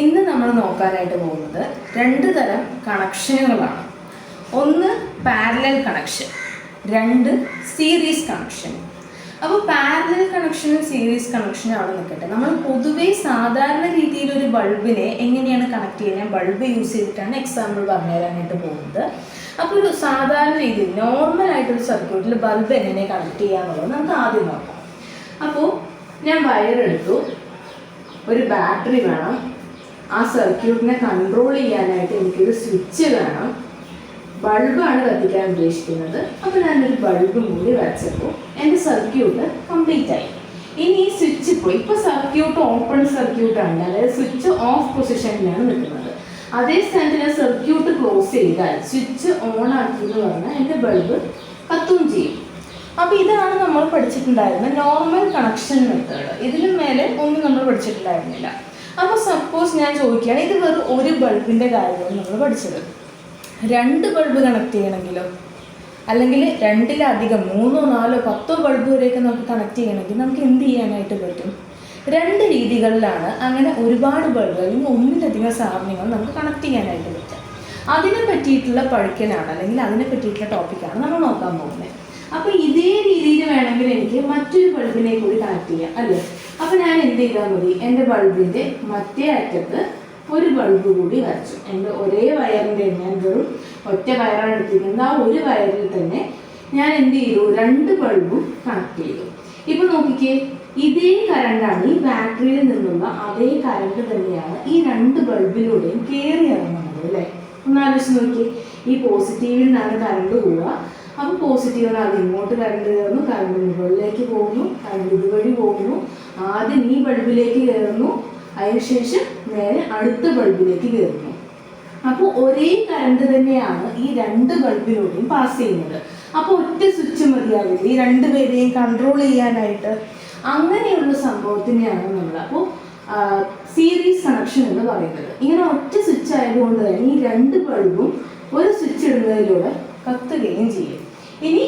ഇന്ന് നമ്മൾ നോക്കാനായിട്ട് പോകുന്നത് രണ്ട് തരം കണക്ഷനുകളാണ്. ഒന്ന് പാരലൽ കണക്ഷൻ, രണ്ട് സീരീസ് കണക്ഷൻ. അപ്പോൾ പാരലൽ കണക്ഷനും സീരീസ് കണക്ഷനും അവിടെ നിൽക്കട്ടെ. നമ്മൾ പൊതുവേ സാധാരണ രീതിയിൽ ഒരു ബൾബിനെ എങ്ങനെയാണ് കണക്ട് ചെയ്യുന്നത്, ബൾബ് യൂസ് ചെയ്തിട്ടാണ് എക്സാമ്പിൾ പറഞ്ഞു തരാനായിട്ട് പോകുന്നത്. അപ്പോൾ ഒരു സാധാരണ രീതിയിൽ നോർമലായിട്ടൊരു സർക്യൂട്ടിൽ ബൾബ് എങ്ങനെ കണക്ട് ചെയ്യാന്നുള്ളത് നമുക്ക് ആദ്യം നോക്കാം. അപ്പോൾ ഞാൻ വയറെടുത്തു, ഒരു ബാറ്ററി വേണം, ആ സർക്യൂട്ടിനെ കൺട്രോൾ ചെയ്യാനായിട്ട് എനിക്കൊരു സ്വിച്ച് വേണം, ബൾബാണ് കത്തിക്കാൻ ഉദ്ദേശിക്കുന്നത്. അപ്പോൾ ഞാനൊരു ബൾബും കൂടി വരച്ചപ്പോൾ എൻ്റെ സർക്യൂട്ട് കംപ്ലീറ്റ് ആയി. ഇനി ഈ സ്വിച്ച് ഇപ്പോൾ സർക്യൂട്ട് ഓപ്പൺ സർക്യൂട്ടാണ്, അതായത് സ്വിച്ച് ഓഫ് പൊസിഷനിലാണ് നിൽക്കുന്നത്. അതേ സ്ഥാനത്ത് ഞാൻ സർക്യൂട്ട് ക്ലോസ് ചെയ്താൽ സ്വിച്ച് ഓൺ ആക്കിയെന്ന് പറഞ്ഞാൽ എൻ്റെ ബൾബ് കത്തുകയും ചെയ്യും. അപ്പോൾ ഇതാണ് നമ്മൾ പഠിച്ചിട്ടുണ്ടായിരുന്ന നോർമൽ കണക്ഷൻ മെത്തേഡ്. ഇതിന് മേലെ ഒന്നും നമ്മൾ പഠിച്ചിട്ടുണ്ടായിരുന്നില്ല. അപ്പോൾ സപ്പോസ് ഞാൻ ചോദിക്കുകയാണ്, ഇത് വെറും ഒരു ബൾബിൻ്റെ കാര്യമാണ് നമ്മൾ പഠിച്ചത്. രണ്ട് ബൾബ് കണക്ട് ചെയ്യണമെങ്കിലോ, അല്ലെങ്കിൽ രണ്ടിലധികം 3, 4, 10 ബൾബ് വരെയൊക്കെ നമുക്ക് കണക്ട് ചെയ്യണമെങ്കിൽ നമുക്ക് എന്ത് ചെയ്യാനായിട്ട് പറ്റും? രണ്ട് രീതികളിലാണ് അങ്ങനെ ഒരുപാട് ബൾബ് അല്ലെങ്കിൽ ഒന്നിലധികം സാധനങ്ങൾ നമുക്ക് കണക്ട് ചെയ്യാനായിട്ട് പറ്റും. അതിനെ പറ്റിയിട്ടുള്ള പഠിക്കലാണ്, അല്ലെങ്കിൽ അതിനെ പറ്റിയിട്ടുള്ള ടോപ്പിക്കാണ് നമ്മൾ നോക്കാൻ പോകുന്നത്. അപ്പോൾ ഇതേ രീതിയിൽ വേണമെങ്കിൽ എനിക്ക് മറ്റൊരു ബൾബിനെ കൂടി കണക്ട് ചെയ്യാം, അല്ലേ? അപ്പോൾ ഞാൻ എന്ത് ചെയ്താൽ മതി, എൻ്റെ ബൾബിൻ്റെ മറ്റേ അറ്റത്ത് ഒരു ബൾബ് കൂടി വരച്ചു. എൻ്റെ ഒരേ വയറിൻ്റെ, ഞാൻ വെറും ഒറ്റ വയറാണ് എടുത്തിരിക്കുന്നത്, ആ ഒരു വയറിൽ തന്നെ ഞാൻ എന്ത് ചെയ്തു, രണ്ട് ബൾബും കണക്ട് ചെയ്തു. ഇപ്പോൾ നോക്കിക്കേ, ഇതേ കറണ്ടാണ്, ഈ ബാറ്ററിയിൽ നിന്നുള്ള അതേ കറണ്ട് തന്നെയാണ് ഈ രണ്ട് ബൾബിലൂടെയും കയറി ഇറങ്ങുന്നത്, അല്ലേ? ഒന്നാലോചിച്ച് നോക്കിയേ, ഈ പോസിറ്റീവിൽ നിന്നാണ് കറണ്ട് പോവുക. അപ്പോൾ പോസിറ്റീവ് അത് ഇങ്ങോട്ട് കറണ്ട് കയറുന്നു, കറണ്ട് മുകളിലേക്ക് പോകുന്നു, കറണ്ട് ഇതുവഴി പോകുന്നു, ആദ്യം ഈ ബൾബിലേക്ക് കയറുന്നു, അതിനുശേഷം നേരെ അടുത്ത ബൾബിലേക്ക് കയറുന്നു. അപ്പോൾ ഒരേ കറണ്ട് തന്നെയാണ് ഈ രണ്ട് ബൾബിലൂടെയും പാസ് ചെയ്യുന്നത്. അപ്പോൾ ഒറ്റ സ്വിച്ച് മതിയാവില്ല ഈ രണ്ടുപേരെയും കൺട്രോൾ ചെയ്യാനായിട്ട്. അങ്ങനെയുള്ള സംഭവത്തിനെയാണ് നമ്മൾ അപ്പോൾ സീരീസ് കണക്ഷൻ എന്ന് പറയുന്നത്. ഇങ്ങനെ ഒറ്റ സ്വിച്ച് ആയതുകൊണ്ട് തന്നെ ഈ രണ്ട് ബൾബും ഒരു സ്വിച്ച് ഇടുന്നതിലൂടെ കത്തുകയും ചെയ്യും. ഇനി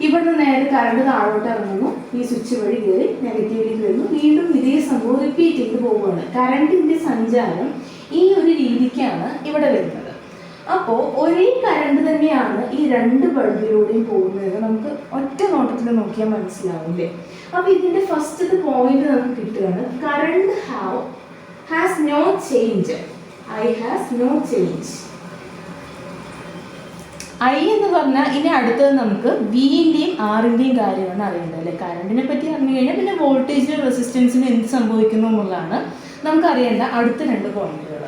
ഇവിടുന്ന് നേരെ കറണ്ട് താഴോട്ട് ഇറങ്ങുന്നു, ഈ സ്വിച്ച് വഴി കയറി നെഗറ്റീവിലേക്ക് വരുന്നു, വീണ്ടും ഇതേ സംഭവം റിപ്പീറ്റ് ചെയ്ത് പോവുകയാണ്. കറണ്ടിൻ്റെ സഞ്ചാരം ഈ ഒരു രീതിക്കാണ് ഇവിടെ വരുന്നത്. അപ്പോൾ ഒരേ കറണ്ട് തന്നെയാണ് ഈ രണ്ട് ബൾബിലൂടെയും പോകുന്നത് നമുക്ക് ഒറ്റ നോട്ടത്തിൽ നോക്കിയാൽ മനസ്സിലാവില്ലേ? അപ്പോൾ ഇതിൻ്റെ ഫസ്റ്റത്തെ പോയിന്റ് നമുക്ക് കിട്ടുകയാണ്, current has no change, I has no change. I എന്ന് പറഞ്ഞാൽ ഇനി അടുത്തത് നമുക്ക് വിൻ്റെയും ആറിൻ്റെയും കാര്യമാണ് അറിയേണ്ടത്, അല്ലേ? കറണ്ടിനെ പറ്റി അറിഞ്ഞു കഴിഞ്ഞാൽ പിന്നെ വോൾട്ടേജിനും റെസിസ്റ്റൻസിനും എന്ത് സംഭവിക്കുന്നു എന്നുള്ളതാണ് നമുക്കറിയേണ്ട അടുത്ത രണ്ട് പോയിന്റുകൾ.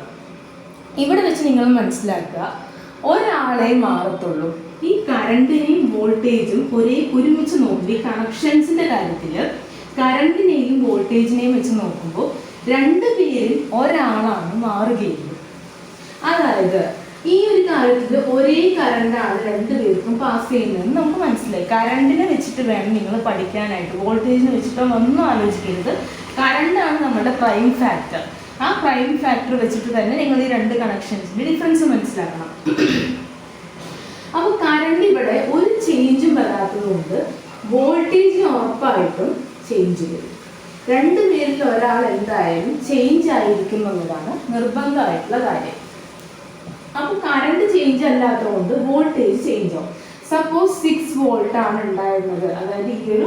ഇവിടെ വെച്ച് നിങ്ങൾ മനസ്സിലാക്കുക, ഒരാളെ മാറത്തുള്ളൂ. ഈ കറണ്ടിനെയും വോൾട്ടേജും ഒരുമിച്ച് നോക്കി കണക്ഷൻസിൻ്റെ കാര്യത്തിൽ കറണ്ടിനെയും വോൾട്ടേജിനെയും വെച്ച് നോക്കുമ്പോൾ രണ്ട് പേരിൽ ഒരാളാണ് മാറുകയുള്ളൂ. അതായത് ഈ ഒരു കാര്യത്തിൽ ഒരേ കറണ്ടാണ് രണ്ടുപേർക്കും പാസ് ചെയ്യുന്നതെന്ന് നമുക്ക് മനസ്സിലായി. കറണ്ടിനെ വെച്ചിട്ട് വേണം നിങ്ങൾ പഠിക്കാനായിട്ട്, വോൾട്ടേജിനെ വെച്ചിട്ടോ ഒന്നും ആലോചിക്കരുത്. കറണ്ടാണ് നമ്മുടെ പ്രൈം ഫാക്ടർ. ആ പ്രൈം ഫാക്ടർ വെച്ചിട്ട് തന്നെ നിങ്ങൾ ഈ രണ്ട് കണക്ഷൻസിൻ്റെ ഡിഫറൻസ് മനസ്സിലാക്കണം. അപ്പോൾ കറണ്ട് ഇവിടെ ഒരു ചേഞ്ചും വരാത്തത് കൊണ്ട് വോൾട്ടേജിന് ഉറപ്പായിട്ടും ചേഞ്ച് വരും. രണ്ടുപേരിൽ ഒരാൾ എന്തായാലും ചേഞ്ച് ആയിരിക്കും എന്നുള്ളതാണ് നിർബന്ധമായിട്ടുള്ള കാര്യം. അപ്പോൾ കറണ്ട് ചേഞ്ച് അല്ലാത്തതുകൊണ്ട് വോൾട്ടേജ് ചേഞ്ച് ആവും. സപ്പോസ് 6 വോൾട്ട് ആണ് ഉണ്ടായിരുന്നത്, അതായത് ഈ ഒരു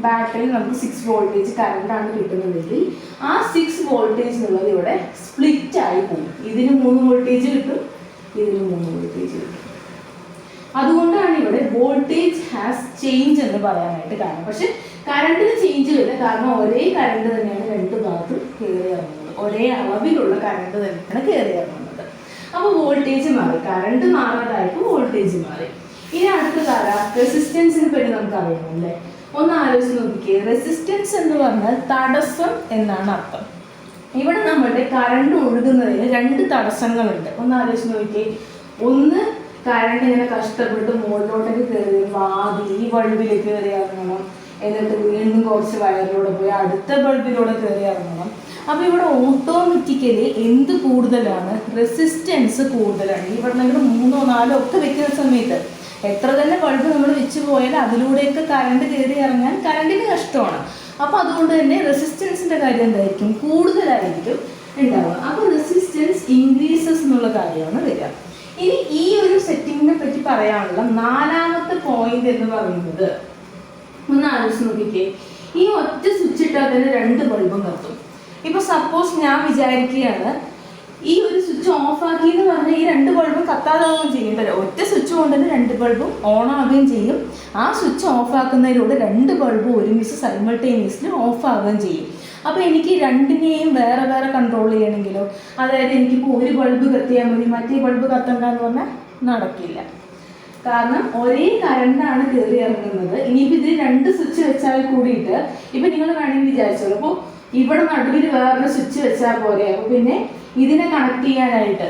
ബാറ്ററിയിൽ നമുക്ക് 6 വോൾട്ടേജ് കറണ്ടാണ് കിട്ടുന്നതെങ്കിൽ ആ 6 വോൾട്ടേജ് എന്നുള്ളത് ഇവിടെ സ്പ്ലിറ്റ് ആയി പോകും. ഇതിന് 3 വോൾട്ടേജ് കിട്ടും, ഇതിന് 3 വോൾട്ടേജ് കിട്ടും. അതുകൊണ്ടാണ് ഇവിടെ വോൾട്ടേജ് ഹാസ് ചേഞ്ച് എന്ന് പറയാനായിട്ട് കാരണം. പക്ഷെ കറണ്ടിന് ചേഞ്ച് വരില്ല, കാരണം ഒരേ കറണ്ട് തന്നെയാണ് രണ്ട് ഭാഗത്തും കയറി ഇറങ്ങുന്നത്, ഒരേ അളവിലുള്ള കറണ്ട് തന്നെയാണ് കയറി ഇറങ്ങുന്നത്. അപ്പോൾ വോൾട്ടേജ് മാറി, കറണ്ട് മാറാതായപ്പോൾ വോൾട്ടേജ് മാറി. ഇനി അടുത്ത കാര്യം റെസിസ്റ്റൻസിനെ പറ്റി നമുക്ക് അറിയണം, അല്ലേ? ഒന്ന് ആലോചിച്ച് നോക്കിക്കേ, റെസിസ്റ്റൻസ് എന്ന് പറഞ്ഞാൽ തടസ്സം എന്നാണ് അർത്ഥം. ഇവിടെ നമ്മുടെ കറണ്ട് ഒഴുകുന്നതിന് രണ്ട് തടസ്സങ്ങളുണ്ട്. ഒന്ന് ആലോചിച്ച് നോക്കിക്കേ, ഒന്ന് കറണ്ട് ഇങ്ങനെ കഷ്ടപ്പെട്ട് മുകളിലോട്ടേക്ക് കയറി ആദ്യം ഈ ബൾബിലേക്ക് കയറി ഇറങ്ങണം, എന്നിട്ട് വീണ്ടും കുറച്ച് വയറിലൂടെ പോയി അടുത്ത ബൾബിലൂടെ കയറി ഇറങ്ങണം. അപ്പോൾ ഇവിടെ ഓട്ടോമാറ്റിക്കലി എന്ത് കൂടുതലാണ്, റെസിസ്റ്റൻസ് കൂടുതലാണ്. ഇവിടെ നിങ്ങൾ 3, 4 ഒക്കെ വെക്കുന്ന സമയത്ത് എത്ര തന്നെ ബൾബ് നമ്മൾ വെച്ച് പോയാൽ അതിലൂടെയൊക്കെ കറണ്ട് കയറി ഇറങ്ങാൻ കറണ്ടിന് കഷ്ടമാണ്. അപ്പോൾ അതുകൊണ്ട് തന്നെ റെസിസ്റ്റൻസിൻ്റെ കാര്യം എന്തായിരിക്കും, കൂടുതലായിരിക്കും ഉണ്ടാവുക. അപ്പോൾ റെസിസ്റ്റൻസ് ഇൻക്രീസസ് എന്നുള്ള കാര്യമാണ് വരിക. ഇനി ഈ ഒരു സെറ്റിങ്ങിനെ പറ്റി പറയാനുള്ള 4ാമത്തെ പോയിന്റ് എന്ന് പറയുന്നത്, ഒന്ന് ആലോചിച്ച് നോക്കിക്കേ, ഈ ഒറ്റ സ്വിച്ച് ഇട്ടാൽ തന്നെ 2 ബൾബും കത്തും. ഇപ്പൊ സപ്പോസ് ഞാൻ വിചാരിക്കുകയാണ് ഈ ഒരു സ്വിച്ച് ഓഫ് ആക്കി എന്ന് പറഞ്ഞാൽ ഈ 2 ബൾബും കത്താതാവുകയും ചെയ്യും. ഒറ്റ സ്വിച്ച് കൊണ്ട് തന്നെ 2 ബൾബും ഓൺ ആവുകയും ചെയ്യും. ആ സ്വിച്ച് ഓഫ് ആക്കുന്നതിലൂടെ 2 ബൾബും ഒരുമിച്ച് സൈമൾട്ടേനിയസ്ലി ഓഫ് ആവുകയും ചെയ്യും. അപ്പോൾ എനിക്ക് രണ്ടിനെയും വേറെ വേറെ കൺട്രോൾ ചെയ്യണമെങ്കിലോ, അതായത് എനിക്കിപ്പോൾ ഒരു ബൾബ് കത്തിയാൽ മതി മറ്റേ ബൾബ് കത്തണ്ടെന്ന് പറഞ്ഞാൽ നടക്കില്ല. കാരണം ഒരേ കറണ്ടാണ് കയറി ഇറങ്ങുന്നത്. ഇനിയിപ്പോൾ ഇതിൽ 2 സ്വിച്ച് വെച്ചാൽ കൂടിയിട്ട് ഇപ്പം നിങ്ങൾ വേണമെങ്കിൽ വിചാരിച്ചോളൂ, അപ്പോൾ ഇവിടെ നടുവിൽ വേറൊരു സ്വിച്ച് വെച്ചാൽ പോരെ, അപ്പോൾ പിന്നെ ഇതിനെ കണക്ട് ചെയ്യാനായിട്ട്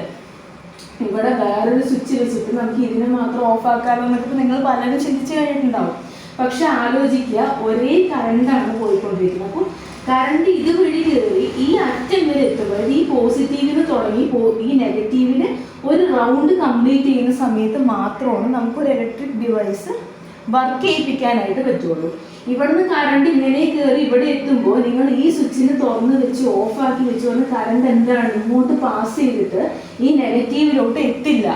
ഇവിടെ വേറൊരു സ്വിച്ച് വെച്ചിട്ട് നമുക്ക് ഇതിനെ മാത്രം ഓഫ് ആക്കാമോ എന്നൊക്കെ നിങ്ങൾ പലരും ചിന്തിച്ച് കഴിഞ്ഞിട്ടുണ്ടാവും. പക്ഷെ ആലോചിക്കുക, ഒരേ കറണ്ടാണ് പോയിക്കൊണ്ടിരിക്കുന്നത്. അപ്പോൾ കറണ്ട് ഇതുവഴി കയറി ഈ അറ്റം വരെ എത്തുമ്പോൾ ഈ പോസിറ്റീവിന് തുടങ്ങി ഈ നെഗറ്റീവിന് ഒരു റൗണ്ട് കംപ്ലീറ്റ് ചെയ്യുന്ന സമയത്ത് മാത്രമാണ് നമുക്കൊരു ഇലക്ട്രിക് ഡിവൈസ് വർക്ക് ചെയ്യിപ്പിക്കാനായിട്ട് പറ്റുള്ളൂ. ഇവിടുന്ന് കറണ്ട് ഇങ്ങനെ കയറി ഇവിടെ എത്തുമ്പോൾ നിങ്ങൾ ഈ സ്വിച്ചിന് തുറന്ന് വെച്ച് ഓഫാക്കി വെച്ച് പറഞ്ഞ കറണ്ട് എന്താണ് ഇങ്ങോട്ട് പാസ് ചെയ്തിട്ട് ഈ നെഗറ്റീവിലോട്ട് എത്തില്ല.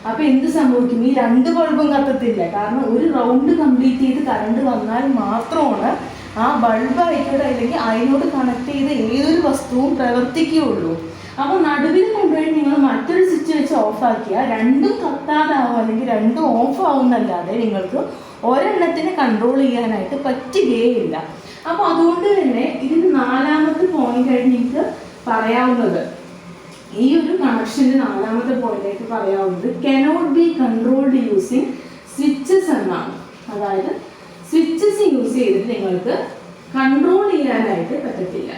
അപ്പോൾ എന്ത് സംഭവിക്കും? ഈ 2 ബൾബും കത്തത്തില്ല. കാരണം ഒരു റൗണ്ട് കംപ്ലീറ്റ് ചെയ്ത് കറണ്ട് വന്നാൽ മാത്രമാണ് ആ ബൾബ് ആയിക്കോട്ടെ അല്ലെങ്കിൽ അതിനോട് കണക്ട് ചെയ്ത ഏതൊരു വസ്തുവും പ്രവർത്തിക്കുകയുള്ളൂ. അപ്പോൾ നടുവിൽ കൊണ്ടുപോയി നിങ്ങൾ മറ്റൊരു സ്വിച്ച് വെച്ച് ഓഫാക്കിയാൽ 2ഉം കത്താതാവും അല്ലെങ്കിൽ 2ഉം ഓഫ് ആവുന്നല്ലാതെ നിങ്ങൾക്ക് ഒരെണ്ണത്തിന് കൺട്രോൾ ചെയ്യാനായിട്ട് പറ്റുകയില്ല. അപ്പോൾ അതുകൊണ്ട് തന്നെ ഇതിന് 4ാമത്തെ പോയിന്റായിട്ട് നിങ്ങൾക്ക് പറയാവുന്നത്, ഈ ഒരു കണക്ഷൻ്റെ 4ാമത്തെ പോയിന്റായിട്ട് പറയാവുന്നത് cannot be controlled using switches എന്നാണ്. അതായത് സ്വിച്ചസ് യൂസ് ചെയ്തിട്ട് നിങ്ങൾക്ക് കൺട്രോൾ ചെയ്യാനായിട്ട് പറ്റത്തില്ല.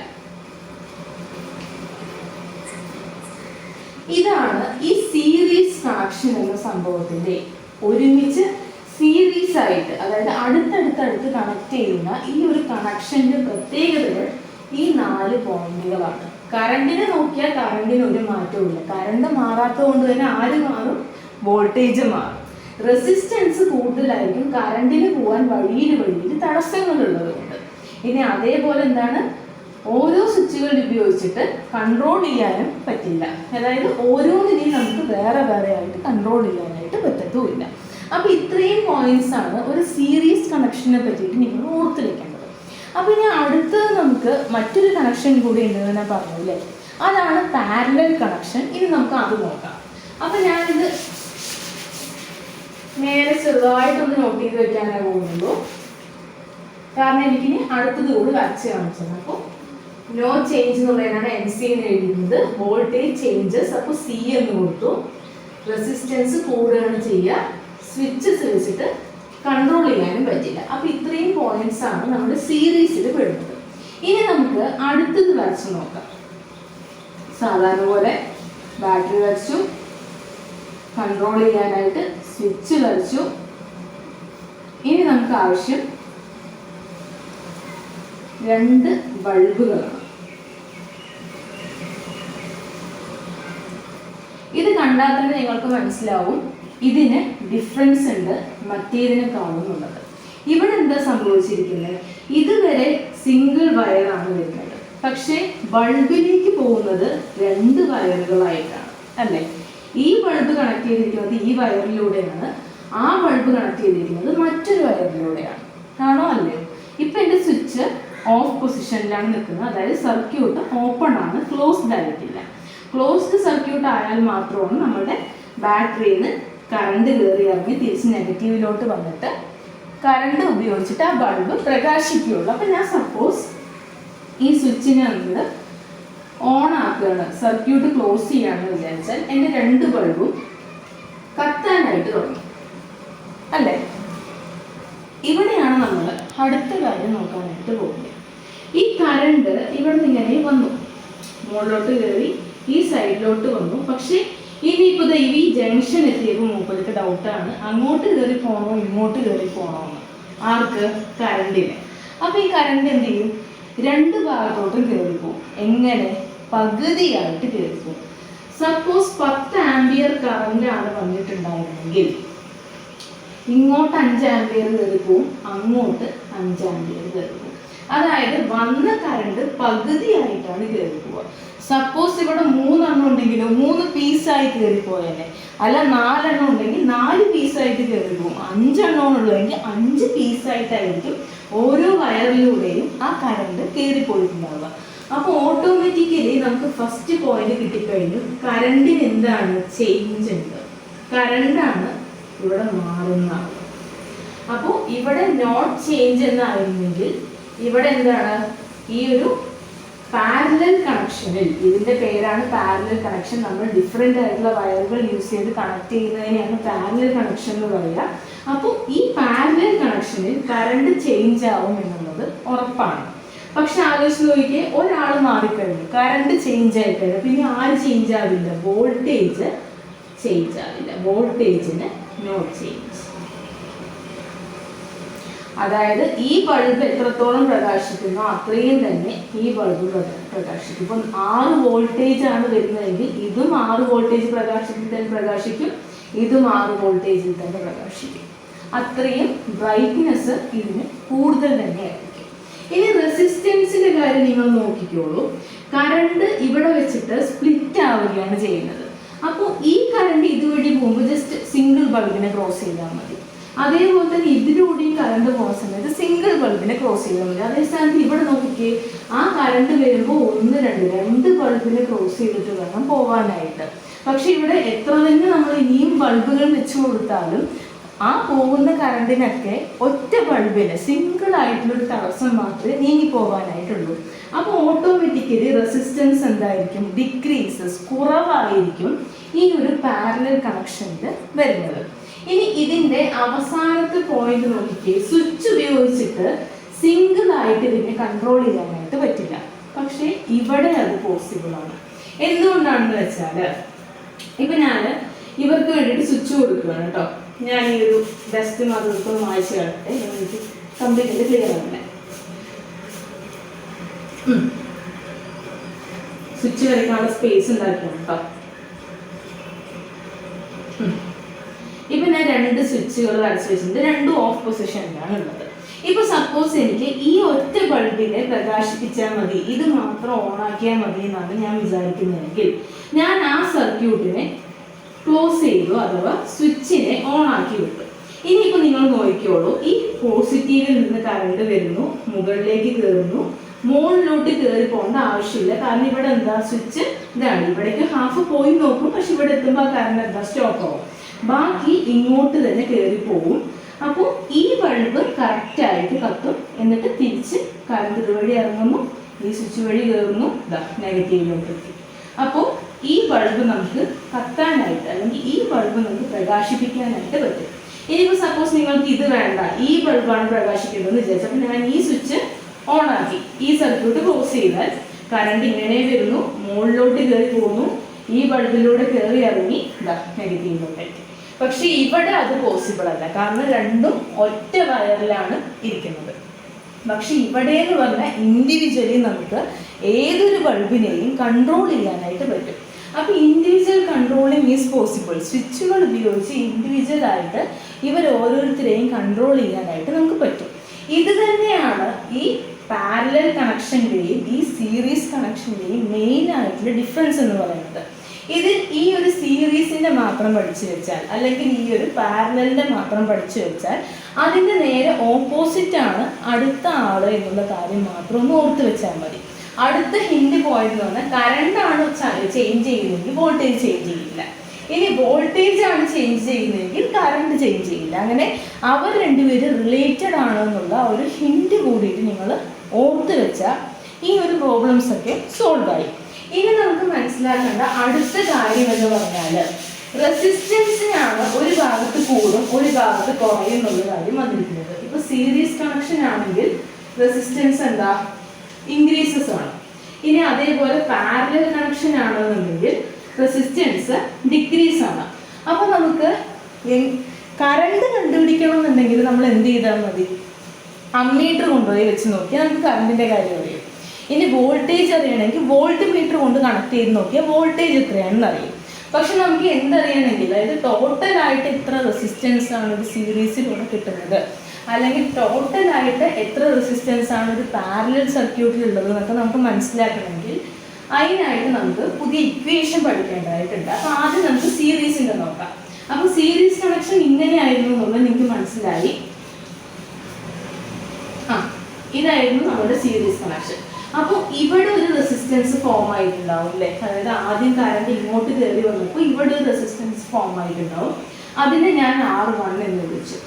ഇതാണ് ഈ സീരീസ് കണക്ഷൻ എന്ന സംഭവത്തിൻ്റെ ഒരുമിച്ച് സീരീസ് ആയിട്ട്, അതായത് അടുത്തടുത്തടുത്ത് കണക്ട് ചെയ്യുന്ന ഈ ഒരു കണക്ഷൻ്റെ പ്രത്യേകതകൾ ഈ 4 പോയിന്റുകളാണ്. കറണ്ടിനെ നോക്കിയാൽ കറണ്ടിന് ഒരു മാറ്റവും ഇല്ല. കറണ്ട് മാറാത്തത് കൊണ്ട് തന്നെ ആര് മാറും? വോൾട്ടേജ് മാറും. റെസിസ്റ്റൻസ് കൂടുതലായിരിക്കും കറണ്ടിന് പോകാൻ വഴിയിൽ തടസ്സങ്ങളുള്ളതുകൊണ്ട്. ഇനി അതേപോലെ എന്താണ്, ഓരോ സ്വിച്ചുകൾ ഉപയോഗിച്ചിട്ട് കൺട്രോൾ ചെയ്യാനും പറ്റില്ല. അതായത് ഓരോന്നിനെയും നമുക്ക് വേറെ വേറെ ആയിട്ട് കൺട്രോൾ ചെയ്യാനായിട്ട് പറ്റത്തുമില്ല. അപ്പോൾ ഇത്രയും പോയിന്റ്സ് ആണ് ഒരു സീരീസ് കണക്ഷനെ പറ്റിയിട്ട് നിങ്ങൾ ഓർത്ത് വെക്കേണ്ടത്. അപ്പോൾ ഇനി അടുത്തത് നമുക്ക് മറ്റൊരു കണക്ഷൻ കൂടി ഉണ്ടെന്ന് ഞാൻ പറഞ്ഞു അല്ലേ, അതാണ് പാരലൽ കണക്ഷൻ. ഇനി നമുക്ക് അത് നോക്കാം. അപ്പോൾ ഞാനിത് നേരെ ചെറുതായിട്ടൊന്ന് നോട്ട് ചെയ്ത് വെക്കാനാണ് പോകുന്നുള്ളൂ. കാരണം എനിക്കിനി അടുത്തത് കൂടി വരച്ച് കാണിച്ചത്. അപ്പോൾ നോ ചേഞ്ച് എന്നുള്ളതിനാണ് NC എന്ന് എഴുതുന്നത്. വോൾട്ടേജ് ചേഞ്ചസ്, അപ്പോൾ C എന്ന് കൊടുത്തു. റെസിസ്റ്റൻസ് കൂടുകയാണ് ചെയ്യുക. സ്വിച്ചസ് വെച്ചിട്ട് കൺട്രോൾ ചെയ്യാനും പറ്റില്ല. അപ്പോൾ ഇത്രയും പോയിന്റ്സ് ആണ് നമ്മുടെ സീരീസിൽ പെടുന്നത്. ഇനി നമുക്ക് അടുത്തത് വരച്ച് നോക്കാം. സാധാരണ പോലെ ബാറ്ററി വരച്ചു, കൺട്രോൾ ചെയ്യാനായിട്ട് സ്വിച്ച് വരച്ചു. ഇനി നമുക്ക് ആവശ്യം 2 ബൾബുകളാണ്. ഇത് കണ്ടാൽ തന്നെ നിങ്ങൾക്ക് മനസ്സിലാവും ഇതിന് ഡിഫറൻസ് ഉണ്ട് മറ്റേതിനെ കാണുന്നുള്ളത്. ഇവിടെ എന്താ സംഭവിച്ചിരിക്കുന്നത്? ഇതുവരെ സിംഗിൾ വയറാണ് വരുന്നത്, പക്ഷേ ബൾബിലേക്ക് പോകുന്നത് 2 വയറുകളായിട്ടാണ് അല്ലേ. ഈ ബൾബ് കണക്ട് ചെയ്തിരിക്കുന്നത് ഈ വയറിലൂടെയാണ്, ആ ബൾബ് കണക്ട് ചെയ്തിരിക്കുന്നത് മറ്റൊരു വയറിലൂടെയാണ്. കാണോ അല്ലേ? ഇപ്പം എൻ്റെ സ്വിച്ച് ഓഫ് പൊസിഷനിലാണ് നിൽക്കുന്നത്, അതായത് സർക്യൂട്ട് ഓപ്പൺ ആണ്, ക്ലോസ്ഡ് ആയിട്ടില്ല. ക്ലോസ്ഡ് സർക്യൂട്ട് ആയാൽ മാത്രമാണ് നമ്മുടെ ബാറ്ററിയിൽ നിന്ന് കറണ്ട് കയറി ഇറങ്ങി തിരിച്ച് നെഗറ്റീവിലോട്ട് വന്നിട്ട് കറണ്ട് ഉപയോഗിച്ചിട്ട് ആ ബൾബ് പ്രകാശിക്കുകയുള്ളൂ. അപ്പം ഞാൻ സപ്പോസ് ഈ സ്വിച്ചിനെ നമ്മൾ ഓൺ ആക്കുകയാണ്, സർക്യൂട്ട് ക്ലോസ് ചെയ്യുകയാണെന്ന് വിചാരിച്ചാൽ എൻ്റെ 2 ബൾബും കത്താനായിട്ട് തുടങ്ങി അല്ലേ. ഇവിടെയാണ് നമ്മൾ അടുത്ത കാര്യം നോക്കാനായിട്ട് പോകുന്നത്. ഈ കറണ്ട് ഇവിടെ നിന്ന് ഇങ്ങനെ വന്നു, മുകളിലോട്ട് കയറി ഈ സൈഡിലോട്ട് വന്നു. പക്ഷേ ഇനിയിപ്പോൾ ഈ ജംഗ്ഷൻ എത്തിയപ്പോൾ മൂപ്പർക്ക് ഡൗട്ടാണ്, അങ്ങോട്ട് കയറി പോകണോ ഇങ്ങോട്ട് കയറി പോകണോ എന്ന്. ആർക്ക്? കറണ്ടിന്. അപ്പോൾ ഈ കറണ്ട് എന്ത് ചെയ്യും? 2 ഭാഗത്തോട്ടും കയറി പോകും. എങ്ങനെ? പകുതിയായിട്ട് കയറി പോകും. സപ്പോസ് 10 ആംപിയർ കറണ്ടാണ് വന്നിട്ടുണ്ടായിരുന്നെങ്കിൽ ഇങ്ങോട്ട് 5 ആംപിയർ കയറി പോവും, അങ്ങോട്ട് 5 ആംപിയർ കയറി പോവും. അതായത് വന്ന കറണ്ട് പകുതിയായിട്ടാണ് കയറി പോവുക. സപ്പോസ് ഇവിടെ 3 എണ്ണം ഉണ്ടെങ്കിലോ 3 പീസായി കയറിപ്പോയല്ലേ. അല്ല 4 എണ്ണം ഉണ്ടെങ്കിൽ 4 പീസായിട്ട് കയറി പോകും. 5 എണ്ണം ഉള്ളതെങ്കിൽ 5 പീസായിട്ടായിരിക്കും ഓരോ വയറിലൂടെയും ആ കറണ്ട് കയറിപ്പോയിട്ടുണ്ടാവുക. അപ്പോൾ ഓട്ടോമാറ്റിക്കലി നമുക്ക് ഫസ്റ്റ് പോയിന്റ് കിട്ടിക്കഴിഞ്ഞു. കറണ്ടിന് എന്താണ് ചേഞ്ച് ഉണ്ട്, കറണ്ടാണ് ഇവിടെ മാറുന്നതാണ്. അപ്പോൾ ഇവിടെ നോട്ട് ചേഞ്ച് എന്നായിരുന്നെങ്കിൽ ഇവിടെ എന്താണ് ഈ ഒരു പാരലൽ കണക്ഷനിൽ, ഇതിന്റെ പേരാണ് പാരലൽ കണക്ഷൻ. നമ്മൾ ഡിഫറെൻ്റ് ആയിട്ടുള്ള വയറുകൾ യൂസ് ചെയ്ത് കണക്ട് ചെയ്യുന്നതിനെയാണ് പാരലൽ കണക്ഷൻ എന്ന് പറയുക. അപ്പോൾ ഈ പാരലൽ കണക്ഷനിൽ കറണ്ട് ചേഞ്ച് ആവും എന്നുള്ളത് ഉറപ്പാണ്. പക്ഷെ ആലോചിച്ച് നോക്കിയേ, ഒരാൾ മാറിക്കഴിഞ്ഞു, കറണ്ട് ചേഞ്ച് ആയിക്കഴിഞ്ഞു, പിന്നെ ആര് ചേഞ്ച് ആവില്ല? വോൾട്ടേജ് ചേഞ്ച് ആവില്ല. വോൾട്ടേജിന് നോ ചേഞ്ച്. അതായത് ഈ ബൾബ് എത്രത്തോളം പ്രകാശിക്കുന്നോ അത്രയും തന്നെ ഈ ബൾബ് പ്രകാശിക്കും. ഇപ്പം 6 വോൾട്ടേജ് ആണ് വരുന്നതെങ്കിൽ ഇതും 6 വോൾട്ടേജ് പ്രകാശിക്കും, ഇതും 6 വോൾട്ടേജിൽ തന്നെ പ്രകാശിക്കും. അത്രയും ബ്രൈറ്റ്നെസ് ഇതിന് കൂടുതൽ തന്നെയായിരിക്കും. ഇനി റെസിസ്റ്റൻസിന്റെ കാര്യം നിങ്ങൾ നോക്കിക്കോളൂ. കറണ്ട് ഇവിടെ വെച്ചിട്ട് സ്പ്ലിറ്റ് ആവുകയാണ് ചെയ്യുന്നത്. അപ്പോൾ ഈ കറണ്ട് ഇതുവഴി പോകുമ്പോൾ ജസ്റ്റ് സിംഗിൾ ബൾബിനെ ക്രോസ് ചെയ്താൽ മതി. അതേപോലെ തന്നെ ഇതിലൂടെയും കറണ്ട് പോകുന്ന സമയത്ത് സിംഗിൾ ബൾബിനെ ക്രോസ് ചെയ്താൽ മതി. അതേ സ്ഥാനത്ത് ഇവിടെ നോക്കിക്കേ, ആ കറണ്ട് വരുമ്പോൾ 2 ബൾബിനെ ക്രോസ് ചെയ്തിട്ട് വേണം പോകാനായിട്ട്. പക്ഷെ ഇവിടെ എത്ര തന്നെ നമ്മൾ ഇനിയും ബൾബുകൾ വെച്ച് കൊടുത്താലും ആ പോകുന്ന കറണ്ടിനൊക്കെ ഒറ്റ ബൾബിന് സിംഗിൾ ആയിട്ടുള്ളൊരു തടസ്സം മാത്രമേ നീങ്ങി പോകാനായിട്ടുള്ളൂ. അപ്പോൾ ഓട്ടോമാറ്റിക്കലി റെസിസ്റ്റൻസ് എന്തായിരിക്കും? ഡിക്രീസസ്, കുറവായിരിക്കും ഈ ഒരു പാരലൽ കണക്ഷനിൽ വരുന്നത്. ഇനി ഇതിന്റെ അവസാനത്തെ പോയിന്റ് നോക്കിക്കേ, സ്വിച്ച് ഉപയോഗിച്ചിട്ട് സിംഗിൾ ആയിട്ട് ഇതിനെ കൺട്രോൾ ചെയ്യാനായിട്ട് പറ്റില്ല. പക്ഷെ ഇവിടെ അത് പോസിബിൾ ആണ്. എന്തുകൊണ്ടാണെന്ന് വെച്ചാൽ, ഇപ്പൊ ഞാൻ ഇവർക്ക് വേണ്ടിയിട്ട് സ്വിച്ച് കൊടുക്കുകയാണ് കേട്ടോ. ഞാൻ ഈ ഒരു ഡസ്റ്റ് മാത്രം വായിച്ചു കാണട്ടെ, എനിക്ക് കംപ്ലീറ്റ് ക്ലിയർ ആവണ്ടേ. സ്വിച്ച് വരയ്ക്കാനുള്ള സ്പേസ് ഉണ്ടാക്കിയാണ് കേട്ടോ. ഇപ്പൊ ഞാൻ 2 സ്വിച്ചുകൾ വരച്ച് വെച്ചിട്ടുണ്ട്. 2 ഓഫ് പൊസിഷനിലാണ് ഉള്ളത്. ഇപ്പൊ സപ്പോസ് എനിക്ക് ഈ ഒറ്റ ബൾബിനെ പ്രകാശിപ്പിച്ചാൽ മതി, ഇത് മാത്രം ഓൺ ആക്കിയാൽ മതി എന്നാണ് ഞാൻ വിചാരിക്കുന്നതെങ്കിൽ ഞാൻ ആ സർക്യൂട്ടിനെ ക്ലോസ് ചെയ്തു, അഥവാ സ്വിച്ചിനെ ഓൺ ആക്കി വിട്ടു. ഇനിയിപ്പോൾ നിങ്ങൾ നോക്കിക്കോളൂ, ഈ പോസിറ്റീവിൽ നിന്ന് കറണ്ട് വരുന്നു, മുകളിലേക്ക് കയറുന്നു, മുകളിലോട്ട് കയറി പോകേണ്ട ആവശ്യമില്ല. കാരണം ഇവിടെ എന്താ, സ്വിച്ച് ഇതാണ്. ഇവിടേക്ക് ഹാഫ് പോയി നോക്കും, പക്ഷെ ഇവിടെ എത്തുമ്പോൾ കറണ്ട് എന്താ, സ്റ്റോപ്പ് ആവും. ബാക്കി ഇങ്ങോട്ട് തന്നെ കയറി പോകും. അപ്പോൾ ഈ ബൾബ് കറക്റ്റായിട്ട് കത്തും. എന്നിട്ട് തിരിച്ച് കറണ്ട് ഇതുവഴി ഇറങ്ങുന്നു, ഈ സ്വിച്ച് വഴി കയറുന്നു, നെഗറ്റീവിലോട്ട് എത്തി. അപ്പോൾ ഈ ബൾബ് നമുക്ക് കത്താനായിട്ട്, അല്ലെങ്കിൽ ഈ ബൾബ് നമുക്ക് പ്രകാശിപ്പിക്കാനായിട്ട് പറ്റും. ഇനിയിപ്പോൾ സപ്പോസ് നിങ്ങൾക്ക് ഇത് വേണ്ട, ഈ ബൾബാണ് പ്രകാശിക്കേണ്ടതെന്ന് വിചാരിച്ചപ്പോൾ ഞാൻ ഈ സ്വിച്ച് ഓൺ ആക്കി, ഈ സർക്യൂട്ട് ക്ലോസ് ചെയ്താൽ കറണ്ട് ഇങ്ങനെ വരുന്നു, മുകളിലോട്ട് കയറി പോകുന്നു, ഈ ബൾബിലൂടെ കയറി ഇറങ്ങി നെഗറ്റീവിലോട്ട് എത്തി. പക്ഷെ ഇവിടെ അത് പോസിബിൾ അല്ല, കാരണം രണ്ടും ഒറ്റ വയറിലാണ് ഇരിക്കുന്നത്. പക്ഷെ ഇവിടെ എന്ന് പറഞ്ഞാൽ ഇൻഡിവിജ്വലി നമുക്ക് ഏതൊരു ബൾബിനെയും കൺട്രോൾ ചെയ്യാനായിട്ട് പറ്റും. അപ്പോൾ ഇൻഡിവിജ്വൽ കൺട്രോളിങ് ഈസ് പോസിബിൾ. സ്വിച്ചുകൾ ഉപയോഗിച്ച് ഇൻഡിവിജ്വൽ ആയിട്ട് ഇവർ ഓരോരുത്തരെയും കൺട്രോൾ ചെയ്യാനായിട്ട് നമുക്ക് പറ്റും. ഇത് തന്നെയാണ് ഈ പാരലൽ കണക്ഷൻ്റെയും ഈ സീരീസ് കണക്ഷൻ്റെയും മെയിൻ ആയിട്ടുള്ള ഡിഫറൻസ് എന്ന് പറയുന്നത്. ഇതിൽ ഈ ഒരു സീരീസിൻ്റെ മാത്രം പഠിച്ചു വെച്ചാൽ, അല്ലെങ്കിൽ ഈ ഒരു പാരലലിൻ്റെ മാത്രം പഠിച്ചു വെച്ചാൽ അതിൻ്റെ നേരെ ഓപ്പോസിറ്റ് ആണ് അടുത്ത ആൾ എന്നുള്ള കാര്യം മാത്രം ഒന്ന് ഓർത്ത് വെച്ചാൽ മതി. അടുത്ത ഹിൻഡ് പോയിന്റ് എന്ന് പറഞ്ഞാൽ കറണ്ടാണ് ചേഞ്ച് ചെയ്യുന്നതെങ്കിൽ വോൾട്ടേജ് ചേഞ്ച് ചെയ്യില്ല. ഇനി വോൾട്ടേജ് ആണ് ചേഞ്ച് ചെയ്യുന്നതെങ്കിൽ കറണ്ട് ചേഞ്ച് ചെയ്യില്ല. അങ്ങനെ അവർ രണ്ടുപേരും റിലേറ്റഡ് ആണെന്നുള്ള ഒരു ഹിൻഡ് കൂടിയിട്ട് നിങ്ങൾ ഓർത്ത് വെച്ചാൽ ഈ ഒരു പ്രോബ്ലംസ് ഒക്കെ സോൾവ് ആയി. ഇനി നമുക്ക് മനസ്സിലാക്കേണ്ട അടുത്ത കാര്യം എന്ന് പറഞ്ഞാൽ റെസിസ്റ്റൻസിനാണ് ഒരു ഭാഗത്ത് കൂടും ഒരു ഭാഗത്ത് കുറയും എന്നുള്ള കാര്യം വന്നിരിക്കുന്നത്. ഇപ്പോൾ സീരീസ് കണക്ഷൻ ആണെങ്കിൽ റെസിസ്റ്റൻസ് എന്താ, ഇൻക്രീസസ് ആണ്. ഇനി അതേപോലെ പാരലൽ കണക്ഷൻ ആണെന്നുണ്ടെങ്കിൽ റെസിസ്റ്റൻസ് ഡിക്രീസ് ആണ്. അപ്പോൾ നമുക്ക് കറണ്ട് കണ്ടുപിടിക്കണമെന്നുണ്ടെങ്കിൽ നമ്മൾ എന്ത് ചെയ്താൽ മതി, അമ്മീറ്റർ കൊണ്ടുപോയി വെച്ച് നോക്കിയാൽ നമുക്ക് കറണ്ടിൻ്റെ കാര്യം അറിയും. ഇനി വോൾട്ടേജ് അറിയണമെങ്കിൽ വോൾട്ട് മീറ്റർ കൊണ്ട് കണക്ട് ചെയ്ത് നോക്കിയാൽ വോൾട്ടേജ് എത്രയാണെന്ന് അറിയും. പക്ഷെ നമുക്ക് എന്തറിയണമെങ്കിൽ, അതായത് ടോട്ടലായിട്ട് എത്ര റെസിസ്റ്റൻസ് ആണ് ഒരു സീരീസിലൂടെ കിട്ടുന്നത്, അല്ലെങ്കിൽ ടോട്ടലായിട്ട് എത്ര റെസിസ്റ്റൻസ് ആണ് ഒരു പാരലൽ സർക്യൂട്ടിലുള്ളത് എന്നൊക്കെ നമുക്ക് മനസ്സിലാക്കണമെങ്കിൽ അതിനായിട്ട് നമുക്ക് പുതിയ ഇക്വേഷൻ പഠിക്കേണ്ടതായിട്ടുണ്ട്. അപ്പോൾ ആദ്യം നമുക്ക് സീരീസിൻ്റെ നോക്കാം. അപ്പോൾ സീരീസ് കണക്ഷൻ ഇങ്ങനെയായിരുന്നു എന്നുള്ളത് നിങ്ങൾക്ക് മനസ്സിലായി. ഇതായിരുന്നു നമ്മുടെ സീരീസ് കണക്ഷൻ. അപ്പോൾ ഇവിടെ ഒരു റെസിസ്റ്റൻസ് ഫോം ആയിട്ടുണ്ടാവും അല്ലേ, അതായത് ആദ്യം കറണ്ട് ഇങ്ങോട്ട് കയറി വന്നപ്പോൾ ഇവിടെ ഒരു റെസിസ്റ്റൻസ് ഫോം ആയിട്ടുണ്ടാവും. അതിനെ ഞാൻ R1 എന്ന് വിളിച്ചു.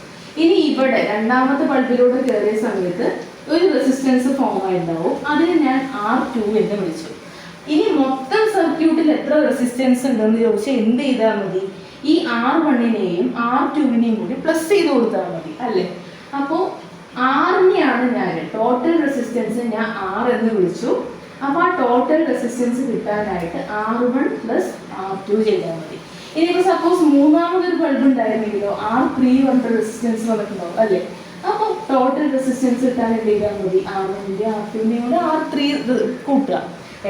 ഇനി ഇവിടെ രണ്ടാമത്തെ ബൾബിലൂടെ കയറിയ സമയത്ത് ഒരു റെസിസ്റ്റൻസ് ഫോം ആയിട്ടുണ്ടാവും, അതിനെ ഞാൻ R2 എന്ന് വിളിച്ചു. ഇനി മൊത്തം സർക്യൂട്ടിൽ എത്ര റെസിസ്റ്റൻസ് ഉണ്ടെന്ന് ചോദിച്ചാൽ എന്ത് ചെയ്താൽ മതി, ഈ R1നെയും R2വിനെയും കൂടി പ്ലസ് ചെയ്ത് കൊടുത്താൽ മതി അല്ലേ. അപ്പോൾ ആറിനെയാണ് ഞാൻ ടോട്ടൽ റെസിസ്റ്റൻസ് ഞാൻ R എന്ന് വിളിച്ചു. അപ്പോൾ ആ ടോട്ടൽ റെസിസ്റ്റൻസ് കിട്ടാനായിട്ട് R1 + R2 ചെയ്താൽ മതി. ഇനിയിപ്പോൾ സപ്പോസ് മൂന്നാമതൊരു ബൾബ് ഉണ്ടായിരുന്നെങ്കിലോ R3 പറഞ്ഞ റെസിസ്റ്റൻസ് വന്നിട്ടുണ്ടാവും അല്ലേ. അപ്പോൾ ടോട്ടൽ റെസിസ്റ്റൻസ് കിട്ടാൻ എന്ത് ചെയ്താൽ മതി, R1ൻ്റെയും R2ൻ്റെയും കൂടെ R3 കൂട്ടുക.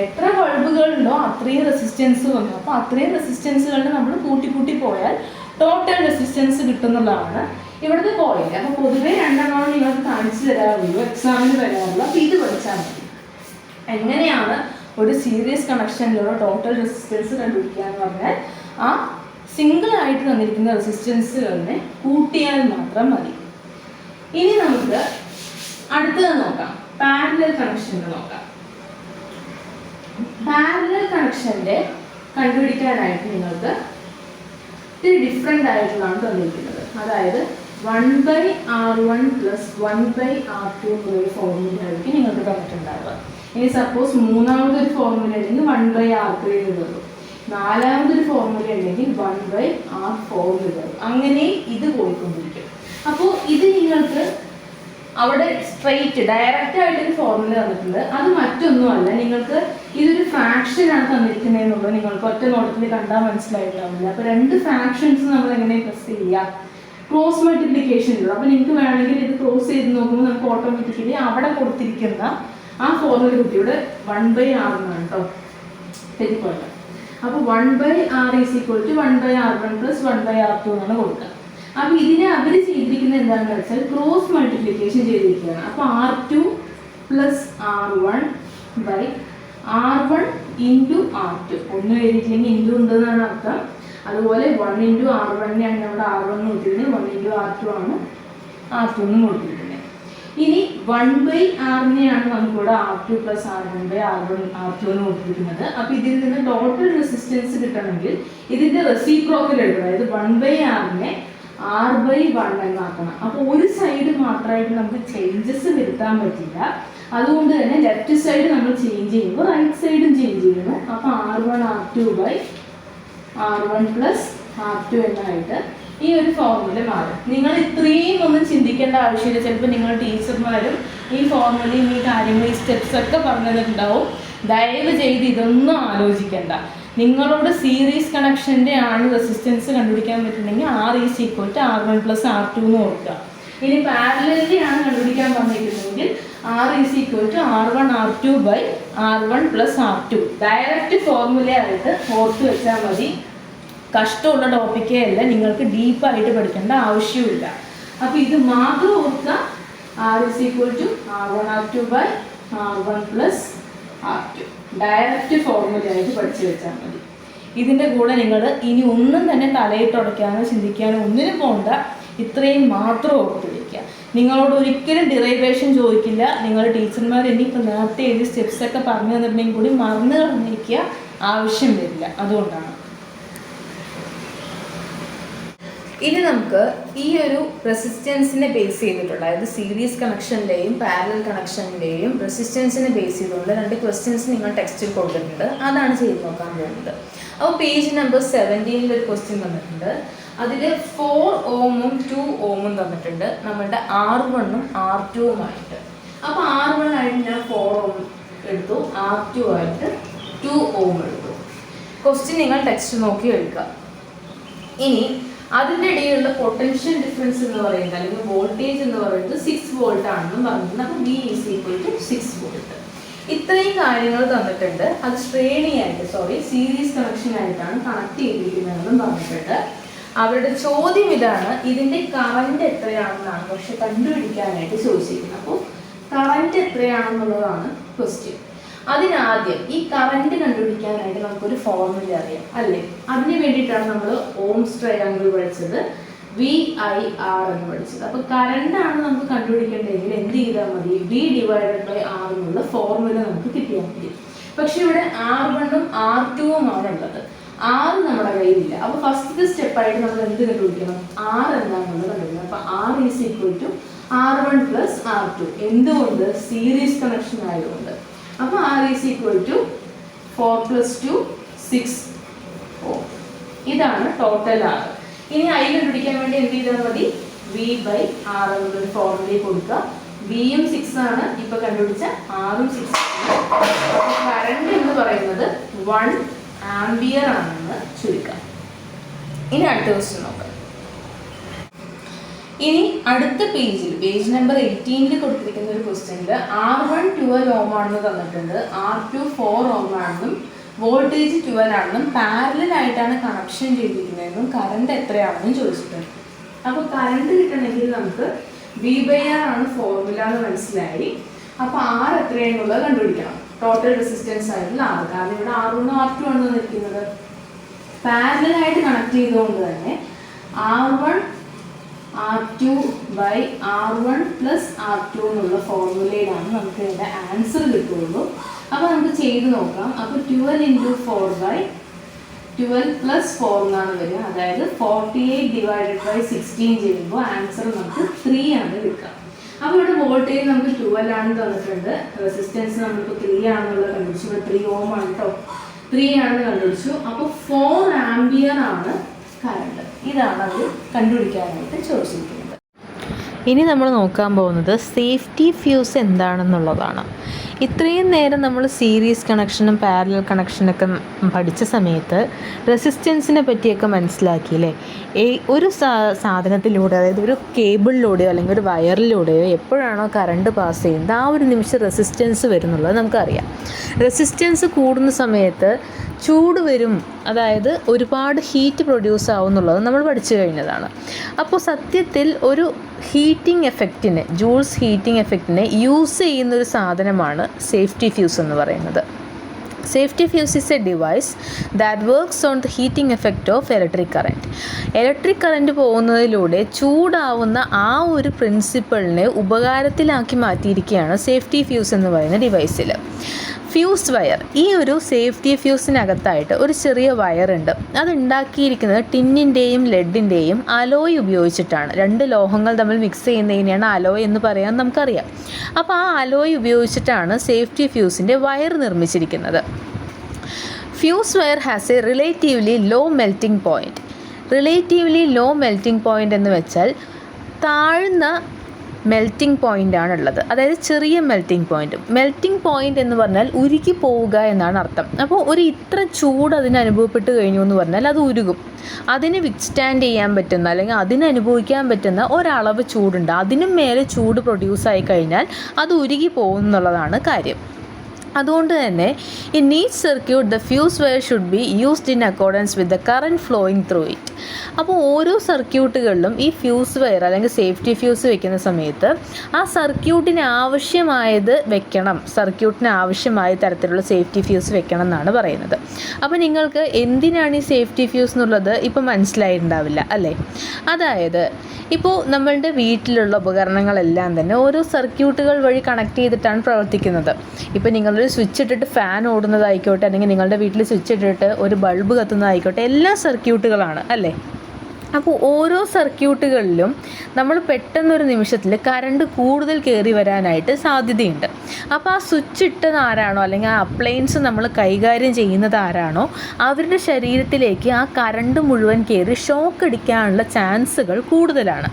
എത്ര ബൾബുകളുണ്ടോ അത്രയും റെസിസ്റ്റൻസ് വന്നു. അപ്പോൾ അത്രയും റെസിസ്റ്റൻസുകളിൽ നമ്മൾ കൂട്ടി പോയാൽ ടോട്ടൽ റെസിസ്റ്റൻസ് കിട്ടുന്നതാണ് ഇവിടുത്തെ പോയിന്റ്. അപ്പോൾ പൊതുവേ രണ്ടെണ്ണമാണ് നിങ്ങൾക്ക് കാണിച്ചു തരാറുള്ളൂ, എക്സാമിന് വരാറുള്ളൂ. അപ്പോൾ ഇത് പഠിച്ചാൽ മതി. എങ്ങനെയാണ് ഒരു സീരീസ് കണക്ഷനിലുള്ള ടോട്ടൽ റെസിസ്റ്റൻസ് കണ്ടുപിടിക്കുക എന്ന് പറഞ്ഞാൽ ആ സിംഗിൾ ആയിട്ട് തന്നിരിക്കുന്ന റെസിസ്റ്റൻസുകളിനെ കൂട്ടിയാൽ മാത്രം മതി. ഇനി നമുക്ക് അടുത്തത് നോക്കാം, പാരലൽ കണക്ഷൻ്റെ നോക്കാം. പാരലൽ കണക്ഷൻ്റെ കണ്ടുപിടിക്കാനായിട്ട് നിങ്ങൾക്ക് ഇത് ഡിഫറെൻ്റ് ആയിട്ടുള്ളതാണ് തന്നിരിക്കുന്നത്. അതായത് 1/R1 + 1/R2 എന്നൊരു ഫോർമുല ആയിരിക്കും നിങ്ങൾക്ക് തന്നിട്ടുണ്ടാവുക. ഇനി സപ്പോസ് മൂന്നാമതൊരു ഫോർമുല ഉണ്ടെങ്കിൽ 1/R3 എന്ന് തരും, നാലാമതൊരു ഫോർമുല ഉണ്ടെങ്കിൽ 1/R4 എന്ന് തരും. അങ്ങനെ ഇത് പോയിക്കൊണ്ടിരിക്കും. അപ്പോൾ ഇത് നിങ്ങൾക്ക് അവിടെ സ്ട്രെയിറ്റ് ഡയറക്റ്റ് ആയിട്ടൊരു ഫോർമുല തന്നിട്ടുണ്ട്. അത് മറ്റൊന്നുമല്ല, നിങ്ങൾക്ക് ഇതൊരു ഫ്രാക്ഷനാണ് തന്നിരിക്കുന്നതെന്നുള്ളത് നിങ്ങൾക്ക് ഒറ്റ നോട്ടത്തിൽ കണ്ടാൽ മനസ്സിലായിട്ടുണ്ടാവില്ല. അപ്പോൾ രണ്ട് ഫ്രാക്ഷൻസ് നമ്മൾ എങ്ങനെ പ്ലസ് ചെയ്യുക, ക്രോസ് മൾട്ടിപ്ലിക്കേഷൻ ഉള്ളത്. അപ്പോൾ നിങ്ങൾക്ക് വേണമെങ്കിൽ ഇത് ക്രോസ് ചെയ്ത് നോക്കുമ്പോൾ നമുക്ക് ഓട്ടോമാറ്റിക്കലി അവിടെ കൊടുത്തിരിക്കുന്ന ആ ഫോർമുല കുട്ടിയുടെ 1/R എന്നാണ് കേട്ടോ, തെറ്റിപ്പോയില്ല. അപ്പോൾ 1/R = 1/R1 + 1/R2 എന്നാണ് കൊടുക്കുക. അപ്പോൾ ഇതിനെ അവർ ചെയ്തിരിക്കുന്നത് എന്താണെന്ന് വെച്ചാൽ ക്രോസ് മൾട്ടിപ്ലിക്കേഷൻ ചെയ്തിരിക്കുകയാണ്. അപ്പോൾ R2 + R1/R1 × R2 ഒന്നും എഴുതിയില്ലെങ്കിൽ ഇൻറ്റു ഉണ്ടെന്നാണ് അർത്ഥം. അതുപോലെ 1 × R1നെയാണ് നമ്മുടെ R1 കൊടുത്തിരിക്കുന്നത്, 1 × R2 ആണ് R2 എന്നും കൊടുത്തിരിക്കുന്നത്. ഇനി 1/Rനെയാണ് നമുക്കിവിടെ R2 + R1/R2 എന്ന് കൊടുത്തിരിക്കുന്നത്. അപ്പോൾ ഇതിൽ നിന്ന് ടോട്ടൽ റെസിസ്റ്റൻസ് കിട്ടണമെങ്കിൽ ഇതിൻ്റെ റെസിപ്രോക്കൽ എടുക്കണം. അതായത് 1/Rനെ R/1 എന്നാക്കണം. അപ്പോൾ ഒരു സൈഡ് മാത്രമായിട്ട് നമുക്ക് ചേഞ്ചസ് വരുത്താൻ പറ്റില്ല. അതുകൊണ്ട് തന്നെ ലെഫ്റ്റ് സൈഡ് നമ്മൾ ചേഞ്ച് ചെയ്യുമ്പോൾ റൈറ്റ് സൈഡും ചേഞ്ച് ചെയ്യുന്നു. അപ്പോൾ R1/R2/R1 + R2 എന്നായിട്ട് ഈ ഒരു ഫോർമുല മാറും. നിങ്ങൾ ഇത്രയും ഒന്നും ചിന്തിക്കേണ്ട ആവശ്യമില്ല. ചിലപ്പോൾ നിങ്ങൾ ടീച്ചർമാരും ഈ ഫോർമുലയും ഈ കാര്യങ്ങളും ഈ സ്റ്റെപ്സ് ഒക്കെ പറഞ്ഞു തന്നിട്ടുണ്ടാവും. ദയവ് ചെയ്ത് ഇതൊന്നും ആലോചിക്കേണ്ട. നിങ്ങളോട് സീരീസ് കണക്ഷൻ്റെ ആണ് റെസിസ്റ്റൻസ് കണ്ടുപിടിക്കാൻ പറ്റുന്നെങ്കിൽ R = R1 + R2 എന്ന് ഓർക്കുക. ഇനി പാരലലിറ്റി ആണ് കണ്ടുപിടിക്കാൻ പറഞ്ഞിരിക്കുന്നതെങ്കിൽ R = R1R2/R1 + R2. Direct formula ആയിട്ട് ഓർത്ത് വെച്ചാൽ മതി. കഷ്ടമുള്ള ടോപ്പിക്കേ അല്ല, നിങ്ങൾക്ക് ഡീപ്പായിട്ട് പഠിക്കേണ്ട ആവശ്യമില്ല. അപ്പോൾ ഇത് മാത്രം ഓർക്കുക, R = R1R2/R1 + R2. Direct formula ആയിട്ട് പഠിച്ചു വെച്ചാൽ മതി. ഇതിൻ്റെ കൂടെ നിങ്ങൾ ഇനി ഒന്നും തന്നെ തലയിട്ടുടയ്ക്കാനോ ചിന്തിക്കാനോ ഒന്നിനും പോകണ്ട. ഇത്രയും മാത്രം ഓർത്ത് വയ്ക്കുക. നിങ്ങളോട് ഒരിക്കലും ഡിറൈവേഷൻ ചോദിക്കില്ല. നിങ്ങൾ ടീച്ചർമാർ ഇനിയിപ്പോൾ നേരത്തെ എഴുതിയ സ്റ്റെപ്സൊക്കെ പറഞ്ഞു തന്നിട്ടുണ്ടെങ്കിൽ കൂടി മറന്നു കളഞ്ഞിരിക്കുക, ആവശ്യം വരില്ല. അതുകൊണ്ടാണ്. ഇനി നമുക്ക് ഈ ഒരു റെസിസ്റ്റൻസിനെ ബേസ് ചെയ്തിട്ടുള്ള, അതായത് സീരീസ് കണക്ഷൻ്റെയും പാരലൽ കണക്ഷൻ്റെയും റെസിസ്റ്റൻസിനെ ബേസ് ചെയ്തുകൊണ്ട് 2 ക്വസ്റ്റ്യൻസ് നിങ്ങൾ ടെക്സ്റ്റിൽ കൊടുത്തിട്ടുണ്ട്. അതാണ് ചെയ്ത് നോക്കാൻ പോകുന്നത്. അപ്പോൾ പേജ് നമ്പർ 17 ഒരു ക്വസ്റ്റ്യൻ തന്നിട്ടുണ്ട്. അതിൽ 4 ഓമും 2 ഓമും തന്നിട്ടുണ്ട്, നമ്മളുടെ R1ഉം R2ഉമായിട്ട്. അപ്പോൾ R1 ആയിട്ട് ഞാൻ 4 ഓം എടുത്തു, R2 ആയിട്ട് 2 ഓം എടുത്തു. ക്വസ്റ്റ്യൻ നിങ്ങൾ ടെക്സ്റ്റ് നോക്കി എടുക്കുക. ഇനി അതിൻ്റെ ഇടയിലുള്ള പൊട്ടൻഷ്യൽ ഡിഫറൻസ് എന്ന് പറയുന്നത്, അല്ലെങ്കിൽ വോൾട്ടേജ് എന്ന് പറയുന്നത് 6 വോൾട്ട് ആണെന്നും പറഞ്ഞിട്ടുണ്ട്. അപ്പോൾ V = 6 വോൾട്ട്. ഇത്രയും കാര്യങ്ങൾ തന്നിട്ടുണ്ട്. അത് സീരീസ് കണക്ഷൻ ആയിട്ടാണ് കണക്ട് ചെയ്തിരിക്കുന്നതെന്നും പറഞ്ഞിട്ടുണ്ട്. അവരുടെ ചോദ്യം ഇതാണ്, ഇതിൻ്റെ കറണ്ട് എത്രയാണെന്നാണ് പക്ഷെ കണ്ടുപിടിക്കാനായിട്ട് ചോദിച്ചിരിക്കുന്നത്. അപ്പോൾ കറണ്ട് എത്രയാണെന്നുള്ളതാണ് ക്വസ്റ്റ്യൻ. അതിനാദ്യം ഈ കറണ്ട് കണ്ടുപിടിക്കാനായിട്ട് നമുക്കൊരു ഫോർമുല അറിയാം അല്ലേ? അതിന് വേണ്ടിയിട്ടാണ് നമ്മൾ ഓംസ് ട്രയാങ്കിൾ പഠിച്ചത്, VIR എന്ന് പഠിച്ചത്. അപ്പോൾ കറണ്ടാണ് നമുക്ക് കണ്ടുപിടിക്കേണ്ടതെങ്കിൽ എന്ത് ചെയ്താൽ മതി? V/R എന്നുള്ള ഫോർമുല നമുക്ക് കിട്ടിയാൽ മതി. പക്ഷെ ഇവിടെ R1ഉം R2ഉം ആണ് ഉള്ളത്, R നമ്മുടെ കയ്യിലില്ല. അപ്പോൾ ഫസ്റ്റ് സ്റ്റെപ്പായിട്ട് നമ്മൾ എന്ത് കണ്ടുപിടിക്കണം? R എന്താണെന്നുള്ളത് കണ്ടുപിടിക്കണം. അപ്പോൾ R = R1 + R2. എന്തുകൊണ്ട്? സീരീസ് കണക്ഷൻ ആയതുകൊണ്ട്. അപ്പോൾ R = 4 + 2 6 Ω. ഇതാണ് ടോട്ടൽ R. ഇനി I കണ്ടുപിടിക്കാൻ വേണ്ടി എന്ത് ചെയ്താൽ മതി? V/R എന്നൊരു ഫോർമുല കൊടുക്കുക. Vയും 6 ആണ്, ഇപ്പൊ കണ്ടുപിടിച്ച Rഉം 6 ആണ്. അപ്പോൾ കറണ്ട് എന്ന് പറയുന്നത് 1 ആംപിയർ ആണെന്ന് ചുരുക്കാം. ഇനി അടുത്ത ക്വസ്റ്റ്യൻ നോക്കാം. ഇനി അടുത്ത പേജ് നമ്പർ 18 കൊടുത്തിരിക്കുന്ന ഒരു ക്വസ്റ്റ്യനിൽ R1 12 Ω ആണെന്ന് തന്നിട്ടുണ്ട്, R2 4 Ω ആണെന്നും വോൾട്ടേജ് 12 ആണെന്നും പാരലൽ ആയിട്ടാണ് കണക്ഷൻ ചെയ്തിരിക്കുന്നതെന്നും കറണ്ട് എത്രയാണെന്നും ചോദിച്ചിട്ടുണ്ട്. അപ്പോൾ കറണ്ട് കിട്ടണമെങ്കിൽ നമുക്ക് V/R ആണ് ഫോർമുല എന്ന് മനസ്സിലായി. അപ്പോൾ R എത്രയാണെന്നുള്ളത് കണ്ടുപിടിക്കണം. ടോട്ടൽ റെസിസ്റ്റൻസ് ആയിട്ടുള്ള R, കാരണം ഇവിടെ R1 R2 ആണ് നിൽക്കുന്നത്. പാരലൽ ആയിട്ട് കണക്ട് ചെയ്തുകൊണ്ട് തന്നെ R1 R2/R1 + R2 എന്നുള്ള ഫോർമുലയിലാണ് നമുക്ക് ഇതിൻ്റെ ആൻസർ കിട്ടുള്ളൂ. അപ്പോൾ നമുക്ക് ചെയ്ത് നോക്കാം. അപ്പോൾ 12 × 4/12 + 4 എന്നാണ് വരിക. അതായത് 48/16 ചെയ്യുമ്പോൾ ആൻസർ നമുക്ക് 3 ആണ് കിട്ടുക. അപ്പോൾ ഇവിടെ വോൾട്ടേജ് നമുക്ക് 12 ആണ് തന്നിട്ടുണ്ട്, റെസിസ്റ്റൻസ് നമ്മളിപ്പോൾ 3 ആണെന്നുള്ളത് കണ്ടുപിടിച്ചു. ഇവിടെ 3 Ω ആണ് കേട്ടോ, 3 ആണെന്ന് കണ്ടുപിടിച്ചു. അപ്പോൾ 4 ആംപിയർ ആണ് കറണ്ട്. ഇതാണ് അവർ കണ്ടുപിടിക്കാനായിട്ട് ചോദിച്ചിരിക്കുന്നത്. ഇനി നമ്മൾ നോക്കാൻ പോകുന്നത് സേഫ്റ്റി ഫ്യൂസ് എന്താണെന്നുള്ളതാണ്. ഇത്രയും നേരം നമ്മൾ സീരീസ് കണക്ഷനും പാരലൽ കണക്ഷനൊക്കെ പഠിച്ച സമയത്ത് റെസിസ്റ്റൻസിനെ പറ്റിയൊക്കെ മനസ്സിലാക്കിയില്ലേ? ഒരു സാധനത്തിലൂടെ, അതായത് ഒരു കേബിളിലൂടെയോ അല്ലെങ്കിൽ ഒരു വയറിലൂടെയോ എപ്പോഴാണോ കറണ്ട് പാസ് ചെയ്യുന്നത് ആ ഒരു നിമിഷം റെസിസ്റ്റൻസ് വരുന്നുള്ളത് നമുക്കറിയാം. റെസിസ്റ്റൻസ് കൂടുന്ന സമയത്ത് ചൂട് വരും, അതായത് ഒരുപാട് ഹീറ്റ് പ്രൊഡ്യൂസ് ആവും എന്നുള്ളത് നമ്മൾ പഠിച്ചു കഴിഞ്ഞതാണ്. അപ്പോൾ സത്യത്തിൽ ഒരു ഹീറ്റിംഗ് എഫക്റ്റിനെ, ജൂൾസ് ഹീറ്റിംഗ് എഫക്റ്റിനെ യൂസ് ചെയ്യുന്നൊരു സാധനമാണ് സേഫ്റ്റി ഫ്യൂസ് എന്ന് പറയുന്നത്. Safety fuse is a device that works on the heating effect of electric current. Electric current പോകുന്നതിലൂടെ ചൂടാവുന്ന ആ ഒരു പ്രിൻസിപ്പിളിനെ ഉപകാരത്തിലാക്കി മാറ്റിയിരിക്കുകയാണ് സേഫ്റ്റി ഫ്യൂസ് എന്ന് പറയുന്ന ഡിവൈസിൽ. ഫ്യൂസ് വയർ, ഈ ഒരു സേഫ്റ്റി ഫ്യൂസിനകത്തായിട്ട് ഒരു ചെറിയ വയറുണ്ട്. അതുണ്ടാക്കിയിരിക്കുന്നത് ടിന്നിൻ്റെയും ലെഡിൻ്റെയും അലോയ് ഉപയോഗിച്ചിട്ടാണ്. രണ്ട് ലോഹങ്ങൾ തമ്മിൽ മിക്സ് ചെയ്യുന്നതിനെയാണ് അലോയ് എന്ന് പറയാൻ നമുക്കറിയാം. അപ്പോൾ ആ അലോയ് ഉപയോഗിച്ചിട്ടാണ് സേഫ്റ്റി ഫ്യൂസിൻ്റെ വയർ നിർമ്മിച്ചിരിക്കുന്നത്. Fuse wire has a relatively low melting point. Relatively low melting point എന്ന് വെച്ചാൽ താഴ്ന്ന മെൽറ്റിംഗ് പോയിൻ്റ് ആണുള്ളത്, അതായത് ചെറിയ മെൽറ്റിംഗ് പോയിൻ്റ്. മെൽറ്റിംഗ് പോയിൻ്റ് എന്ന് പറഞ്ഞാൽ ഉരുകി പോവുക എന്നാണ് അർത്ഥം. അപ്പോൾ ഒരു ഇത്ര ചൂട് അതിന് അനുഭവപ്പെട്ട് കഴിഞ്ഞു എന്ന് പറഞ്ഞാൽ അത് ഉരുകും. അതിന് വിത്ത്സ്റ്റാൻഡ് ചെയ്യാൻ പറ്റുന്ന അല്ലെങ്കിൽ അതിന് അനുഭവിക്കാൻ പറ്റുന്ന ഒരളവ് ചൂടുണ്ട്. അതിനും മേലെ ചൂട് പ്രൊഡ്യൂസായി കഴിഞ്ഞാൽ അത് ഉരുകി പോകും എന്നുള്ളതാണ് കാര്യം. അതുകൊണ്ട് തന്നെ in each circuit the fuse wire should be used in accordance with the current flowing through it. അപ്പോൾ ഓരോ സർക്യൂട്ടുകളിലും ഈ ഫ്യൂസ് വയർ അല്ലെങ്കിൽ സേഫ്റ്റി ഫ്യൂസ് വെക്കുന്ന സമയത്ത് ആ സർക്യൂട്ടിന് ആവശ്യമായത് വെക്കണം, സർക്യൂട്ടിന് ആവശ്യമായ തരത്തിലുള്ള സേഫ്റ്റി ഫ്യൂസ് വെക്കണം എന്നാണ് പറയുന്നത്. അപ്പോൾ നിങ്ങൾക്ക് എന്തിനാണ് ഈ സേഫ്റ്റി ഫ്യൂസ് എന്നുള്ളത് ഇപ്പോൾ മനസ്സിലായിട്ടുണ്ടാവില്ല അല്ലേ? അതായത് ഇപ്പോൾ നമ്മളുടെ വീട്ടിലുള്ള ഉപകരണങ്ങളെല്ലാം തന്നെ ഓരോ സർക്യൂട്ടുകൾ വഴി കണക്ട് ചെയ്തിട്ടാണ് പ്രവർത്തിക്കുന്നത്. ഇപ്പോൾ നിങ്ങളൊരു സ്വിച്ച് ഇട്ടിട്ട് ഫാൻ ഓടുന്നതായിക്കോട്ടെ, അല്ലെങ്കിൽ നിങ്ങളുടെ വീട്ടിൽ സ്വിച്ച് ഇട്ടിട്ട് ഒരു ബൾബ് കത്തുന്നതായിക്കോട്ടെ, എല്ലാ സർക്യൂട്ടുകളാണ് അല്ലേ? അപ്പോൾ ഓരോ സർക്യൂട്ടുകളിലും നമ്മൾ പെട്ടെന്നൊരു നിമിഷത്തിൽ കറണ്ട് കൂടുതൽ കയറി വരാനായിട്ട് സാധ്യതയുണ്ട്. അപ്പോൾ ആ സ്വിച്ച് ഇട്ടത് ആരാണോ അല്ലെങ്കിൽ ആ അപ്ലയൻസ് നമ്മൾ കൈകാര്യം ചെയ്യുന്നത് ആരാണോ അവരുടെ ശരീരത്തിലേക്ക് ആ കറണ്ട് മുഴുവൻ കയറി ഷോക്ക് അടിക്കാനുള്ള ചാൻസുകൾ കൂടുതലാണ്.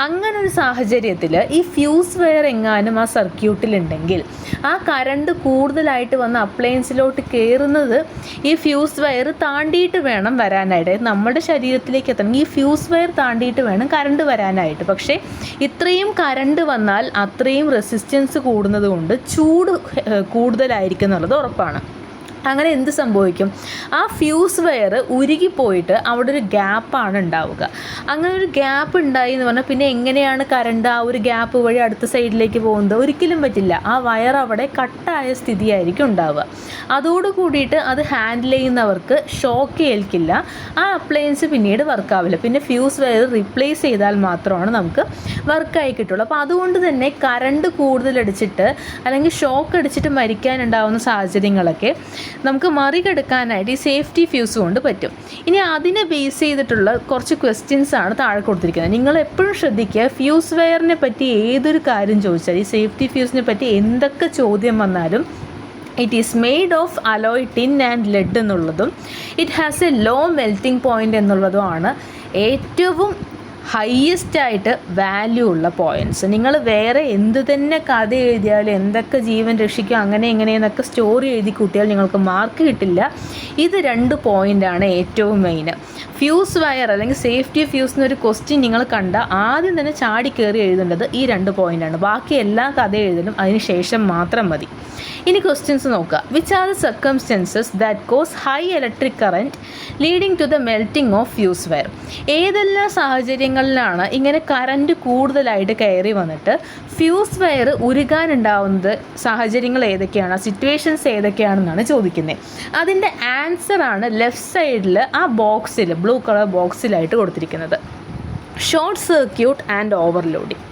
അങ്ങനെ ഒരു സാഹചര്യത്തിൽ ഈ ഫ്യൂസ് വയർ എങ്ങാനും ആ സർക്യൂട്ടിലുണ്ടെങ്കിൽ ആ കറണ്ട് കൂടുതലായിട്ട് വന്ന അപ്ലയൻസിലോട്ട് കയറുന്നത് ഈ ഫ്യൂസ് വയർ താണ്ടിയിട്ട് വേണം വരാനായിട്ട്. നമ്മുടെ ശരീരത്തിലേക്ക് എത്തണമെങ്കിൽ ഈ ഫ്യൂസ് വയർ താണ്ടിയിട്ട് വേണം കറണ്ട് വരാനായിട്ട്. പക്ഷേ ഇത്രയും കറണ്ട് വന്നാൽ അത്രയും റെസിസ്റ്റൻസ് കൂടുന്നത് കൊണ്ട് ചൂട് കൂടുതലായിരിക്കും എന്നുള്ളത് ഉറപ്പാണ്. അങ്ങനെ എന്ത് സംഭവിക്കും? ആ ഫ്യൂസ് വയർ ഉരുകിപ്പോയിട്ട് അവിടെ ഒരു ഗ്യാപ്പാണ് ഉണ്ടാവുക. അങ്ങനെ ഒരു ഗ്യാപ്പ് ഉണ്ടായി എന്ന് പറഞ്ഞാൽ പിന്നെ എങ്ങനെയാണ് കറണ്ട് ആ ഒരു ഗ്യാപ്പ് വഴി അടുത്ത സൈഡിലേക്ക് പോകുന്നത്? ഒരിക്കലും പറ്റില്ല. ആ വയർ അവിടെ കട്ടായ സ്ഥിതിയായിരിക്കും ഉണ്ടാവുക. അതോട് കൂടിയിട്ട് അത് ഹാൻഡിൽ ചെയ്യുന്നവർക്ക് ഷോക്ക് ഏൽക്കില്ല. ആ അപ്ലയൻസ് പിന്നീട് വർക്കാവില്ല. പിന്നെ ഫ്യൂസ് വയർ റീപ്ലേസ് ചെയ്താൽ മാത്രമാണ് നമുക്ക് വർക്കായി കിട്ടുള്ളൂ. അപ്പോൾ അതുകൊണ്ട് തന്നെ കറണ്ട് കൂടുതലടിച്ചിട്ട് അല്ലെങ്കിൽ ഷോക്ക് അടിച്ചിട്ട് മരിക്കാനുണ്ടാവുന്ന സാഹചര്യങ്ങളൊക്കെ നമുക്ക് മറികടക്കാനായിട്ട് ഈ സേഫ്റ്റി ഫ്യൂസ് കൊണ്ട് പറ്റും. ഇനി അതിനെ ബേസ് ചെയ്തിട്ടുള്ള കുറച്ച് ക്വസ്റ്റ്യൻസ് ആണ് താഴെ കൊടുത്തിരിക്കുന്നത്. നിങ്ങൾ എപ്പോഴും ശ്രദ്ധിക്കുക, ഫ്യൂസ് വയറിനെ പറ്റി ഏതൊരു കാര്യം ചോദിച്ചാൽ, ഈ സേഫ്റ്റി ഫ്യൂസിനെ പറ്റി എന്തൊക്കെ ചോദ്യം വന്നാലും it is made of alloy tin and lead എന്നുള്ളതും it has a low melting point എന്നുള്ളതുമാണ് ഏറ്റവും ഹയ്യസ്റ്റായിട്ട് വാല്യൂ ഉള്ള പോയിൻറ്റ്സ്. നിങ്ങൾ വേറെ എന്ത് തന്നെ കഥ എഴുതിയാലും, എന്തൊക്കെ ജീവൻ രക്ഷിക്കും അങ്ങനെ എങ്ങനെയെന്നൊക്കെ സ്റ്റോറി എഴുതി കൂട്ടിയാൽ നിങ്ങൾക്ക് മാർക്ക് കിട്ടില്ല. ഇത് 2 പോയിൻ്റാണ് ഏറ്റവും മെയിൻ. ഫ്യൂസ് വയർ അല്ലെങ്കിൽ സേഫ്റ്റി ഫ്യൂസ് എന്നൊരു ക്വസ്റ്റ്യൻ നിങ്ങൾ കണ്ട ആദ്യം തന്നെ ചാടി കയറി എഴുതേണ്ടത് ഈ 2 പോയിൻ്റാണ്. ബാക്കി എല്ലാ കഥ എഴുതലും അതിന് ശേഷം മാത്രം മതി. ഇനി ക്വസ്റ്റ്യൻസ് നോക്കുക. Which are the circumstances that cause high electric current leading to the melting of fuse wire? ഏതെല്ലാം സാഹചര്യങ്ങളിലാണ് ഇങ്ങനെ കറൻറ്റ് കൂടുതലായിട്ട് കയറി വന്നിട്ട് ഫ്യൂസ് വയർ ഉരുകാനുണ്ടാവുന്നത്? സാഹചര്യങ്ങൾ ഏതൊക്കെയാണ്, സിറ്റുവേഷൻസ് ഏതൊക്കെയാണെന്നാണ് ചോദിക്കുന്നത്. അതിൻ്റെ ആൻസറാണ് ലെഫ്റ്റ് സൈഡിൽ ആ ബോക്സിൽ, ബ്ലൂ കളർ ബോക്സിലായിട്ട് കൊടുത്തിരിക്കുന്നത്. Short circuit and overloading.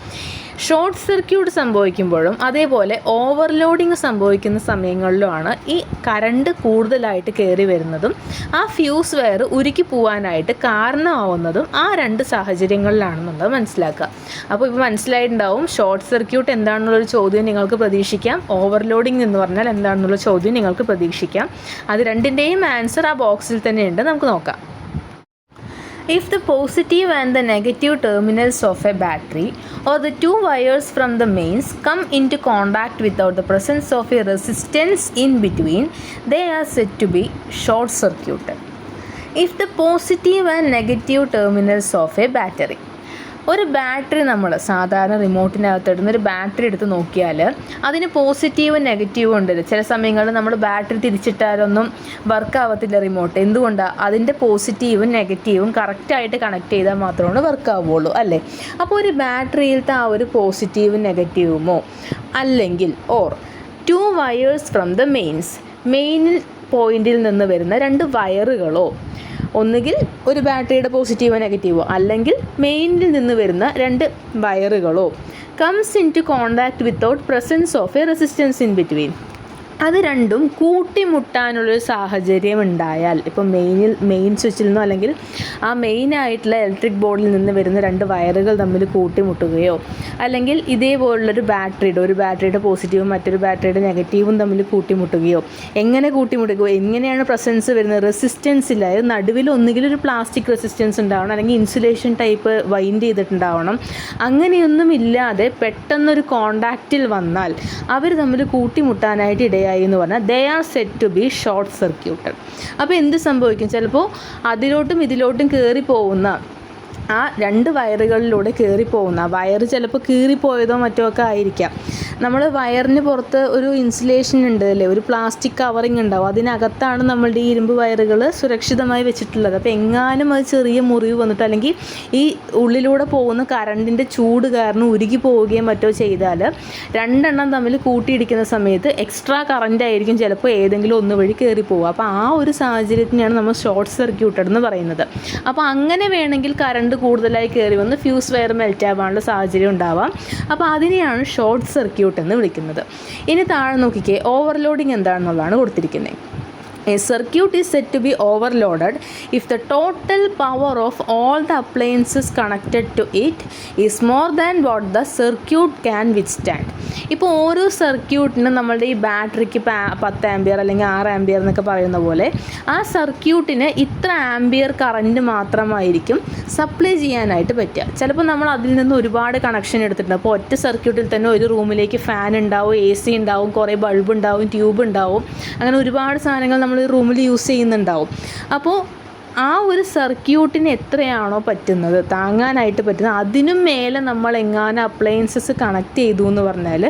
Short circuit സംഭവിക്കുമ്പോഴും അതേപോലെ ഓവർലോഡിങ് സംഭവിക്കുന്ന സമയങ്ങളിലുമാണ് ഈ കറണ്ട് കൂടുതലായിട്ട് കയറി വരുന്നതും ആ ഫ്യൂസ് വയർ ഉരുക്കി പോകാനായിട്ട് കാരണമാവുന്നതും ആ 2 സാഹചര്യങ്ങളിലാണെന്നുള്ളത് മനസ്സിലാക്കുക. അപ്പോൾ ഇപ്പോൾ മനസ്സിലായിട്ടുണ്ടാവും ഷോർട്ട് സർക്യൂട്ട് എന്താണെന്നുള്ളൊരു ചോദ്യം നിങ്ങൾക്ക് പ്രതീക്ഷിക്കാം, ഓവർലോഡിങ് എന്ന് പറഞ്ഞാൽ എന്താണെന്നുള്ള ചോദ്യം നിങ്ങൾക്ക് പ്രതീക്ഷിക്കാം. അത് രണ്ടിൻ്റെയും ആൻസർ ആ ബോക്സിൽ തന്നെ ഉണ്ട്. നമുക്ക് നോക്കാം. If the positive and the negative terminals of a battery or the 2 wires from the mains come into contact without the presence of a resistance in between, they are said to be short circuited. If the positive and negative terminals of a battery, ഒരു battery നമ്മൾ സാധാരണ റിമോട്ടിനകത്തിടുന്ന ഒരു battery എടുത്ത് നോക്കിയാൽ അതിന് പോസിറ്റീവും നെഗറ്റീവും ഉണ്ട്. ചില സമയങ്ങളിൽ നമ്മൾ ബാറ്ററി തിരിച്ചിട്ടാലൊന്നും വർക്ക് ആവത്തില്ല റിമോട്ട്. എന്തുകൊണ്ടാണ്? അതിൻ്റെ പോസിറ്റീവും നെഗറ്റീവും കറക്റ്റായിട്ട് കണക്ട് ചെയ്താൽ മാത്രമാണ് വർക്ക് ആവുള്ളൂ, അല്ലേ? അപ്പോൾ ഒരു ബാറ്ററിയിലത്തെ ആ ഒരു പോസിറ്റീവും നെഗറ്റീവുമോ അല്ലെങ്കിൽ ഓർ 2 വയേഴ്സ് ഫ്രം ദ മെയിനിൽ പോയിന്റിൽ നിന്ന് വരുന്ന 2 വയറുകളോ, ഒന്നുകിൽ ഒരു ബാറ്ററിയുടെ പോസിറ്റീവോ നെഗറ്റീവോ അല്ലെങ്കിൽ മെയിനിൽ നിന്ന് വരുന്ന 2 വയറുകളോ comes into contact without presence of a resistance in between, അത് രണ്ടും കൂട്ടിമുട്ടാനുള്ളൊരു സാഹചര്യം ഉണ്ടായാൽ, ഇപ്പോൾ മെയിൻ സ്വിച്ചിൽ നിന്നോ അല്ലെങ്കിൽ ആ മെയിനായിട്ടുള്ള ഇലക്ട്രിക് ബോർഡിൽ നിന്ന് വരുന്ന 2 വയറുകൾ തമ്മിൽ കൂട്ടിമുട്ടുകയോ അല്ലെങ്കിൽ ഇതേപോലുള്ളൊരു ബാറ്ററിയുടെ പോസിറ്റീവും മറ്റൊരു ബാറ്ററിയുടെ നെഗറ്റീവും തമ്മിൽ കൂട്ടിമുട്ടുകയോ, എങ്ങനെ കൂട്ടിമുട്ടുകയോ, എങ്ങനെയാണ് പ്രസൻസ് വരുന്നത്? റെസിസ്റ്റൻസ് ഇല്ല. അത് നടുവിൽ ഒന്നുകിൽ ഒരു പ്ലാസ്റ്റിക് റെസിസ്റ്റൻസ് ഉണ്ടാവണം, അല്ലെങ്കിൽ ഇൻസുലേഷൻ ടൈപ്പ് വൈൻഡ് ചെയ്തിട്ടുണ്ടാവണം. അങ്ങനെയൊന്നും ഇല്ലാതെ പെട്ടെന്നൊരു കോണ്ടാക്റ്റിൽ വന്നാൽ അവർ തമ്മിൽ കൂട്ടിമുട്ടാനായിട്ട് ഇടയായി എന്ന് പറഞ്ഞാൽ they are set to be short circuited. അപ്പോൾ എന്ത് സംഭവിക്കും? ചിലപ്പോൾ അതിലോട്ടും ഇതിലോട്ടും കയറി പോകുന്ന ആ 2 വയറുകളിലൂടെ കയറിപ്പോകുന്ന വയർ ചിലപ്പോൾ കീറിപ്പോയതോ മറ്റോ ഒക്കെ ആയിരിക്കാം. നമ്മൾ വയറിന് പുറത്ത് ഒരു ഇൻസുലേഷൻ ഉണ്ട് അല്ലേ, ഒരു പ്ലാസ്റ്റിക് കവറിങ് ഉണ്ടാവും. അതിനകത്താണ് നമ്മളുടെ ഈ ഇരുമ്പ് വയറുകൾ സുരക്ഷിതമായി വെച്ചിട്ടുള്ളത്. അപ്പോൾ എങ്ങാനും അത് ചെറിയ മുറിവ് വന്നിട്ട് അല്ലെങ്കിൽ ഈ ഉള്ളിലൂടെ പോകുന്ന കറണ്ടിൻ്റെ ചൂട് കാരണം ഉരുകി പോവുകയും മറ്റോ ചെയ്താൽ 2 എണ്ണം തമ്മിൽ കൂട്ടിയിടിക്കുന്ന സമയത്ത് എക്സ്ട്രാ കറണ്ട് ആയിരിക്കും ചിലപ്പോൾ ഏതെങ്കിലും ഒന്ന് വഴി കയറി പോവുക. അപ്പോൾ ആ ഒരു സാഹചര്യത്തിനാണ് നമ്മൾ ഷോർട്ട് സർക്യൂട്ടഡ് എന്ന് പറയുന്നത്. അപ്പോൾ അങ്ങനെ വേണമെങ്കിൽ കറണ്ട് കൂടുതലായി കയറി വന്ന് ഫ്യൂസ് വയർ മെൽറ്റ് ആവാനുള്ള സാഹചര്യം ഉണ്ടാവാം. അപ്പോൾ അതിനെയാണ് ഷോർട്ട് സർക്യൂട്ട് എന്ന് വിളിക്കുന്നത്. ഇനി താഴെ നോക്കിക്കേ, ഓവർലോഡിങ് എന്താണെന്നുള്ളതാണ് കൊടുത്തിരിക്കുന്നത്. A circuit is said to be overloaded if the total power of all the appliances connected to it is more than what the circuit can withstand. ഇപ്പോൾ ഓരോ സർക്യൂട്ടിനും നമ്മളുടെ ഈ ബാറ്ററിക്ക് 10 ആംപിയർ അല്ലെങ്കിൽ 6 ആംപിയർ എന്നൊക്കെ പറയുന്ന പോലെ ആ സർക്യൂട്ടിന് ഇത്ര ആംപിയർ കറൻറ്റ് മാത്രമായിരിക്കും സപ്ലൈ ചെയ്യാനായിട്ട് പറ്റുക. ചിലപ്പോൾ നമ്മൾ അതിൽ നിന്ന് ഒരുപാട് കണക്ഷൻ എടുത്തിട്ടുണ്ട്. അപ്പോൾ ഒറ്റ സർക്യൂട്ടിൽ തന്നെ ഒരു റൂമിലേക്ക് ഫാൻ ഉണ്ടാവും, AC ഉണ്ടാവും, കുറേ ബൾബ് ഉണ്ടാവും, ട്യൂബ് ഉണ്ടാവും, അങ്ങനെ ഒരുപാട് സാധനങ്ങൾ നമ്മൾ റൂമിൽ യൂസ് ചെയ്യുന്നുണ്ടാവും. അപ്പോൾ ആ ഒരു സർക്യൂട്ടിന് എത്രയാണോ പറ്റുന്നത്, താങ്ങാനായിട്ട് പറ്റുന്നത്, അതിനും മേലെ നമ്മൾ എങ്ങാനും അപ്ലയൻസസ് കണക്ട് ചെയ്തു എന്ന് പറഞ്ഞാൽ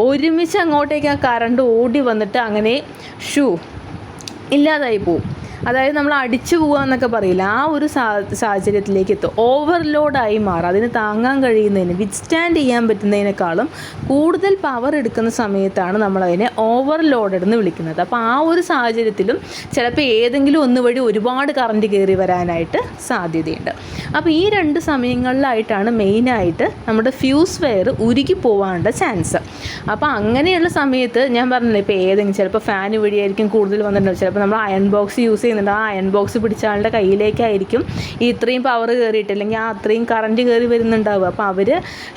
ഒരുമിച്ച് അങ്ങോട്ടേക്ക് ആ കറണ്ട് ഓടി വന്നിട്ട് അങ്ങനെ ഇല്ലാതായി പോവും. അതായത് നമ്മൾ അടിച്ചു പോകുക എന്നൊക്കെ പറയില്ല, ആ ഒരു സാഹചര്യത്തിലേക്ക് എത്തും. ഓവർലോഡായി മാറും. അതിന് താങ്ങാൻ കഴിയുന്നതിന്, വിത്ത്സ്റ്റാൻഡ് ചെയ്യാൻ പറ്റുന്നതിനേക്കാളും കൂടുതൽ പവർ എടുക്കുന്ന സമയത്താണ് നമ്മളതിനെ ഓവർലോഡഡ് എന്ന് വിളിക്കുന്നത്. അപ്പോൾ ആ ഒരു സാഹചര്യത്തിലും ചിലപ്പോൾ ഏതെങ്കിലും ഒന്ന് വഴി ഒരുപാട് കറണ്ട് കയറി വരാനായിട്ട് സാധ്യതയുണ്ട്. അപ്പോൾ ഈ 2 സമയങ്ങളിലായിട്ടാണ് മെയിനായിട്ട് നമ്മുടെ ഫ്യൂസ് വയർ ഉരുകി പോകാനുള്ള ചാൻസ്. അപ്പോൾ അങ്ങനെയുള്ള സമയത്ത് ഞാൻ പറഞ്ഞില്ലേ, ഇപ്പോൾ ഏതെങ്കിലും ചിലപ്പോൾ ഫാൻ വഴിയായിരിക്കും കൂടുതൽ വന്നിട്ടുണ്ടാവും. ചിലപ്പോൾ നമ്മൾ അയൺ ബോക്സ് യൂസ് ചെയ്യുന്നുണ്ട്, ആ അയൺ ബോക്സ് പിടിച്ച ആളുടെ കയ്യിലേക്കായിരിക്കും ഈ ഇത്രയും പവർ കയറിയിട്ട്, അല്ലെങ്കിൽ ആ അത്രയും കറണ്ട് കയറി വരുന്നുണ്ടാവുക. അപ്പോൾ അവർ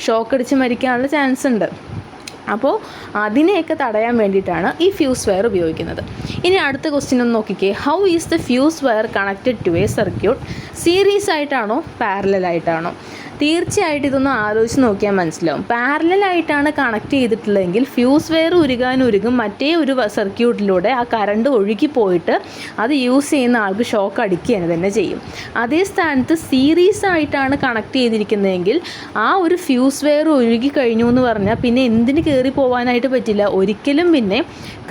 ഷോക്ക് അടിച്ച് മരിക്കാനുള്ള ചാൻസ് ഉണ്ട്. അപ്പോൾ അതിനെയൊക്കെ തടയാൻ വേണ്ടിയിട്ടാണ് ഈ ഫ്യൂസ് വയർ ഉപയോഗിക്കുന്നത്. ഇനി അടുത്ത ക്വസ്റ്റ്യൻ ഒന്ന് നോക്കിക്കേ. How is the fuse wire connected to a circuit? Series ആയിട്ടാണോ പാരലൽ ആയിട്ടാണോ? തീർച്ചയായിട്ടും ഇതൊന്ന് ആലോചിച്ച് നോക്കിയാൽ മനസ്സിലാവും. പാരലലായിട്ടാണ് കണക്ട് ചെയ്തിട്ടുള്ളതെങ്കിൽ ഫ്യൂസ് വയർ ഉരുകും മറ്റേ ഒരു സർക്യൂട്ടിലൂടെ ആ കറണ്ട് ഒഴുകി പോയിട്ട് അത് യൂസ് ചെയ്യുന്ന ആൾക്ക് ഷോക്ക് അടിക്കുക തന്നെ ചെയ്യും. അതേ സ്ഥാനത്ത് സീരീസ് ആയിട്ടാണ് കണക്ട് ചെയ്തിരിക്കുന്നതെങ്കിൽ ആ ഒരു ഫ്യൂസ് വയർ ഒഴുകി കഴിഞ്ഞു എന്ന് പറഞ്ഞാൽ പിന്നെ എന്തിന് കയറി പോകാനായിട്ട് പറ്റില്ല, ഒരിക്കലും പിന്നെ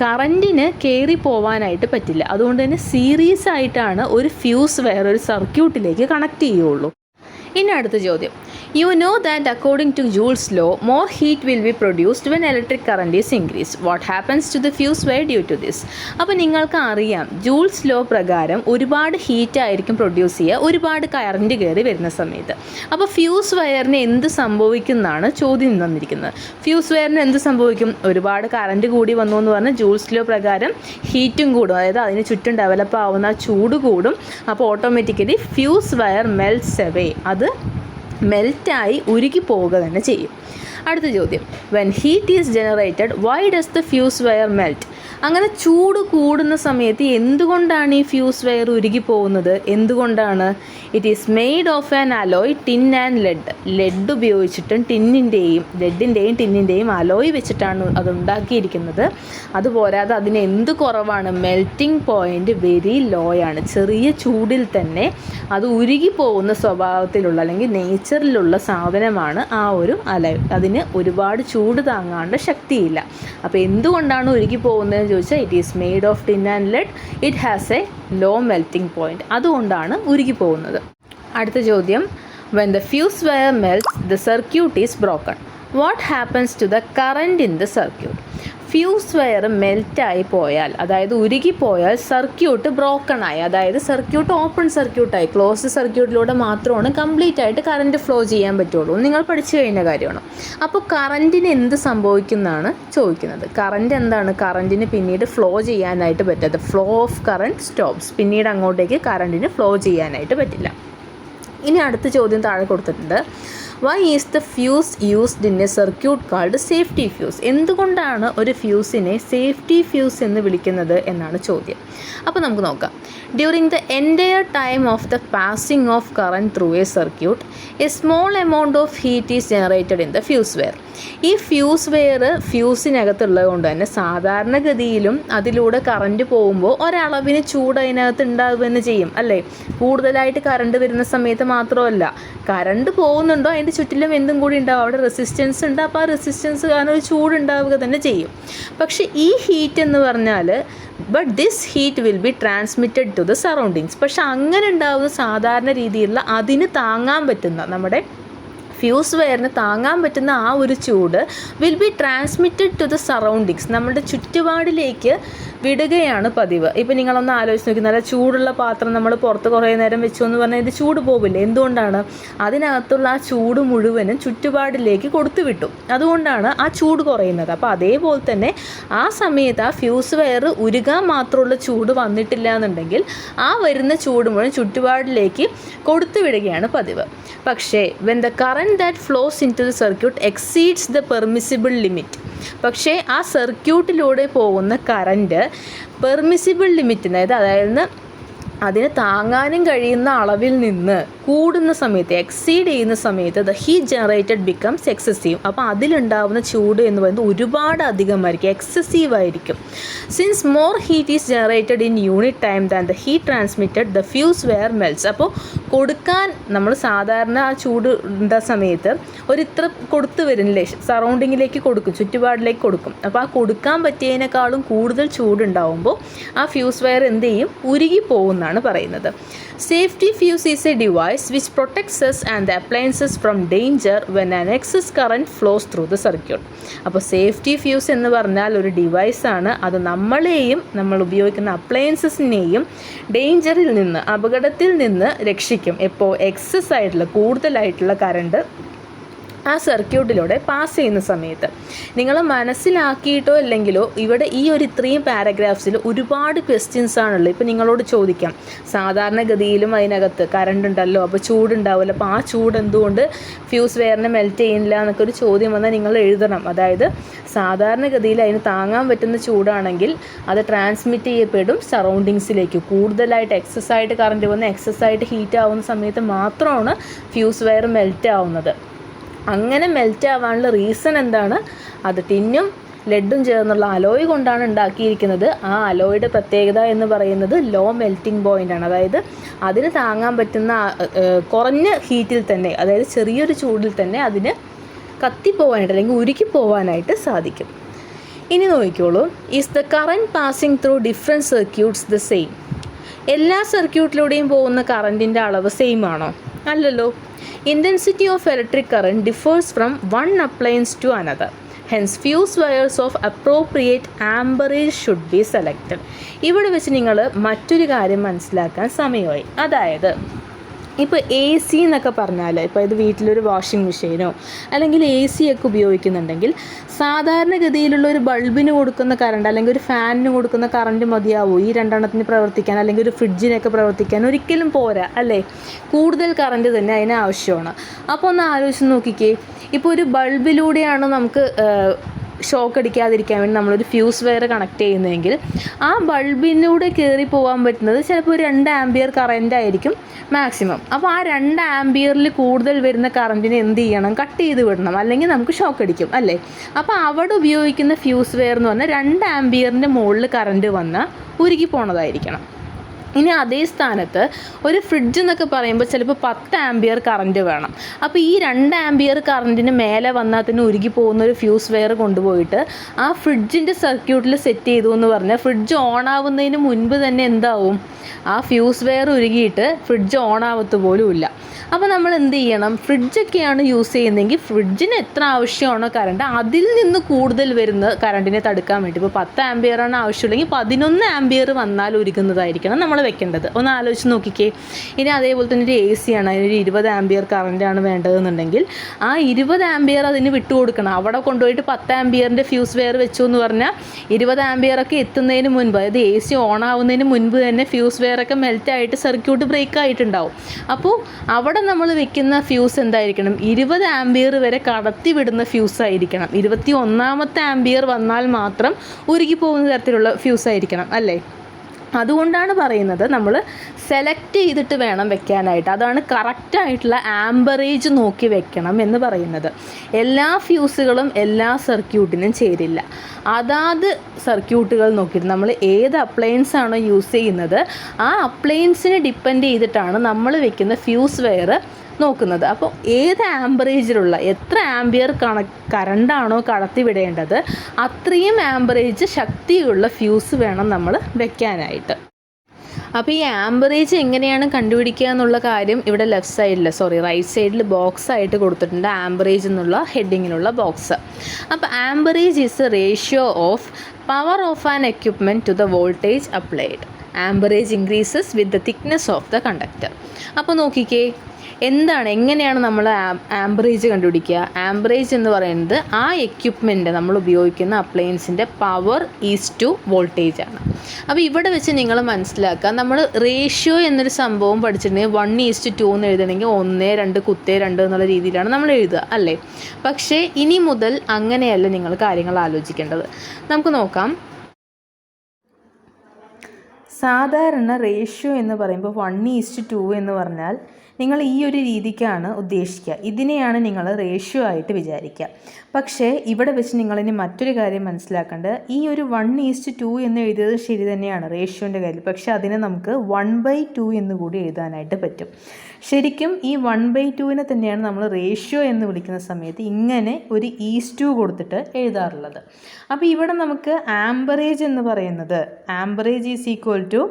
കറൻറ്റിന് കയറി പോകാനായിട്ട് പറ്റില്ല. അതുകൊണ്ട് തന്നെ സീരീസ് ആയിട്ടാണ് ഒരു ഫ്യൂസ് വയർ ഒരു സർക്യൂട്ടിലേക്ക് കണക്ട് ചെയ്യുള്ളൂ. ഇനി അടുത്ത ചോദ്യം. You know that according to Joule's law, more heat will be produced when electric current is increased. What happens to the fuse wire due to this? അപ്പോൾ നിങ്ങൾക്ക് അറിയാം, ജൂൾസ് ലോ പ്രകാരം ഒരുപാട് ഹീറ്റ് ആയിരിക്കും പ്രൊഡ്യൂസ് ചെയ്യുക ഒരുപാട് കറണ്ട് കയറി വരുന്ന സമയത്ത്. അപ്പോൾ ഫ്യൂസ് വയറിന് എന്ത് സംഭവിക്കും എന്നാണ് ചോദ്യം തന്നിരിക്കുന്നത്. ഫ്യൂസ് വയറിന് എന്ത് സംഭവിക്കും? ഒരുപാട് കറണ്ട് കൂടി വന്നു എന്ന് പറഞ്ഞാൽ ജൂൾസ് ലോ പ്രകാരം ഹീറ്റും കൂടും, അതായത് അതിന് ചുറ്റും ഡെവലപ്പ് ആവുന്ന ചൂട് കൂടും. അപ്പോൾ automatically fuse wire melts away, അത് മെൽറ്റായി ഉരുകി പോവുക തന്നെ ചെയ്യും. അടുത്ത ചോദ്യം. When heat is generated why does the fuse wire melt? അങ്ങനെ ചൂട് കൂടുന്ന സമയത്ത് എന്തുകൊണ്ടാണ് ഈ ഫ്യൂസ് വയർ ഉരുകി പോകുന്നത്? എന്തുകൊണ്ടാണ്? It is made of an alloy tin and lead. Lead ഉപയോഗിച്ചിട്ടും ലെഡിൻ്റെയും ടിന്നിൻ്റെയും അലോയ് വെച്ചിട്ടാണ് അത് ഉണ്ടാക്കിയിരിക്കുന്നത്. അതുപോരാതെ അതിന് എന്ത് കുറവാണ്? മെൽറ്റിംഗ് പോയിൻറ്റ് വെരി ലോ ആണ്. ചെറിയ ചൂടിൽ തന്നെ അത് ഉരുകി പോകുന്ന സ്വഭാവത്തിലുള്ള അല്ലെങ്കിൽ നേച്ചറിലുള്ള സാധനമാണ് ആ ഒരു അലോയ്. അതിന് ഒരുപാട് ചൂട് താങ്ങാണ്ട് ശക്തിയില്ല. അപ്പോൾ എന്തുകൊണ്ടാണ് ഉരുകി പോകുന്നതെന്ന് ചോദിച്ചാൽ it is made of tin and lead, it has a low melting point. അതുകൊണ്ടാണ് ഉരുകി പോകുന്നത്. അടുത്ത ചോദ്യം. When the fuse wire melts the circuit is broken. What happens to the current in the circuit? Fuse wire മെൽറ്റായി പോയാൽ, അതായത് ഉരുകിപ്പോയാൽ circuit broken ആയി, അതായത് സർക്യൂട്ട് ഓപ്പൺ സർക്യൂട്ടായി. ക്ലോസ്ഡ് സർക്യൂട്ടിലൂടെ മാത്രമാണ് കംപ്ലീറ്റ് ആയിട്ട് കറണ്ട് ഫ്ലോ ചെയ്യാൻ പറ്റുള്ളൂ. നിങ്ങൾ പഠിച്ചു കഴിഞ്ഞ കാര്യമാണ്. അപ്പോൾ കറൻറ്റിന് എന്ത് സംഭവിക്കുന്നതാണ് ചോദിക്കുന്നത്. കറൻറ്റ് എന്താണ്? കറൻറ്റിന് പിന്നീട് ഫ്ലോ ചെയ്യാനായിട്ട് പറ്റാത്ത, ഫ്ലോ ഓഫ് കറണ്ട് സ്റ്റോപ്സ്. പിന്നീട് അങ്ങോട്ടേക്ക് കറൻറ്റിന് ഫ്ലോ ചെയ്യാനായിട്ട് പറ്റില്ല. ഇനി അടുത്ത ചോദ്യം താഴെ കൊടുത്തിട്ടുണ്ട്. Why is the fuse used in a circuit called safety fuse? എന്തുകൊണ്ടാണ് ഒരു ഫ്യൂസിനെ സേഫ്റ്റി ഫ്യൂസ് എന്ന് വിളിക്കുന്നത് എന്നാണ് ചോദ്യം. അപ്പോൾ നമുക്ക് നോക്കാം. During the entire time of the passing of current through A circuit A small amount of heat is generated in the fuse wear. ഈ ഫ്യൂസ് വെയർ ഫ്യൂസിനകത്തുള്ളത് കൊണ്ട് തന്നെ സാധാരണഗതിയിലും അതിലൂടെ കറണ്ട് പോകുമ്പോൾ ഒരളവിന് ചൂട് അതിനകത്ത് ഉണ്ടാവുക തന്നെ ചെയ്യും, അല്ലേ? കൂടുതലായിട്ട് കറണ്ട് വരുന്ന സമയത്ത് മാത്രമല്ല, കറണ്ട് പോകുന്നുണ്ടോ അതിൻ്റെ ചുറ്റിലും എന്തും കൂടി ഉണ്ടാവും, അവിടെ റെസിസ്റ്റൻസ് ഉണ്ട്. അപ്പോൾ ആ റെസിസ്റ്റൻസ് കാരണം ഒരു ചൂട് ഉണ്ടാവുക തന്നെ ചെയ്യും. പക്ഷേ ഈ ഹീറ്റ് എന്ന് പറഞ്ഞാൽ this heat will be transmitted to the surroundings. പക്ഷെ അങ്ങനെ ഉണ്ടാവുന്ന സാധാരണ രീതിയിലുള്ള അതിന് താങ്ങാൻ പറ്റുന്ന, നമ്മുടെ ഫ്യൂസ് വയറിന് താങ്ങാൻ പറ്റുന്ന ആ ഒരു ചൂട് will be transmitted to the surroundings, നമ്മുടെ ചുറ്റുപാടിലേക്ക് വിടുകയാണ് പതിവ്. ഇപ്പോൾ നിങ്ങളൊന്ന് ആലോചിച്ച് നോക്കി, നല്ല ചൂടുള്ള പാത്രം നമ്മൾ പുറത്ത് കുറേ നേരം വെച്ചു എന്ന് പറഞ്ഞാൽ ഇത് ചൂട് പോകില്ല. എന്തുകൊണ്ടാണ്? അതിനകത്തുള്ള ആ ചൂട് മുഴുവനും ചുറ്റുപാടിലേക്ക് കൊടുത്തു വിട്ടു. അതുകൊണ്ടാണ് ആ ചൂട് കുറയുന്നത്. അപ്പോൾ അതേപോലെ തന്നെ ആ സമയത്ത് ആ ഫ്യൂസ് വയർ ഉരുകാൻ മാത്രമുള്ള ചൂട് വന്നിട്ടില്ല എന്നുണ്ടെങ്കിൽ ആ വരുന്ന ചൂട് മുഴുവൻ ചുറ്റുപാടിലേക്ക് കൊടുത്തു വിടുകയാണ് പതിവ്. പക്ഷേ when the current that flows into the circuit exceeds the permissible limit, പക്ഷേ ആ സർക്യൂട്ടിലൂടെ പോകുന്ന കറണ്ട് പെർമിസിബിൾ ലിമിറ്റിന്, അതായത് അതിന് താങ്ങാനും കഴിയുന്ന അളവിൽ നിന്ന് കൂടുന്ന സമയത്ത്, എക്സീഡ് ചെയ്യുന്ന സമയത്ത് the heat generated becomes excessive. അപ്പോൾ അതിലുണ്ടാവുന്ന ചൂട് എന്ന് പറയുന്നത് ഒരുപാട് അധികമായിരിക്കും, എക്സസീവ് ആയിരിക്കും. Since more heat is generated in unit time than the heat transmitted the fuse wear melts. അപ്പോൾ കൊടുക്കാൻ നമ്മൾ സാധാരണ ആ ചൂട് ഉണ്ട സമയത്ത് ഒരിത്ര കൊടുത്തു വരുന്നില്ലേ, സറൗണ്ടിങ്ങിലേക്ക് കൊടുക്കും, ചുറ്റുപാടിലേക്ക് കൊടുക്കും. അപ്പോൾ ആ കൊടുക്കാൻ പറ്റിയതിനേക്കാളും കൂടുതൽ ചൂടുണ്ടാവുമ്പോൾ ആ ഫ്യൂസ് വയർ എന്ത് ചെയ്യും, ഉരുകി പോകുമെന്നാണ് പറയുന്നത്. Safety fuse is A device which protects us and the appliances from danger when an excess current flows through the circuit. അപ്പോൾ സേഫ്റ്റി ഫ്യൂസ് എന്ന് പറഞ്ഞാൽ ഒരു ഡിവൈസാണ്. അത് നമ്മളെയും നമ്മൾ ഉപയോഗിക്കുന്ന അപ്ലയൻസസിനെയും ഡേഞ്ചറിൽ നിന്ന്, അപകടത്തിൽ നിന്ന് രക്ഷിക്കും. എപ്പോൾ എക്സസ് ആയിട്ടുള്ള, കൂടുതലായിട്ടുള്ള കറണ്ട് ആ സർക്യൂട്ടിലൂടെ പാസ് ചെയ്യുന്ന സമയത്ത്. നിങ്ങൾ മനസ്സിലാക്കിയിട്ടോ അല്ലെങ്കിലോ ഇവിടെ ഈ ഒരു ഇത്രയും പാരഗ്രാഫ്സിൽ ഒരുപാട് ക്വസ്റ്റ്യൻസ് ആണുള്ളത്. ഇപ്പോൾ നിങ്ങളോട് ചോദിക്കാം, സാധാരണഗതിയിലും അതിനകത്ത് കറണ്ട് ഉണ്ടല്ലോ, അപ്പോൾ ചൂടുണ്ടാവില്ല, അപ്പോൾ ആ ചൂട് എന്തുകൊണ്ട് ഫ്യൂസ് വയറിനെ മെൽറ്റ് ചെയ്യുന്നില്ല എന്നൊക്കെ ഒരു ചോദ്യം വന്നാൽ നിങ്ങൾ എഴുതണം. അതായത് സാധാരണഗതിയിൽ അതിന് താങ്ങാൻ പറ്റുന്ന ചൂടാണെങ്കിൽ അത് ട്രാൻസ്മിറ്റ് ചെയ്യപ്പെടും സറൗണ്ടിങ്സിലേക്ക്. കൂടുതലായിട്ട് എക്സസ് ആയിട്ട് കറണ്ട് വന്ന് എക്സസ് ആയിട്ട് ഹീറ്റ് ആവുന്ന സമയത്ത് മാത്രമാണ് ഫ്യൂസ് വയർ മെൽറ്റ് ആവുന്നത്. അങ്ങനെ മെൽറ്റ് ആവാനുള്ള റീസൺ എന്താണ്? അത് ടിന്നും ലെഡും ചേർന്നുള്ള അലോയ് കൊണ്ടാണ് ഉണ്ടാക്കിയിരിക്കുന്നത്. ആ അലോയുടെ പ്രത്യേകത എന്ന് പറയുന്നത് ലോ മെൽറ്റിംഗ് പോയിൻ്റ് ആണ്. അതായത് അതിന് താങ്ങാൻ പറ്റുന്ന കുറഞ്ഞ ഹീറ്റിൽ തന്നെ, അതായത് ചെറിയൊരു ചൂടിൽ തന്നെ അതിന് കത്തിപ്പോവാനായിട്ട് അല്ലെങ്കിൽ ഉരുക്കി പോവാനായിട്ട് സാധിക്കും. ഇനി നോക്കിക്കോളൂ, is the current passing through different circuits the same? എല്ലാ സർക്യൂട്ടിലൂടെയും പോകുന്ന കറൻറ്റിൻ്റെ അളവ് സെയിം ആണോ? അല്ലല്ലോ. Intensity of electric current differs from one appliance to another. Hence, fuse wires of appropriate amperage should be selected. ഇവിടെ വെച്ച് നിങ്ങൾ മറ്റൊരു കാര്യം മനസ്സിലാക്കാൻ സമയമായി. അതായത് ഇപ്പോൾ എ സി എന്നൊക്കെ പറഞ്ഞാൽ, ഇപ്പോൾ ഇത് വീട്ടിലൊരു വാഷിംഗ് മെഷീനോ അല്ലെങ്കിൽ എ സി ഒക്കെ ഉപയോഗിക്കുന്നുണ്ടെങ്കിൽ സാധാരണഗതിയിലുള്ള ഒരു ബൾബിന് കൊടുക്കുന്ന കറണ്ട് അല്ലെങ്കിൽ ഒരു ഫാനിന് കൊടുക്കുന്ന കറണ്ട് മതിയാവോ ഈ രണ്ടെണ്ണത്തിന് പ്രവർത്തിക്കാൻ, അല്ലെങ്കിൽ ഒരു ഫ്രിഡ്ജിനൊക്കെ പ്രവർത്തിക്കാൻ? ഒരിക്കലും പോരാ, അല്ലേ? കൂടുതൽ കറണ്ട് തന്നെ അതിന് ആവശ്യമാണ്. അപ്പോൾ ഒന്ന് ആലോചിച്ച് നോക്കിക്കേ, ഇപ്പോൾ ഒരു ബൾബിലൂടെയാണ് നമുക്ക് ഷോക്ക് അടിക്കാതിരിക്കാൻ വേണ്ടി നമ്മളൊരു ഫ്യൂസ് വയർ കണക്ട് ചെയ്യുന്നതെങ്കിൽ ആ ബൾബിലൂടെ കയറി പോകാൻ പറ്റുന്നത് ചിലപ്പോൾ ഒരു 2 ആംപിയർ കറൻ്റ് ആയിരിക്കും മാക്സിമം. അപ്പോൾ ആ 2 ആംപിയറിൽ കൂടുതൽ വരുന്ന കറണ്ടിനെ എന്ത് ചെയ്യണം? കട്ട് ചെയ്ത് വിടണം, അല്ലെങ്കിൽ നമുക്ക് ഷോക്ക് അടിക്കും, അല്ലേ? അപ്പോൾ അവിടെ ഉപയോഗിക്കുന്ന ഫ്യൂസ് വയർ എന്ന് പറഞ്ഞാൽ 2 ആംപിയറിൻ്റെ മുകളിൽ കറണ്ട് വന്നാൽ ഉരുകി പോണതായിരിക്കണം. ഇനി അതേ സ്ഥാനത്ത് ഒരു ഫ്രിഡ്ജ് എന്നൊക്കെ പറയുമ്പോൾ ചിലപ്പോൾ 10 ആംപിയർ കറണ്ട് വേണം. അപ്പോൾ ഈ 2 ആംപിയർ കറണ്ടിന് മേലെ വന്നാൽ തന്നെ ഉരുകി പോകുന്ന ഒരു ഫ്യൂസ് വയർ കൊണ്ടുപോയിട്ട് ആ ഫ്രിഡ്ജിൻ്റെ സർക്യൂട്ടിൽ സെറ്റ് ചെയ്തു എന്ന് പറഞ്ഞാൽ ഫ്രിഡ്ജ് ഓൺ ആവുന്നതിന് മുൻപ് തന്നെ എന്താവും? ആ ഫ്യൂസ് വയർ ഉരുകിയിട്ട് ഫ്രിഡ്ജ് ഓൺ ആവത്ത് പോലും ഇല്ല. അപ്പോൾ നമ്മൾ എന്ത് ചെയ്യണം? ഫ്രിഡ്ജൊക്കെയാണ് യൂസ് ചെയ്യുന്നതെങ്കിൽ ഫ്രിഡ്ജിന് എത്ര ആവശ്യമാണോ കറണ്ട് അതിൽ നിന്ന് കൂടുതൽ വരുന്ന കറണ്ടിനെ തടുക്കാൻ വേണ്ടി, ഇപ്പോൾ 10 ആംപിയറാണ് ആവശ്യമുള്ളെങ്കിൽ 11 ആംപിയർ വന്നാൽ ഉരുകുന്നതായിരിക്കണം നമ്മൾ വെക്കേണ്ടത്. ഒന്ന് ആലോചിച്ച് നോക്കിക്കേ. ഇനി അതേപോലെ തന്നെ ഒരു എ സി ആണ്, അതിനൊരു 20 ആംപിയർ കറണ്ടാണ് വേണ്ടതെന്നുണ്ടെങ്കിൽ ആ 20 ആംപിയർ അതിന് വിട്ടുകൊടുക്കണം. അവിടെ കൊണ്ടുപോയിട്ട് 10 ആംപിയറിൻ്റെ ഫ്യൂസ് വയർ വെച്ചു എന്ന് പറഞ്ഞാൽ 20 ആംപിയറൊക്കെ എത്തുന്നതിന് മുൻപ്, അതായത് എ സി ഓൺ ആവുന്നതിന് മുൻപ് തന്നെ ഫ്യൂസ് വയറൊക്കെ മെൽറ്റായിട്ട് സർക്യൂട്ട് ബ്രേക്ക് ആയിട്ടുണ്ടാവും. അപ്പോൾ അവിടെ നമ്മൾ വെക്കുന്ന ഫ്യൂസ് എന്തായിരിക്കണം? 20 ആംപിയർ വരെ കടത്തി വിടുന്ന ഫ്യൂസ് ആയിരിക്കണം. 21ാമത്തെ ആംപിയർ വന്നാൽ മാത്രം ഉരുകി പോകുന്ന തരത്തിലുള്ള ഫ്യൂസ് ആയിരിക്കണം, അല്ലേ? അതുകൊണ്ടാണ് പറയുന്നത് നമ്മൾ സെലക്ട് ചെയ്തിട്ട് വേണം വെക്കാനായിട്ട്. അതാണ് കറക്റ്റായിട്ടുള്ള ആംബറേജ് നോക്കി വെക്കണം എന്ന് പറയുന്നത്. എല്ലാ ഫ്യൂസുകളും എല്ലാ സർക്യൂട്ടിനും ചേരില്ല. അതാത് സർക്യൂട്ടുകൾ നോക്കിയിട്ട് നമ്മൾ ഏത് അപ്ലയൻസ് ആണോ യൂസ് ചെയ്യുന്നത് ആ അപ്ലയൻസിനെ ഡിപ്പെൻഡ് ചെയ്തിട്ടാണ് നമ്മൾ വെക്കുന്ന ഫ്യൂസ് വയർ നോക്കുന്നത്. അപ്പോൾ ഏത് ആംബറേജിലുള്ള എത്ര ആംപിയർ കറണ്ടാണോ കടത്തി വിടേണ്ടത് അത്രയും ആംബറേജ് ശക്തിയുള്ള ഫ്യൂസ് വേണം നമ്മൾ വെക്കാനായിട്ട്. അപ്പോൾ ഈ ആംബറേജ് എങ്ങനെയാണ് കണ്ടുപിടിക്കുക എന്നുള്ള കാര്യം ഇവിടെ റൈറ്റ് സൈഡിൽ ബോക്സ് ആയിട്ട് കൊടുത്തിട്ടുണ്ട്. ആംബറേജ് എന്നുള്ള ഹെഡിങ്ങിലുള്ള ബോക്സ്. അപ്പോൾ amperage is a ratio of power of an equipment to the voltage applied. Amperage increases with the thickness of the conductor. അപ്പോൾ നോക്കിക്കേ, എങ്ങനെയാണ് നമ്മൾ ആംബറേജ് കണ്ടുപിടിക്കുക? ആംബറേജ് എന്ന് പറയുന്നത് ആ എക്യുപ്മെൻറ്റ് നമ്മൾ ഉപയോഗിക്കുന്ന അപ്ലയൻസിൻ്റെ പവർ ഈസ് ടു വോൾട്ടേജ് ആണ്. അപ്പോൾ ഇവിടെ വെച്ച് നിങ്ങൾ മനസ്സിലാക്കുക, നമ്മൾ റേഷ്യോ എന്നൊരു സംഭവം പഠിച്ചിട്ടുണ്ടെങ്കിൽ 1:2 എന്ന് എഴുതണമെങ്കിൽ 1:2 എന്നുള്ള രീതിയിലാണ് നമ്മൾ എഴുതുക, അല്ലേ? പക്ഷേ ഇനി മുതൽ അങ്ങനെയല്ല നിങ്ങൾ കാര്യങ്ങൾ ആലോചിക്കേണ്ടത്. നമുക്ക് നോക്കാം. സാധാരണ റേഷ്യോ എന്ന് പറയുമ്പോൾ 1:2 എന്ന് പറഞ്ഞാൽ നിങ്ങൾ ഈ ഒരു രീതിക്കാണ് ഉദ്ദേശിക്കുക. ഇതിനെയാണ് നിങ്ങൾ റേഷ്യോ ആയിട്ട് വിചാരിക്കുക. പക്ഷേ ഇവിടെ വെച്ച് നിങ്ങളിനി മറ്റൊരു കാര്യം മനസ്സിലാക്കേണ്ടത്, ഈ ഒരു 1:2 എന്ന് എഴുതിയത് ശരി തന്നെയാണ് റേഷ്യോൻ്റെ കാര്യത്തിൽ. പക്ഷേ അതിനെ നമുക്ക് 1/2 എന്ന് കൂടി എഴുതാനായിട്ട് പറ്റും. ശരിക്കും ഈ 1/2നെ തന്നെയാണ് നമ്മൾ റേഷ്യോ എന്ന് വിളിക്കുന്ന സമയത്ത് ഇങ്ങനെ ഒരു ഈസ്-ടു കൊടുത്തിട്ട് എഴുതാറുള്ളത്. അപ്പോൾ ഇവിടെ നമുക്ക് ആംബറേജ് എന്ന് പറയുന്നത്, amperage is equal to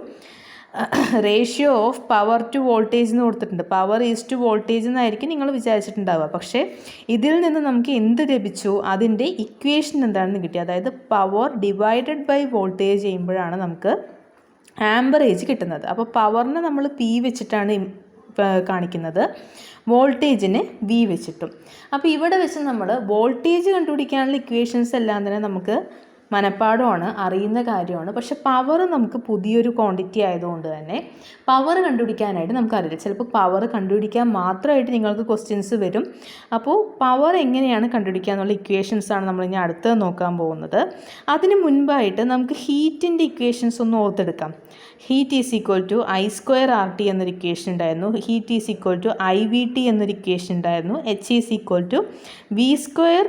ratio of power to voltage എന്ന് കൊടുത്തിട്ടുണ്ട്. പവർ ഈസ് ടു വോൾട്ടേജ് എന്നായിരിക്കും നിങ്ങൾ വിചാരിച്ചിട്ടുണ്ടാവുക. പക്ഷേ ഇതിൽ നിന്ന് നമുക്ക് എന്ത് ലഭിച്ചു, അതിൻ്റെ ഇക്വേഷൻ എന്താണെന്ന് കിട്ടി. അതായത് പവർ ഡിവൈഡഡ് ബൈ വോൾട്ടേജ് ചെയ്യുമ്പോഴാണ് നമുക്ക് ആംബറേജ് കിട്ടുന്നത്. അപ്പോൾ പവറിനെ നമ്മൾ പി വെച്ചിട്ടാണ് കാണിക്കുന്നത്, വോൾട്ടേജിന് വി വെച്ചിട്ടും. അപ്പോൾ ഇവിടെ വെച്ച് നമ്മൾ വോൾട്ടേജ് കണ്ടുപിടിക്കാനുള്ള ഇക്വേഷൻസ് എല്ലാം തന്നെ നമുക്ക് മനപ്പാടമാണ്, അറിയുന്ന കാര്യമാണ്. പക്ഷെ പവർ നമുക്ക് പുതിയൊരു ക്വാണ്ടിറ്റി ആയതുകൊണ്ട് തന്നെ പവർ കണ്ടുപിടിക്കാനായിട്ട് നമുക്കറിയില്ല. ചിലപ്പോൾ പവർ കണ്ടുപിടിക്കാൻ മാത്രമായിട്ട് നിങ്ങൾക്ക് ക്വസ്റ്റ്യൻസ് വരും. അപ്പോൾ പവർ എങ്ങനെയാണ് കണ്ടുപിടിക്കുക എന്നുള്ള ഇക്വേഷൻസാണ് നമ്മൾ ഇനി അടുത്തത് നോക്കാൻ പോകുന്നത്. അതിന് മുൻപായിട്ട് നമുക്ക് ഹീറ്റിൻ്റെ ഇക്വേഷൻസ് ഒന്ന് ഓർത്തെടുക്കാം. Heat is equal to I²RT എന്നൊരു ഇക്വേഷൻ ഉണ്ടായിരുന്നു. Heat is equal to IVT എന്നൊരു ഇക്വേഷൻ ഉണ്ടായിരുന്നു. H is equal to V²T/R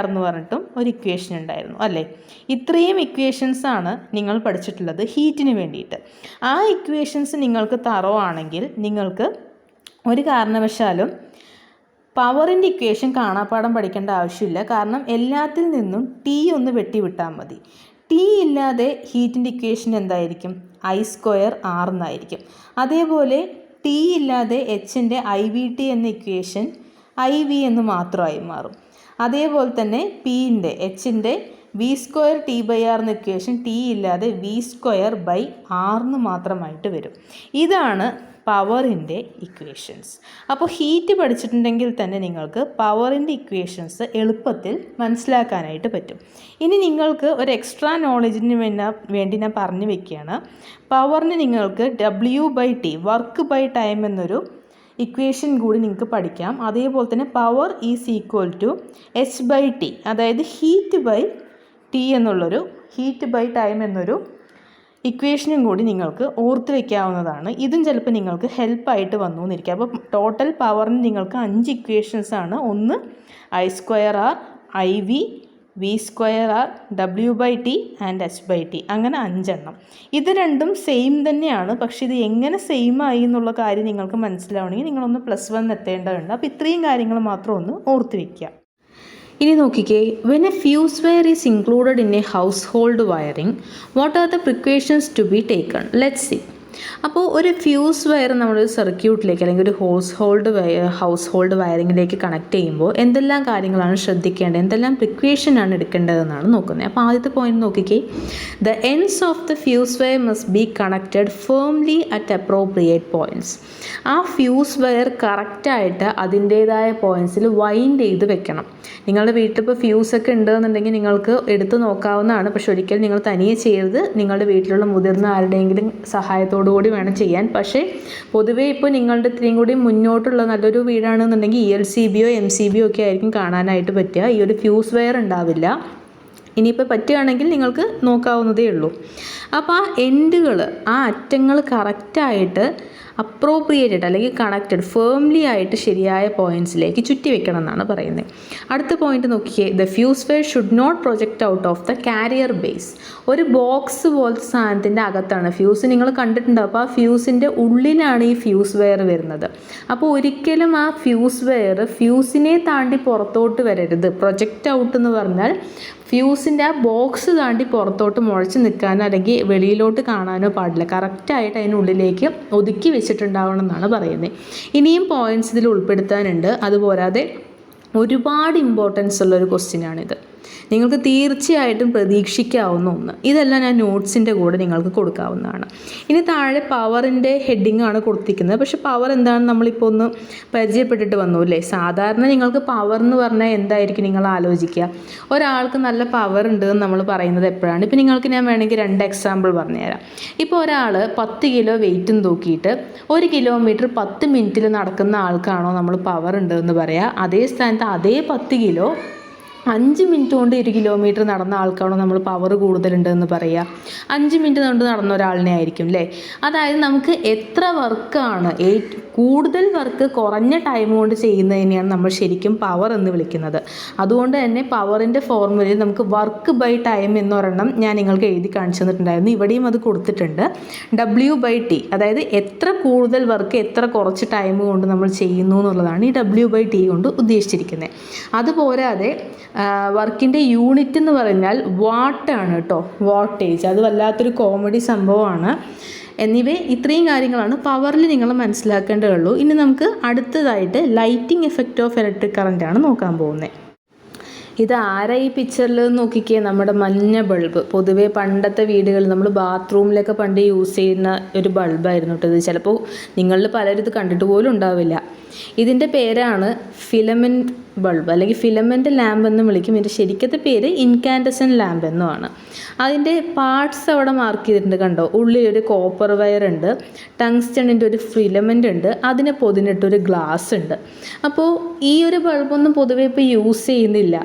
എന്ന് പറഞ്ഞിട്ടും ഒരു ഇക്വേഷൻ ഉണ്ടായിരുന്നു അല്ലേ. ഇത്രയും ഇക്വേഷൻസാണ് നിങ്ങൾ പഠിച്ചിട്ടുള്ളത് ഹീറ്റിന് വേണ്ടിയിട്ട്. ആ ഇക്വേഷൻസ് നിങ്ങൾക്ക് തറവാണെങ്കിൽ നിങ്ങൾക്ക് ഒരു കാരണവശാലും പവറിൻ്റെ ഇക്വേഷൻ കാണാപ്പാടം പഠിക്കേണ്ട ആവശ്യമില്ല. കാരണം എല്ലാത്തിൽ നിന്നും T ഒന്ന് വെട്ടിവിട്ടാൽ മതി. T ഇല്ലാതെ ഹീറ്റിൻ്റെ ഇക്വേഷൻ എന്തായിരിക്കും, I²R എന്നായിരിക്കും. അതേപോലെ T ഇല്ലാതെ Hൻ്റെ IVT എന്ന ഇക്വേഷൻ IV എന്ന് മാത്രമായി മാറും. അതേപോലെ തന്നെ Pൻ്റെ Hൻ്റെ V²T/R എന്ന ഇക്വേഷൻ T ഇല്ലാതെ V²/R എന്ന് മാത്രമായിട്ട് വരും. ഇതാണ് പവറിൻ്റെ ഇക്വേഷൻസ്. അപ്പോൾ ഹീറ്റ് പഠിച്ചിട്ടുണ്ടെങ്കിൽ തന്നെ നിങ്ങൾക്ക് പവറിൻ്റെ ഇക്വേഷൻസ് എളുപ്പത്തിൽ മനസ്സിലാക്കാനായിട്ട് പറ്റും. ഇനി നിങ്ങൾക്ക് ഒരു എക്സ്ട്രാ നോളജിന് വേണ്ടി ഞാൻ പറഞ്ഞു വെക്കുകയാണ്. പവറിന് നിങ്ങൾക്ക് W/T, വർക്ക് ബൈ ടൈം എന്നൊരു ഇക്വേഷൻ കൂടി നിങ്ങൾക്ക് പഠിക്കാം. അതേപോലെ തന്നെ power is equal to H/T, അതായത് ഹീറ്റ് ബൈ T എന്നുള്ളൊരു, ഹീറ്റ് ബൈ ടൈം എന്നൊരു ഇക്വേഷനും കൂടി നിങ്ങൾക്ക് ഓർത്ത് വയ്ക്കാവുന്നതാണ്. ഇതും ചിലപ്പോൾ നിങ്ങൾക്ക് ഹെൽപ്പായിട്ട് വന്നു എന്നിരിക്കും. അപ്പോൾ ടോട്ടൽ പവറിന് നിങ്ങൾക്ക് 5 ഇക്വേഷൻസാണ്. ഒന്ന് I²R, IV, V²R, W/T and H/T, അങ്ങനെ 5 എണ്ണം. ഇത് രണ്ടും സെയിം തന്നെയാണ്. പക്ഷേ ഇത് എങ്ങനെ സെയിം ആയി എന്നുള്ള കാര്യം നിങ്ങൾക്ക് മനസ്സിലാവണമെങ്കിൽ നിങ്ങളൊന്ന് +1 എത്തേണ്ടതുണ്ട്. അപ്പോൾ ഇത്രയും കാര്യങ്ങൾ മാത്രം ഒന്ന് ഓർത്ത് വയ്ക്കുക. ഇനി നോക്കിക്കേ, when a fuse wire is included in a household wiring, what are the precautions to be taken? Let's see. അപ്പോൾ ഒരു ഫ്യൂസ് വയർ നമ്മളൊരു സർക്യൂട്ടിലേക്ക് അല്ലെങ്കിൽ ഒരു ഹൗസ് ഹോൾഡ് വയറിങ്ങിലേക്ക് കണക്ട് ചെയ്യുമ്പോൾ എന്തെല്ലാം കാര്യങ്ങളാണ് ശ്രദ്ധിക്കേണ്ടത്, എന്തെല്ലാം പ്രിക്കോഷനാണ് എടുക്കേണ്ടതെന്നാണ് നോക്കുന്നത്. അപ്പോൾ ആദ്യത്തെ പോയിന്റ് നോക്കിക്കേ, the ends of the fuse wire must be connected firmly at appropriate points. ആ ഫ്യൂസ് വയർ കറക്റ്റായിട്ട് അതിൻ്റേതായ പോയിൻറ്റ്സിൽ വൈൻഡ് ചെയ്ത് വെക്കണം. നിങ്ങളുടെ വീട്ടിൽ ഇപ്പോൾ ഫ്യൂസൊക്കെ ഉണ്ടെന്നുണ്ടെങ്കിൽ നിങ്ങൾക്ക് എടുത്ത് നോക്കാവുന്നതാണ്. പക്ഷെ ഒരിക്കലും നിങ്ങൾ തനിയെ ചെയ്യരുത്. നിങ്ങളുടെ വീട്ടിലുള്ള മുതിർന്ന ആരുടെയെങ്കിലും സഹായത്തോടു കൂടി വേണം ചെയ്യാൻ. പക്ഷേ പൊതുവേ ഇപ്പോൾ നിങ്ങളുടെ ഇത്രയും കൂടി മുന്നോട്ടുള്ള നല്ലൊരു വീടാണെന്നുണ്ടെങ്കിൽ ELCBയോ MCBയോ ഒക്കെ ആയിരിക്കും കാണാനായിട്ട് പറ്റുക. ഈ ഒരു ഫ്യൂസ് വയർ ഉണ്ടാവില്ല. ഇനിയിപ്പോൾ പറ്റുകയാണെങ്കിൽ നിങ്ങൾക്ക് നോക്കാവുന്നതേ ഉള്ളൂ. അപ്പോൾ ആ എൻഡുകൾ, ആ അറ്റങ്ങൾ കറക്റ്റായിട്ട് അപ്രോപ്രിയേറ്റഡ് അല്ലെങ്കിൽ കണക്റ്റഡ് ഫേംലി ആയിട്ട് ശരിയായ പോയിൻറ്റ്സിലേക്ക് ചുറ്റി വെക്കണം എന്നാണ് പറയുന്നത്. അടുത്ത പോയിന്റ് നോക്കിയേ, the fuse wire should not project out of the carrier base. ഒരു ബോക്സ് പോലത്തെ സാധനത്തിൻ്റെ അകത്താണ് ഫ്യൂസ് നിങ്ങൾ കണ്ടിട്ടുണ്ടാവും. അപ്പോൾ ആ ഫ്യൂസിൻ്റെ ഉള്ളിലാണ് ഈ ഫ്യൂസ് വയർ വരുന്നത്. അപ്പോൾ ഒരിക്കലും ആ ഫ്യൂസ് വയർ ഫ്യൂസിനെ താണ്ടി പുറത്തോട്ട് വരരുത്. പ്രൊജക്റ്റ് ഔട്ട് എന്ന് പറഞ്ഞാൽ ഫ്യൂസിൻ്റെ ആ ബോക്സ് താണ്ടി പുറത്തോട്ട് മുഴച്ച് നിൽക്കാനോ അല്ലെങ്കിൽ വെളിയിലോട്ട് കാണാനോ പാടില്ല. കറക്റ്റായിട്ട് അതിനുള്ളിലേക്ക് ഒതുക്കി വെച്ചിട്ടുണ്ടാവണം എന്നാണ് പറയുന്നത്. ഇനിയും പോയിൻറ്റ്സ് ഇതിൽ ഉൾപ്പെടുത്താനുണ്ട്. അതുപോരാതെ ഒരുപാട് ഇമ്പോർട്ടൻസ് ഉള്ളൊരു ക്വസ്റ്റ്യനാണിത്. നിങ്ങൾക്ക് തീർച്ചയായിട്ടും പ്രതീക്ഷിക്കാവുന്ന ഒന്ന്. ഇതെല്ലാം ഞാൻ നോട്ട്സിൻ്റെ കൂടെ നിങ്ങൾക്ക് കൊടുക്കാവുന്നതാണ്. ഇനി താഴെ പവറിൻ്റെ ഹെഡിങ് ആണ് കൊടുത്തിരിക്കുന്നത്. പക്ഷെ പവർ എന്താണെന്ന് നമ്മളിപ്പോൾ ഒന്ന് പരിചയപ്പെട്ടിട്ട് വന്നു അല്ലേ. സാധാരണ നിങ്ങൾക്ക് പവർ എന്ന് പറഞ്ഞാൽ എന്തായിരിക്കും നിങ്ങൾ ആലോചിക്കുക? ഒരാൾക്ക് നല്ല പവർ ഉണ്ട് എന്ന് നമ്മൾ പറയുന്നത് എപ്പോഴാണ്? ഇപ്പോൾ നിങ്ങൾക്ക് ഞാൻ വേണമെങ്കിൽ 2 എക്സാമ്പിൾ പറഞ്ഞുതരാം. ഇപ്പോൾ ഒരാൾ 10 കിലോ വെയിറ്റും തൂക്കിയിട്ട് 1 കിലോമീറ്റർ 10 മിനിറ്റിൽ നടക്കുന്ന ആൾക്കാണോ നമ്മൾ പവർ ഉണ്ട് എന്ന് പറയുക? അതേ സ്ഥാനത്ത് അതേ 10 കിലോ 5 മിനിറ്റ് കൊണ്ട് 1 കിലോമീറ്റർ നടന്ന ആൾക്കാണോ നമ്മൾ പവർ കൂടുതലുണ്ടെന്ന് പറയുക? 5 മിനിറ്റ് കൊണ്ട് നടന്ന ഒരാളിനെ ആയിരിക്കും അല്ലേ? അതായത് നമുക്ക് എത്ര വർക്കാണ് കൂടുതൽ വർക്ക് കുറഞ്ഞ ടൈം കൊണ്ട് ചെയ്യുന്നതിനെയാണ് നമ്മൾ ശരിക്കും പവർ എന്ന് വിളിക്കുന്നത്. അതുകൊണ്ട് തന്നെ പവറിൻ്റെ ഫോർമുലയിൽ നമുക്ക് വർക്ക് ബൈ ടൈം എന്നൊരെണ്ണം ഞാൻ നിങ്ങൾക്ക് എഴുതി കാണിച്ചു തന്നിട്ടുണ്ടായിരുന്നു. ഇവിടെയും അത് കൊടുത്തിട്ടുണ്ട്. W/T, അതായത് എത്ര കൂടുതൽ വർക്ക് എത്ര കുറച്ച് ടൈം കൊണ്ട് നമ്മൾ ചെയ്യുന്നു എന്നുള്ളതാണ് ഈ W/T കൊണ്ട് ഉദ്ദേശിച്ചിരിക്കുന്നത്. അതുപോരാതെ വർക്കിൻ്റെ യൂണിറ്റ് എന്ന് പറഞ്ഞാൽ വാട്ടാണ് കേട്ടോ, വാട്ടേജ്. അത് വല്ലാത്തൊരു കോമഡി സംഭവമാണ്. എന്നിവ ഇത്രയും കാര്യങ്ങളാണ് പവറിൽ നിങ്ങൾ മനസ്സിലാക്കേണ്ടതുള്ളൂ. ഇനി നമുക്ക് അടുത്തതായിട്ട് lighting effect of electric current ആണ് നോക്കാൻ പോകുന്നത്. ഇത് ആരാ ഈ പിക്ചറിൽ നോക്കിക്കേ? നമ്മുടെ മഞ്ഞ ബൾബ്. പൊതുവേ പണ്ടത്തെ വീടുകളിൽ നമ്മൾ ബാത്റൂമിലൊക്കെ പണ്ട് യൂസ് ചെയ്യുന്ന ഒരു ബൾബായിരുന്നു കേട്ടോ ഇത്. ചിലപ്പോൾ നിങ്ങളിൽ പലരും ഇത് കണ്ടിട്ട് പോലും ഉണ്ടാവില്ല. ഇതിൻ്റെ പേരാണ് ഫിലമെൻറ്റ് ബൾബ് അല്ലെങ്കിൽ ഫിലമെൻ്റ് ലാമ്പ് എന്ന് വിളിക്കും. ഇതിൻ്റെ ശരിക്കത്തെ പേര് ഇൻകാൻഡസൻ ലാമ്പ് എന്നുമാണ്. അതിൻ്റെ പാർട്സ് അവിടെ മാർക്ക് ചെയ്തിട്ടുണ്ട് കണ്ടോ. ഉള്ളിലൊരു കോപ്പർ വയർ ഉണ്ട്, ടങ്സ്റ്റണിൻ്റെ ഒരു ഫിലമെൻ്റ് ഉണ്ട്, അതിനെ പൊതിഞ്ഞിട്ടൊരു ഗ്ലാസ് ഉണ്ട്. അപ്പോൾ ഈ ഒരു ബൾബൊന്നും പൊതുവേ ഇപ്പോൾ യൂസ് ചെയ്യുന്നില്ല.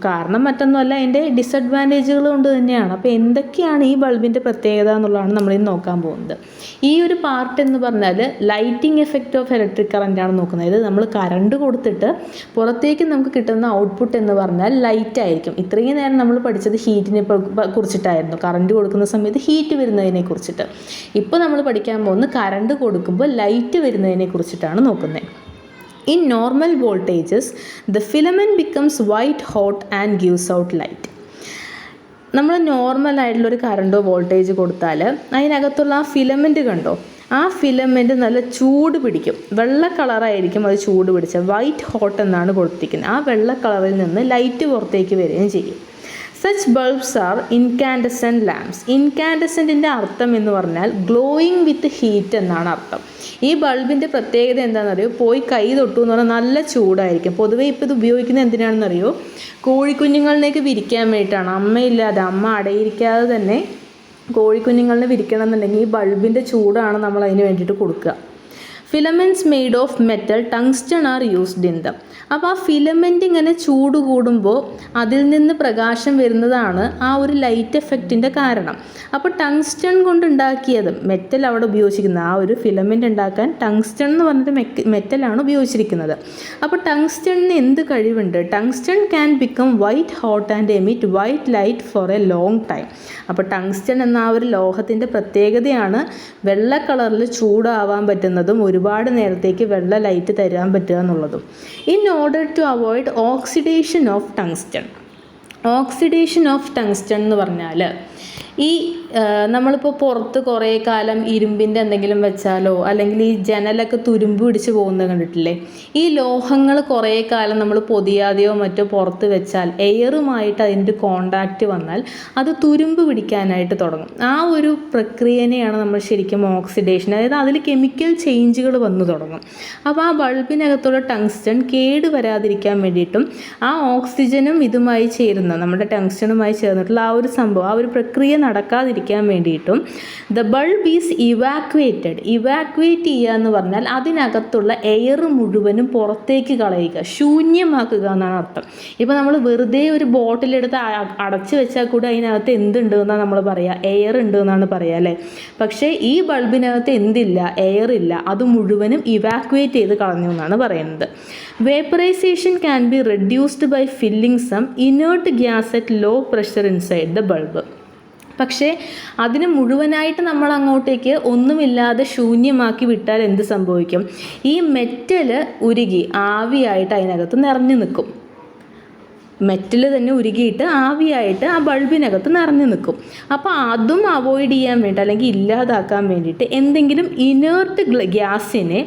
കാരണം മറ്റൊന്നുമല്ല, അതിൻ്റെ ഡിസഡ്വാൻറ്റേജുകൾ കൊണ്ട് തന്നെയാണ്. അപ്പോൾ എന്തൊക്കെയാണ് ഈ ബൾബിൻ്റെ പ്രത്യേകത എന്നുള്ളതാണ് നമ്മളിന്ന് നോക്കാൻ പോകുന്നത്. ഈ ഒരു പാർട്ട് എന്ന് പറഞ്ഞാൽ ലൈറ്റിംഗ് എഫക്റ്റ് ഓഫ് ഇലക്ട്രിക് കറൻ്റാണ് നോക്കുന്നത്. ഇത് നമ്മൾ കറണ്ട് കൊടുത്തിട്ട് പുറത്തേക്ക് നമുക്ക് കിട്ടുന്ന ഔട്ട്പുട്ട് എന്ന് പറഞ്ഞാൽ ലൈറ്റ് ആയിരിക്കും. ഇത്രയും നേരം നമ്മൾ പഠിച്ചത് ഹീറ്റിനെ കുറിച്ചിട്ടായിരുന്നു, കറണ്ട് കൊടുക്കുന്ന സമയത്ത് ഹീറ്റ് വരുന്നതിനെ കുറിച്ചിട്ട്. ഇപ്പോൾ നമ്മൾ പഠിക്കാൻ പോകുന്നത് കറണ്ട് കൊടുക്കുമ്പോൾ ലൈറ്റ് വരുന്നതിനെ കുറിച്ചിട്ടാണ് നോക്കുന്നത്. In normal voltages, the filament becomes white hot and gives out light. നമ്മൾ നോർമലായിട്ടുള്ളൊരു കറണ്ടോ വോൾട്ടേജ് കൊടുത്താൽ അതിനകത്തുള്ള ആ ഫിലമെൻറ്റ് കണ്ടോ, ആ ഫിലമെൻറ്റ് നല്ല ചൂട് പിടിക്കും. വെള്ള കളറായിരിക്കും അത് ചൂട് പിടിച്ച, വൈറ്റ് ഹോട്ട് എന്നാണ് കൊടുത്തിരിക്കുന്നത്. ആ വെള്ള കളറിൽ നിന്ന് ലൈറ്റ് പുറത്തേക്ക് വരികയും ചെയ്യും. Such bulbs are incandescent lamps. ഇൻകാൻഡസെൻറ്റിൻ്റെ അർത്ഥം എന്ന് പറഞ്ഞാൽ ഗ്ലോയിങ് വിത്ത് ഹീറ്റ് എന്നാണ് അർത്ഥം. ഈ ബൾബിൻ്റെ പ്രത്യേകത എന്താണെന്നറിയോ? പോയി കൈ തൊട്ടു എന്ന് പറഞ്ഞാൽ നല്ല ചൂടായിരിക്കും. പൊതുവേ ഇപ്പോൾ ഇത് ഉപയോഗിക്കുന്നത് എന്തിനാണെന്നറിയോ? കോഴിക്കുഞ്ഞുങ്ങളിലേക്ക് വിരിക്കാൻ വേണ്ടിയിട്ടാണ്. അമ്മയില്ലാതെ, അമ്മ അടയിരിക്കാതെ തന്നെ കോഴിക്കുഞ്ഞുങ്ങളിനെ വിരിക്കണം എന്നുണ്ടെങ്കിൽ ഈ ബൾബിൻ്റെ ചൂടാണ് നമ്മൾ അതിന് വേണ്ടിയിട്ട് കൊടുക്കുക. Filaments made of metal tungsten are used in them. അപ്പോൾ ആ ഫിലമെൻ്റ് ഇങ്ങനെ ചൂട് കൂടുമ്പോൾ അതിൽ നിന്ന് പ്രകാശം വരുന്നതാണ് ആ ഒരു ലൈറ്റ് എഫക്റ്റിൻ്റെ കാരണം. അപ്പോൾ ടങ്സ്റ്റൺ കൊണ്ടുണ്ടാക്കിയത് മെറ്റൽ അവിടെ ഉപയോഗിച്ചിരിക്കുന്നത്, ആ ഒരു ഫിലമെൻ്റ് ഉണ്ടാക്കാൻ ടങ്സ്റ്റൺ എന്ന് പറഞ്ഞിട്ട് മെറ്റലാണ് ഉപയോഗിച്ചിരിക്കുന്നത്. അപ്പോൾ ടങ്സ്റ്റണിന് എന്ത് കഴിവുണ്ട്? Tungsten can become white hot and emit white light for a long time. അപ്പോൾ ടങ്സ്റ്റൺ എന്ന ആ ഒരു ലോഹത്തിൻ്റെ പ്രത്യേകതയാണ് വെള്ള കളറിൽ ചൂടാവാൻ പറ്റുന്നതും ഒരുപാട് നേരത്തേക്ക് വെള്ള ലൈറ്റ് തരാൻ പറ്റുക എന്നുള്ളതും. In order to avoid oxidation of tungsten. Oxidation of tungsten എന്ന് പറഞ്ഞാൽ ഈ നമ്മളിപ്പോൾ പുറത്ത് കുറേ കാലം ഇരുമ്പിൻ്റെ എന്തെങ്കിലും വെച്ചാലോ അല്ലെങ്കിൽ ഈ ജനലൊക്കെ തുരുമ്പ് പിടിച്ച് പോകുന്നത് കണ്ടിട്ടില്ലേ? ഈ ലോഹങ്ങൾ കുറേ കാലം നമ്മൾ പൊതിയാതെയോ മറ്റോ പുറത്ത് വെച്ചാൽ എയറുമായിട്ട് അതിൻ്റെ കോണ്ടാക്റ്റ് വന്നാൽ അത് തുരുമ്പ് പിടിക്കാനായിട്ട് തുടങ്ങും. ആ ഒരു പ്രക്രിയനെയാണ് നമ്മൾ ശരിക്കും ഓക്സിഡേഷൻ, അതായത് അതിൽ കെമിക്കൽ ചേഞ്ചുകൾ വന്നു തുടങ്ങും. അപ്പോൾ ആ ബൾബിനകത്തുള്ള ടങ്സ്റ്റൺ കേട് വരാതിരിക്കാൻ വേണ്ടിയിട്ടും ആ ഓക്സിജനും ഇതുമായി ചേരുന്ന നമ്മുടെ ടങ്സ്റ്റണുമായി ചേർന്നിട്ടുള്ള ആ ഒരു സംഭവം, ആ ഒരു പ്രക്രിയ നടക്കാതിരിക്കാൻ വേണ്ടിയിട്ടും ദ ബൾബ് ഈസ് ഇവാക്വേറ്റ് ചെയ്യുക എന്ന് പറഞ്ഞാൽ അതിനകത്തുള്ള എയർ മുഴുവനും പുറത്തേക്ക് കളയുക, ശൂന്യമാക്കുക എന്നാണ് അർത്ഥം. ഇപ്പോൾ നമ്മൾ വെറുതെ ഒരു ബോട്ടിലെടുത്ത് അടച്ചു വെച്ചാൽ കൂടെ അതിനകത്ത് എന്തുണ്ട് എന്നാണ് നമ്മൾ പറയുക? എയർ ഉണ്ട് എന്നാണ് പറയുക അല്ലേ? പക്ഷേ ഈ ബൾബിനകത്ത് എന്തില്ല? എയർ ഇല്ല. അത് മുഴുവനും ഇവാക്വേറ്റ് ചെയ്ത് കളഞ്ഞു എന്നാണ് പറയുന്നത്. Vaporization can be reduced by filling some inert gas at low pressure inside the bulb. പക്ഷേ അതിന് മുഴുവനായിട്ട് നമ്മൾ അങ്ങോട്ടേക്ക് ഒന്നുമില്ലാതെ ശൂന്യമാക്കി വിട്ടാൽ എന്ത് സംഭവിക്കും? ഈ മെറ്റൽ ഉരുകി ആവിയായിട്ട് അതിനകത്ത് നിറഞ്ഞു നിൽക്കും. മെറ്റൽ തന്നെ ഉരുകിയിട്ട് ആവിയായിട്ട് ആ ബൾബിനകത്ത് നിറഞ്ഞു നിൽക്കും. അപ്പോൾ അതും അവോയ്ഡ് ചെയ്യാൻ വേണ്ടി അല്ലെങ്കിൽ ഇല്ലാതാക്കാൻ വേണ്ടിയിട്ട് എന്തെങ്കിലും ഇനേർട്ട് ഗ്യാസിനെ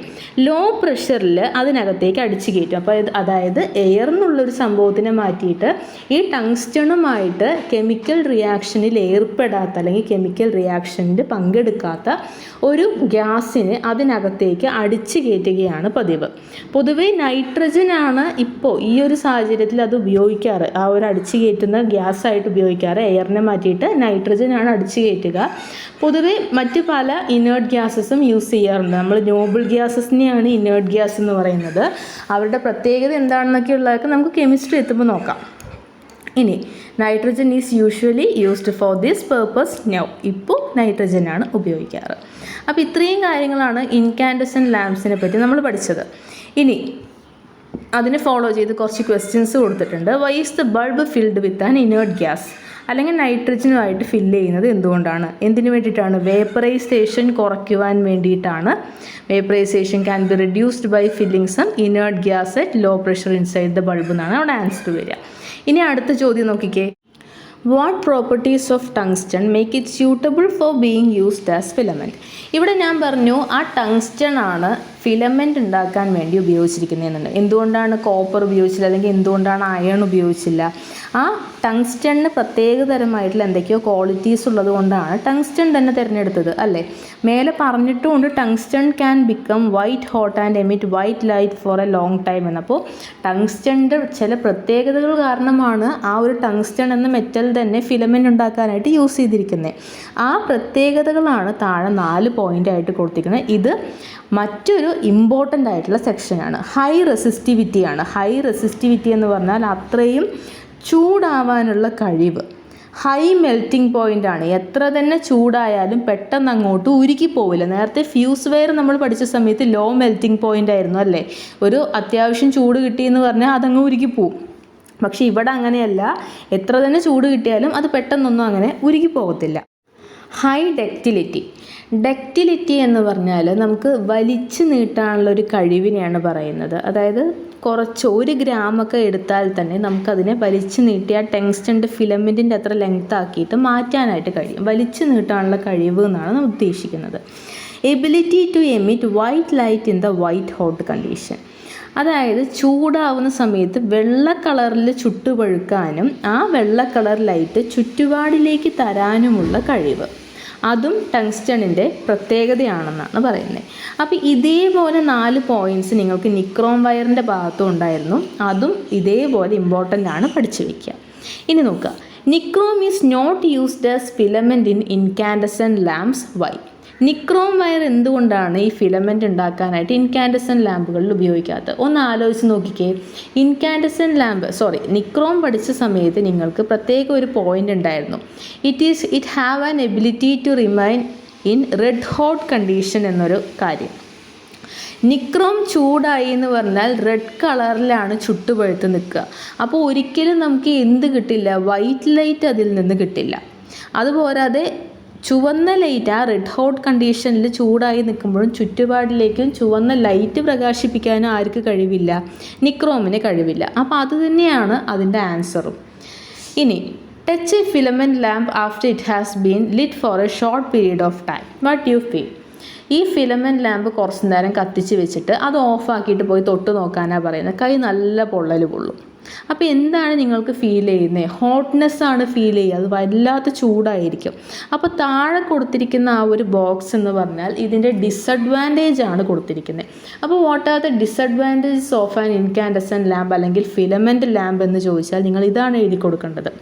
ലോ പ്രഷറിൽ അതിനകത്തേക്ക് അടിച്ചു കയറ്റും. അപ്പോൾ അതായത് എയർ എന്നുള്ളൊരു സംഭവത്തിനെ മാറ്റിയിട്ട് ഈ ടങ്സ്റ്റണുമായിട്ട് കെമിക്കൽ റിയാക്ഷനിൽ ഏർപ്പെടാത്ത അല്ലെങ്കിൽ കെമിക്കൽ റിയാക്ഷനിൽ പങ്കെടുക്കാത്ത ഒരു ഗ്യാസിനെ അതിനകത്തേക്ക് അടിച്ചു കയറ്റുകയാണ് പതിവ്. പൊതുവേ നൈട്രജനാണ് ഇപ്പോൾ ഈ ഒരു സാഹചര്യത്തിൽ അത് ഉപയോഗിക്കാറ്. ആ ഒരു അടിച്ചു കയറ്റുന്ന ഗ്യാസായിട്ട് ഉപയോഗിക്കാറ്. എയറിനെ മാറ്റിയിട്ട് നൈട്രജനാണ് അടിച്ചു കയറ്റുക. പൊതുവെ മറ്റ് പല ഇനേർട്ട് ഗ്യാസസും യൂസ് ചെയ്യാറുണ്ട്. നമ്മൾ നോബിൾ ഗ്യാസസിനെയാണ് ഇനേർട്ട് ഗ്യാസ് എന്ന് പറയുന്നത്. അവരുടെ പ്രത്യേകത എന്താണെന്നൊക്കെ ഉള്ളതൊക്കെ നമുക്ക് കെമിസ്ട്രി എത്തുമ്പോൾ നോക്കാം. ഇനി nitrogen is usually used for this purpose now. ഇപ്പോൾ നൈട്രജനാണ് ഉപയോഗിക്കാറ്. അപ്പോൾ ഇത്രയും കാര്യങ്ങളാണ് ഇൻകാൻഡസെൻറ്റ് ലാംപ്സിനെ പറ്റി നമ്മൾ പഠിച്ചത്. ഇനി അതിനെ ഫോളോ ചെയ്ത് കുറച്ച് ക്വസ്റ്റ്യൻസ് കൊടുത്തിട്ടുണ്ട്. Why is the bulb filled with an inert gas? അല്ലെങ്കിൽ നൈട്രജനുമായിട്ട് ഫില്ല് ചെയ്യുന്നത് എന്തുകൊണ്ടാണ്? എന്തിനു വേണ്ടിയിട്ടാണ്? വേപ്പറൈസേഷൻ കുറയ്ക്കുവാൻ വേണ്ടിയിട്ടാണ്. Vaporization can be reduced by filling some inert gas at low pressure inside the bulb എന്നാണ് അവിടെ ആൻസർ വരിക. ഇനി അടുത്ത ചോദ്യം നോക്കിക്കേ. What properties of tungsten make it suitable for being used as filament? ഇവിടെ ഞാൻ പറഞ്ഞു ആ ടങ്സ്റ്റൺ ആണ് ഫിലമെൻറ്റ് ഉണ്ടാക്കാൻ വേണ്ടി ഉപയോഗിച്ചിരിക്കുന്നതെന്നുണ്ട്. എന്തുകൊണ്ടാണ് കോപ്പർ ഉപയോഗിച്ചില്ല, അല്ലെങ്കിൽ എന്തുകൊണ്ടാണ് അയൺ ഉപയോഗിച്ചില്ല? ആ ടങ്സ്റ്റണിന് പ്രത്യേകതരമായിട്ടുള്ള എന്തൊക്കെയോ ക്വാളിറ്റീസ് ഉള്ളത് കൊണ്ടാണ് ടങ്സ്റ്റൺ തന്നെ തിരഞ്ഞെടുത്തത് അല്ലേ? മേലെ പറഞ്ഞിട്ടുമുണ്ട് tungsten can become white hot and emit white light for a long time എന്ന്. അപ്പോൾ ടങ്സ്റ്റണിൻ്റെ ചില പ്രത്യേകതകൾ കാരണമാണ് ആ ഒരു ടങ്സ്റ്റൺ എന്ന മെറ്റൽ തന്നെ ഫിലമെൻ്റ് ഉണ്ടാക്കാനായിട്ട് യൂസ് ചെയ്തിരിക്കുന്നത്. ആ പ്രത്യേകതകളാണ് താഴെ 4 പോയിൻ്റായിട്ട് കൊടുത്തിരിക്കുന്നത്. ഇത് മറ്റൊരു ഇമ്പോർട്ടൻ്റ് ആയിട്ടുള്ള സെക്ഷനാണ്. ഹൈ റെസിസ്റ്റിവിറ്റിയാണ്. ഹൈ റെസിസ്റ്റിവിറ്റി എന്ന് പറഞ്ഞാൽ അത്രയും ചൂടാവാനുള്ള കഴിവ്. ഹൈ മെൽറ്റിംഗ് പോയിൻ്റ് ആണ്. എത്ര തന്നെ ചൂടായാലും പെട്ടെന്ന് അങ്ങോട്ട് ഉരുക്കി പോവില്ല. നേരത്തെ ഫ്യൂസ് വയർ നമ്മൾ പഠിച്ച സമയത്ത് ലോ മെൽറ്റിംഗ് പോയിൻ്റ് ആയിരുന്നു അല്ലേ? ഒരു അത്യാവശ്യം ചൂട് കിട്ടിയെന്ന് പറഞ്ഞാൽ അതങ്ങ് ഉരുക്കി പോവും. പക്ഷേ ഇവിടെ അങ്ങനെയല്ല. എത്ര തന്നെ ചൂട് കിട്ടിയാലും അത് പെട്ടെന്നൊന്നും അങ്ങനെ ഉരുക്കി പോകത്തില്ല. High ductility. ഡക്റ്റിലിറ്റി എന്ന് പറഞ്ഞാൽ നമുക്ക് വലിച്ചു നീട്ടാനുള്ളൊരു കഴിവിനെയാണ് പറയുന്നത്. അതായത് കുറച്ച് 1 ഗ്രാമൊക്കെ എടുത്താൽ തന്നെ നമുക്കതിനെ വലിച്ചു നീട്ടി ആ ടങ്സ്റ്റൻ്റെ ഫിലമെൻറ്റിൻ്റെ അത്ര ലെങ്ത് ആക്കിയിട്ട് മാറ്റാനായിട്ട് കഴിയും. വലിച്ചു നീട്ടാനുള്ള കഴിവ് എന്നാണ് നമ്മൾ ഉദ്ദേശിക്കുന്നത്. Ability to emit white light in the white hot condition. അതായത് ചൂടാവുന്ന സമയത്ത് വെള്ള കളറിൽ ചുട്ടുപഴുക്കാനും ആ വെള്ള കളർ ലൈറ്റ് ചുറ്റുപാടിലേക്ക് തരാനുമുള്ള കഴിവ്, അതും ടങ്സ്റ്റണിൻ്റെ പ്രത്യേകതയാണെന്നാണ് പറയുന്നത്. അപ്പോൾ ഇതേപോലെ 4 പോയിൻറ്റ്സ് നിങ്ങൾക്ക് നിക്രോം വയറിൻ്റെ ഭാഗത്തും ഉണ്ടായിരുന്നു. അതും ഇതേപോലെ ഇമ്പോർട്ടൻ്റ് ആണ്, പഠിച്ചു വയ്ക്കുക. ഇനി നോക്കുക. Nichrome is not used as filament in incandescent lamps. Why? Nichrome wire എന്തുകൊണ്ടാണ് ഈ ഫിലമെൻറ്റ് ഉണ്ടാക്കാനായിട്ട് ഇൻകാൻഡസെൻറ്റ് ലാമ്പുകളിൽ ഉപയോഗിക്കാത്തത്? ഒന്ന് ആലോചിച്ച് നോക്കിക്കേ. നിക്രോം പഠിച്ച സമയത്ത് നിങ്ങൾക്ക് പ്രത്യേക ഒരു പോയിൻ്റ് ഉണ്ടായിരുന്നു. It have an ability to remain in red hot condition എന്നൊരു കാര്യം. നിക്രോം ചൂടായി എന്ന് പറഞ്ഞാൽ റെഡ് കളറിലാണ് ചുട്ടുപഴുത്ത് നിൽക്കുക. അപ്പോൾ ഒരിക്കലും നമുക്ക് എന്ത് കിട്ടില്ല? വൈറ്റ് ലൈറ്റ് അതിൽ നിന്ന് കിട്ടില്ല. അതുപോരാതെ ചുവന്ന ലൈറ്റ്, ആ റെഡ് ഹോട്ട് കണ്ടീഷനിൽ ചൂടായി നിൽക്കുമ്പോഴും ചുറ്റുപാടിലേക്കും ചുവന്ന ലൈറ്റ് പ്രകാശിപ്പിക്കാനും ആർക്ക് കഴിവില്ല? നിക്രോമിന് കഴിവില്ല. അപ്പോൾ അത് തന്നെയാണ് അതിൻ്റെ ആൻസറും. ഇനി touch a filament lamp after it has been lit for a short period of time. What you feel? ഈ ഫിലമെൻറ്റ് ലാമ്പ് കുറച്ച് നേരം കത്തിച്ച് വെച്ചിട്ട് അത് ഓഫാക്കിയിട്ട് പോയി തൊട്ട് നോക്കാനാണ് പറയുന്നത്. കൈ നല്ല പൊള്ളൽ കൊള്ളും. അപ്പോൾ എന്താണ് നിങ്ങൾക്ക് ഫീൽ ചെയ്യുന്നത്? ഹോട്ട്നെസ്സാണ് ഫീൽ ചെയ്യുക. അത് വല്ലാത്ത ചൂടായിരിക്കും. അപ്പോൾ താഴെ കൊടുത്തിരിക്കുന്ന ആ ഒരു ബോക്സ് എന്ന് പറഞ്ഞാൽ ഇതിൻ്റെ ഡിസഡ്വാൻറ്റേജ് ആണ് കൊടുത്തിരിക്കുന്നത്. അപ്പോൾ what are the disadvantages of an incandescent lamp അല്ലെങ്കിൽ ഫിലമെൻറ്റ് ലാമ്പ് എന്ന് ചോദിച്ചാൽ നിങ്ങൾ ഇതാണ് എഴുതി കൊടുക്കേണ്ടത്.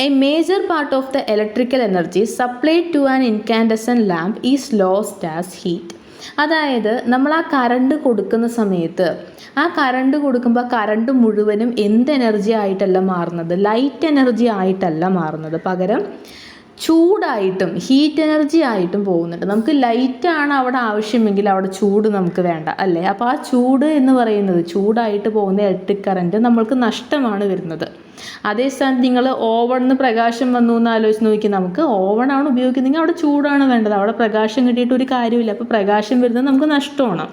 A major part of the electrical energy supplied to an incandescent lamp is lost as heat. അതായത് നമ്മൾ ആ കറണ്ട് കൊടുക്കുന്ന സമയത്ത് ആ കറണ്ട് കൊടുക്കുമ്പോൾ കറണ്ട് മുഴുവനും എന്ത് എനർജി ആയിട്ടല്ല മാറുന്നത്? ലൈറ്റ് എനർജി ആയിട്ടല്ല മാറുന്നത്. പകരം ചൂടായിട്ടും ഹീറ്റ് എനർജി ആയിട്ടും പോകുന്നുണ്ട്. നമുക്ക് ലൈറ്റാണ് അവിടെ ആവശ്യമെങ്കിൽ അവിടെ ചൂട് നമുക്ക് വേണ്ട അല്ലേ? അപ്പോൾ ആ ചൂട് എന്ന് പറയുന്നത്, ചൂടായിട്ട് പോകുന്ന ഇലക്ട്രിക് കറണ്ട് നമ്മൾക്ക് നഷ്ടമാണ് വരുന്നത്. അതേ സ്ഥാനത്ത് നിങ്ങൾ ഓവണിന് പ്രകാശം വന്നു എന്ന് ആലോചിച്ച് നോക്കി. നമുക്ക് ഓവണാണ് ഉപയോഗിക്കുന്നതെങ്കിൽ അവിടെ ചൂടാണ് വേണ്ടത്. അവിടെ പ്രകാശം കിട്ടിയിട്ട് ഒരു കാര്യമില്ല. അപ്പോൾ പ്രകാശം വരുന്നത് നമുക്ക് നഷ്ടമാണ്.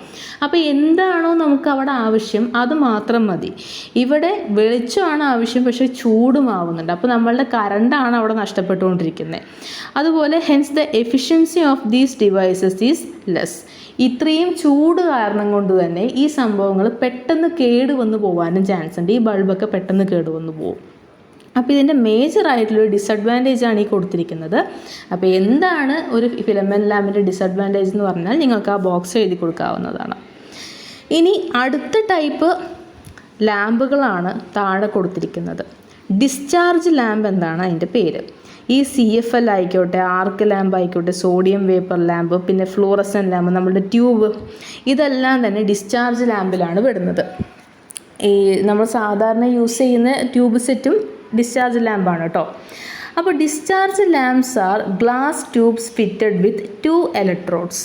അപ്പോൾ എന്താണോ നമുക്ക് അവിടെ ആവശ്യം അത് മാത്രം മതി. ഇവിടെ വെളിച്ചമാണ് ആവശ്യം, പക്ഷേ ചൂടും ആവുന്നുണ്ട്. അപ്പോൾ നമ്മളുടെ കറണ്ടാണ് അവിടെ നഷ്ടപ്പെട്ടുകൊണ്ടിരിക്കുന്നത്. അതുപോലെ hence the efficiency of these devices is less. ഇത്രയും ചൂട് കാരണം കൊണ്ട് തന്നെ ഈ സംഭവങ്ങൾ പെട്ടെന്ന് കേടുവന്ന് പോകാനും ചാൻസ് ഉണ്ട്. ഈ ബൾബൊക്കെ പെട്ടെന്ന് കേടുവന്ന് പോകും. അപ്പോൾ ഇതിൻ്റെ മേജറായിട്ടുള്ളൊരു ഡിസഡ്വാൻറ്റേജാണ് ഈ കൊടുത്തിരിക്കുന്നത്. അപ്പോൾ എന്താണ് ഒരു ഫിലമെൻറ്റ് ലാമ്പിൻ്റെ ഡിസഡ്വാൻറ്റേജ് എന്ന് പറഞ്ഞാൽ നിങ്ങൾക്ക് ആ ബോക്സ് എഴുതി കൊടുക്കാവുന്നതാണ്. ഇനി അടുത്ത ടൈപ്പ് ലാമ്പുകളാണ് താഴെ കൊടുത്തിരിക്കുന്നത്. ഡിസ്ചാർജ് ലാമ്പ് എന്താണ് അതിൻ്റെ പേര്? ഈ CFL ആയിക്കോട്ടെ, ആർക്ക് ലാമ്പ് ആയിക്കോട്ടെ, സോഡിയം വേപ്പർ ലാമ്പ്, പിന്നെ ഫ്ലൂറസൻ ലാമ്പ്, നമ്മളുടെ ട്യൂബ്, ഇതെല്ലാം തന്നെ ഡിസ്ചാർജ് ലാമ്പിലാണ് പെടുന്നത്. ഈ നമ്മൾ സാധാരണ യൂസ് ചെയ്യുന്ന ട്യൂബ് സെറ്റും ഡിസ്ചാർജ് ലാമ്പാണ് കേട്ടോ. അപ്പോൾ discharge lamps are glass tubes fitted with 2 electrodes.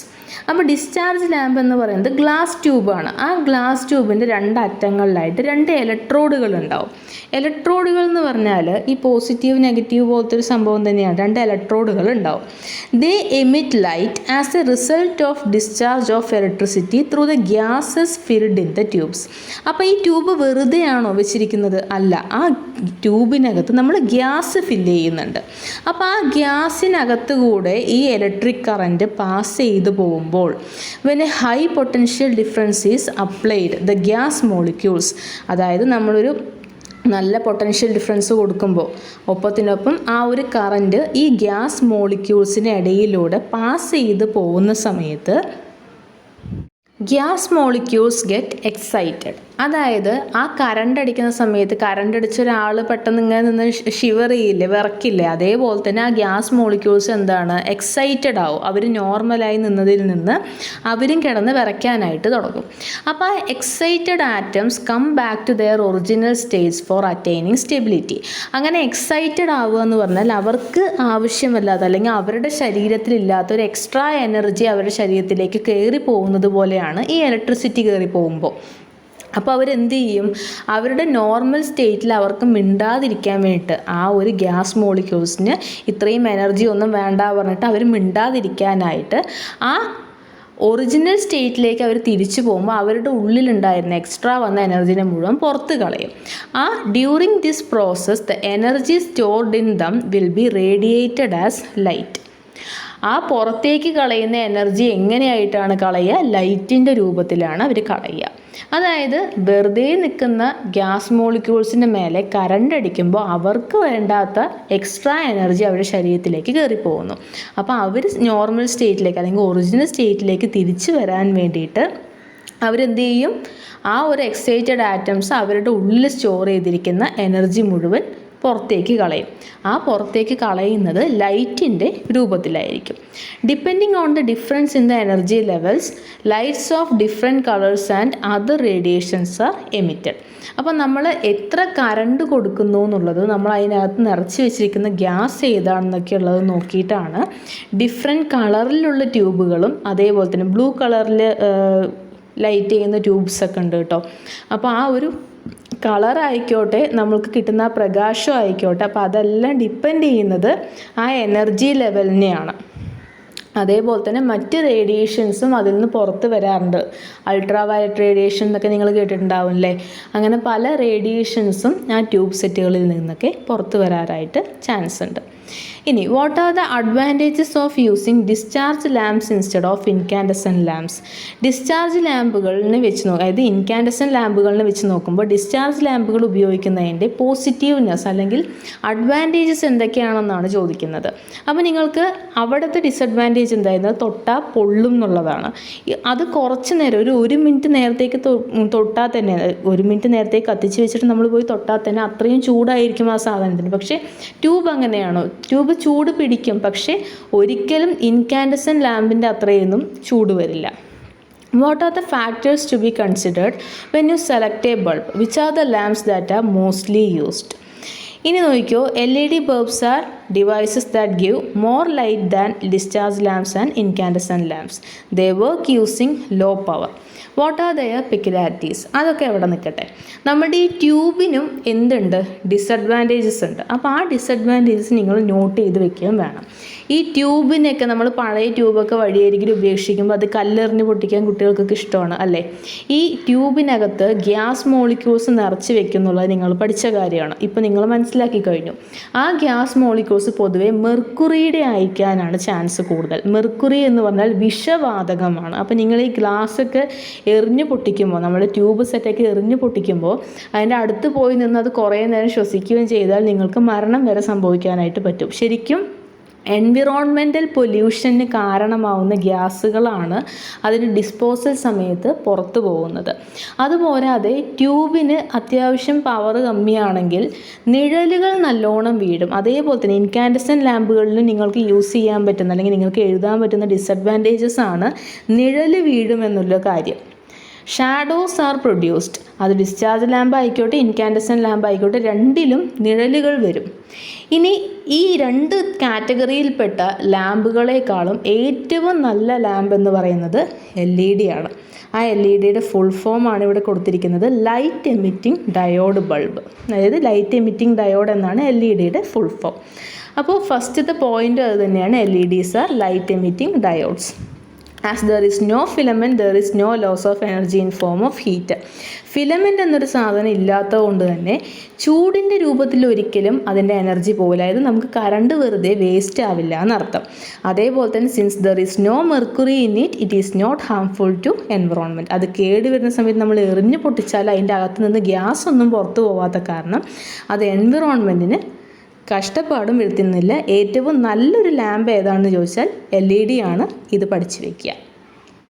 അപ്പോൾ ഡിസ്ചാർജ് ലാമ്പ് എന്ന് പറയുന്നത് ഗ്ലാസ് ട്യൂബാണ്. ആ ഗ്ലാസ് ട്യൂബിൻ്റെ 2 അറ്റങ്ങളിലായിട്ട് 2 ഇലക്ട്രോഡുകൾ ഉണ്ടാവും. ഇലക്ട്രോഡുകൾ എന്ന് പറഞ്ഞാൽ ഈ പോസിറ്റീവ് നെഗറ്റീവ് പോലത്തെ ഒരു സംഭവം തന്നെയാണ്. 2 ഇലക്ട്രോഡുകൾ ഉണ്ടാവും. They emit light as a result of discharge of electricity through the gases filled in the tubes. അപ്പോൾ ഈ ട്യൂബ് വെറുതെയാണോ വെച്ചിരിക്കുന്നത്? അല്ല, ആ ട്യൂബിനകത്ത് നമ്മൾ ഗ്യാസ് ഫില്ല് ചെയ്യുന്നുണ്ട്. അപ്പോൾ ആ ഗ്യാസിനകത്ത് കൂടെ ഈ ഇലക്ട്രിക് കറൻറ്റ് പാസ് ചെയ്ത് പോകുമ്പോൾ when a high potential difference is applied the gas molecules, അതായത് നമ്മളൊരു നല്ല പൊട്ടൻഷ്യൽ ഡിഫറൻസ് കൊടുക്കുമ്പോൾ ഒപ്പത്തിനൊപ്പം ആ ഒരു കറൻറ്റ് ഈ ഗ്യാസ് മോളിക്യൂൾസിന് ഇടയിലൂടെ പാസ് ചെയ്ത് പോകുന്ന സമയത്ത് ഗ്യാസ് മോളിക്യൂൾസ് ഗെറ്റ് എക്സൈറ്റഡ്. അതായത് ആ കറണ്ട് അടിക്കുന്ന സമയത്ത് കറണ്ട് അടിച്ച ഒരാൾ പെട്ടെന്ന് ഇങ്ങനെ നിന്ന് ഷിവർ ചെയ്യില്ലേ, വിറക്കില്ലേ, അതേപോലെ തന്നെ ആ ഗ്യാസ് മോളിക്യൂൾസ് എന്താണ്, എക്സൈറ്റഡ് ആവും. അവർ നോർമലായി നിന്നതിൽ നിന്ന് അവരും കിടന്ന് വിറയ്ക്കാനായിട്ട് തുടങ്ങും. അപ്പോൾ ആ excited atoms come back to their original states for attaining stability. അങ്ങനെ എക്സൈറ്റഡ് ആവുക എന്ന് പറഞ്ഞാൽ അവർക്ക് ആവശ്യമല്ലാത്ത അല്ലെങ്കിൽ അവരുടെ ശരീരത്തിലില്ലാത്ത ഒരു എക്സ്ട്രാ എനർജി അവരുടെ ശരീരത്തിലേക്ക് കയറി പോകുന്നത് പോലെയാണ് ഈ ഇലക്ട്രിസിറ്റി കയറി പോകുമ്പോൾ. അപ്പോൾ അവരെന്ത് ചെയ്യും, അവരുടെ നോർമൽ സ്റ്റേറ്റിൽ അവർക്ക് മിണ്ടാതിരിക്കാൻ വേണ്ടിയിട്ട് ആ ഒരു ഗ്യാസ് മോളിക്യൂൾസിന് ഇത്രയും എനർജി ഒന്നും വേണ്ട പറഞ്ഞിട്ട് അവർ മിണ്ടാതിരിക്കാനായിട്ട് ആ ഒറിജിനൽ സ്റ്റേറ്റിലേക്ക് അവർ തിരിച്ചു പോകുമ്പോൾ അവരുടെ ഉള്ളിലുണ്ടായിരുന്ന എക്സ്ട്രാ വന്ന എനർജിനെ മുഴുവൻ പുറത്ത് കളയും. ആ during this process the energy stored in them will be radiated as light. ആ പുറത്തേക്ക് കളയുന്ന എനർജി എങ്ങനെയായിട്ടാണ് കളയുക? ലൈറ്റിൻ്റെ രൂപത്തിലാണ് അവർ കളയുക. അതായത് വെറുതെ നിൽക്കുന്ന ഗ്യാസ് മോളിക്യൂൾസിൻ്റെ മേലെ കറണ്ട് അടിക്കുമ്പോൾ അവർക്ക് വേണ്ടാത്ത എക്സ്ട്രാ എനർജി അവരുടെ ശരീരത്തിലേക്ക് കയറിപ്പോകുന്നു. അപ്പോൾ അവർ നോർമൽ സ്റ്റേറ്റിലേക്ക് അല്ലെങ്കിൽ ഒറിജിനൽ സ്റ്റേറ്റിലേക്ക് തിരിച്ചു വരാൻ വേണ്ടിയിട്ട് അവരെന്ത് ചെയ്യും, ആ ഒരു എക്സൈറ്റഡ് ആറ്റംസ് അവരുടെ ഉള്ളിൽ സ്റ്റോർ ചെയ്തിരിക്കുന്ന എനർജി മുഴുവൻ പുറത്തേക്ക് കളയും. ആ പുറത്തേക്ക് കളയുന്നത് ലൈറ്റിൻ്റെ രൂപത്തിലായിരിക്കും. Depending on the difference in the energy levels lights of different colours and other radiations are emitted. അപ്പോൾ നമ്മൾ എത്ര കറണ്ട് കൊടുക്കുന്നു എന്നുള്ളത് നമ്മൾ അതിനകത്ത് നിറച്ച് വെച്ചിരിക്കുന്ന ഗ്യാസ് ഏതാണെന്നൊക്കെ ഉള്ളത് നോക്കിയിട്ടാണ് ഡിഫറെൻറ്റ് കളറിലുള്ള ട്യൂബുകളും അതേപോലെ തന്നെ ബ്ലൂ കളറിൽ ലൈറ്റ് ചെയ്യുന്ന ട്യൂബ്സൊക്കെ ഉണ്ട് കേട്ടോ. അപ്പോൾ ആ ഒരു കളറായിക്കോട്ടെ നമ്മൾക്ക് കിട്ടുന്ന പ്രകാശം ആയിക്കോട്ടെ, അപ്പോൾ അതെല്ലാം ഡിപ്പെൻഡ് ചെയ്യുന്നത് ആ എനർജി ലെവലിനെയാണ്. അതേപോലെ തന്നെ മറ്റ് റേഡിയേഷൻസും അതിൽ നിന്ന് പുറത്ത് വരാറുണ്ട്. അൾട്രാ വയലറ്റ് റേഡിയേഷൻ എന്നൊക്കെ നിങ്ങൾ കേട്ടിട്ടുണ്ടാവും അല്ലേ. അങ്ങനെ പല റേഡിയേഷൻസും ആ ട്യൂബ് സെറ്റുകളിൽ നിന്നൊക്കെ പുറത്ത് വരാറായിട്ട് ചാൻസ് ഉണ്ട്. ഇനി what are the advantages of using discharge lamps instead of incandescent lamps. Discharge ലാമ്പുകളിനെ വെച്ച് അതായത് ഇൻകാൻഡസൻറ്റ് ലാമ്പുകളിനെ വെച്ച് നോക്കുമ്പോൾ ഡിസ്ചാർജ് ലാമ്പുകൾ ഉപയോഗിക്കുന്നതിൻ്റെ പോസിറ്റീവ്നെസ് അല്ലെങ്കിൽ അഡ്വാൻറ്റേജസ് എന്തൊക്കെയാണെന്നാണ് ചോദിക്കുന്നത്. അപ്പോൾ നിങ്ങൾക്ക് അവിടുത്തെ ഡിസഡ്വാൻറ്റേജ് എന്തായിരുന്നു, തൊട്ടാൽ പൊള്ളും എന്നുള്ളതാണ്. അത് കുറച്ച് നേരം ഒരു മിനിറ്റ് നേരത്തേക്ക് തൊട്ടാൽ തന്നെ 1 മിനിറ്റ് നേരത്തേക്ക് കത്തിച്ച് വെച്ചിട്ട് നമ്മൾ പോയി തൊട്ടാൽ തന്നെ അത്രയും ചൂടായിരിക്കും ആ സാധനത്തിന്. പക്ഷേ ട്യൂബ് അങ്ങനെയാണോ? ട്യൂബ് ചൂട് പിടിക്കും, പക്ഷേ ഒരിക്കലും ഇൻകാൻഡസൻറ്റ് ലാമ്പിൻ്റെ അത്രയൊന്നും ചൂട് വരില്ല. What are the factors to be considered when you select a bulb? Which are the lamps that are mostly used? ഇനി നോക്കിയോ, LED bulbs are devices that give more light than discharge lamps and incandescent lamps. They work using low power. What are their peculiarities? അതൊക്കെ എവിടെ നിൽക്കട്ടെ. നമ്മുടെ ഈ ട്യൂബിനും എന്തുണ്ട്, disadvantages ഉണ്ട്. അപ്പോൾ ആ ഡിസഡ്വാൻറ്റേജസ് നിങ്ങൾ നോട്ട് ചെയ്ത് വെക്കുകയും വേണം. ഈ ട്യൂബിനൊക്കെ നമ്മൾ പഴയ ട്യൂബൊക്കെ വഴിയരികിൽ ഉപേക്ഷിക്കുമ്പോൾ അത് കല്ലെറിഞ്ഞ് പൊട്ടിക്കാൻ കുട്ടികൾക്കൊക്കെ ഇഷ്ടമാണ് അല്ലേ. ഈ ട്യൂബിനകത്ത് ഗ്യാസ് മോളിക്യൂൾസ് നിറച്ച് വെക്കുന്നുള്ളത് നിങ്ങൾ പഠിച്ച കാര്യമാണ്. ഇപ്പോൾ നിങ്ങൾ മനസ്സിലാക്കി കഴിഞ്ഞു. ആ ഗ്യാസ് മോളിക്യൂൾസ് പൊതുവെ മെർക്കുറിയുടെ അയക്കാനാണ് ചാൻസ് കൂടുതൽ. മെർക്കുറി എന്ന് പറഞ്ഞാൽ വിഷവാതകമാണ്. അപ്പോൾ നിങ്ങൾ ഈ ഗ്ലാസ്സൊക്കെ എറിഞ്ഞു പൊട്ടിക്കുമ്പോൾ, നമ്മുടെ ട്യൂബ് സെറ്റൊക്കെ എറിഞ്ഞു പൊട്ടിക്കുമ്പോൾ അതിൻ്റെ അടുത്ത് പോയി നിന്ന് അത് കുറേ നേരം ശ്വസിക്കുകയും ചെയ്താൽ നിങ്ങൾക്ക് മരണം വരെ സംഭവിക്കാനായിട്ട് പറ്റും. ശരിക്കും എൻവിറോൺമെൻറ്റൽ പൊല്യൂഷന് കാരണമാവുന്ന ഗ്യാസുകളാണ് അതിന് ഡിസ്പോസൽ സമയത്ത് പുറത്തു പോകുന്നത്. അതുപോരാതെ ട്യൂബിന് അത്യാവശ്യം പവർ കമ്മിയാണെങ്കിൽ നിഴലുകൾ നല്ലോണം വീഴും. അതേപോലെ തന്നെ ഇൻകാൻഡസൻറ്റ് ലാമ്പുകളിൽ നിങ്ങൾക്ക് യൂസ് ചെയ്യാൻ പറ്റുന്ന അല്ലെങ്കിൽ നിങ്ങൾക്ക് എഴുതാൻ പറ്റുന്ന ഡിസഡ്വാൻറ്റേജസ് ആണ് നിഴൽ വീഴുമെന്നുള്ള കാര്യം. Shadows are produced. അത് ഡിസ്ചാർജ് ലാമ്പ് ആയിക്കോട്ടെ ഇൻകാൻഡസെൻറ്റ് ലാമ്പ് ആയിക്കോട്ടെ, രണ്ടിലും നിഴലുകൾ വരും. ഇനി ഈ രണ്ട് കാറ്റഗറിയിൽപ്പെട്ട ലാമ്പുകളെക്കാളും ഏറ്റവും നല്ല ലാമ്പ് എന്ന് പറയുന്നത് LED ആണ്. ആ LED ഫുൾ ഫോം ആണ് ഇവിടെ കൊടുത്തിരിക്കുന്നത്, ലൈറ്റ് എമിറ്റിംഗ് ഡയോഡ് ബൾബ്. അതായത് ലൈറ്റ് എമിറ്റിംഗ് ഡയോഡ് എന്നാണ് LED ഫുൾ ഫോം. അപ്പോൾ ഫസ്റ്റത്തെ പോയിൻ്റ് അത് തന്നെയാണ്, LEDs are light emitting diodes. As there is no filament there is no loss of energy in form of heat. Filament എന്നൊരു സാധനം ഇല്ലാത്തത് കൊണ്ട് തന്നെ ചൂടിൻ്റെ രൂപത്തിൽ ഒരിക്കലും അതിൻ്റെ എനർജി പോകില്ല. അതായത് നമുക്ക് കറണ്ട് വെറുതെ വേസ്റ്റ് ആവില്ല എന്നർത്ഥം. അതേപോലെ തന്നെ since there is no mercury in it is not harmful to environment. അത് കേട് വരുന്ന സമയത്ത് നമ്മൾ എറിഞ്ഞ് പൊട്ടിച്ചാൽ അതിൻ്റെ അകത്ത് നിന്ന് ഗ്യാസ് ഒന്നും പുറത്തു പോകാത്ത കാരണം അത് എൻവിറോൺമെൻറ്റിന് കഷ്ടപ്പാടും വരുത്തുന്നില്ല. ഏറ്റവും നല്ലൊരു ലാമ്പ് ഏതാണെന്ന് ചോദിച്ചാൽ LED ആണ്. ഇത് പഠിച്ചു വയ്ക്കുക.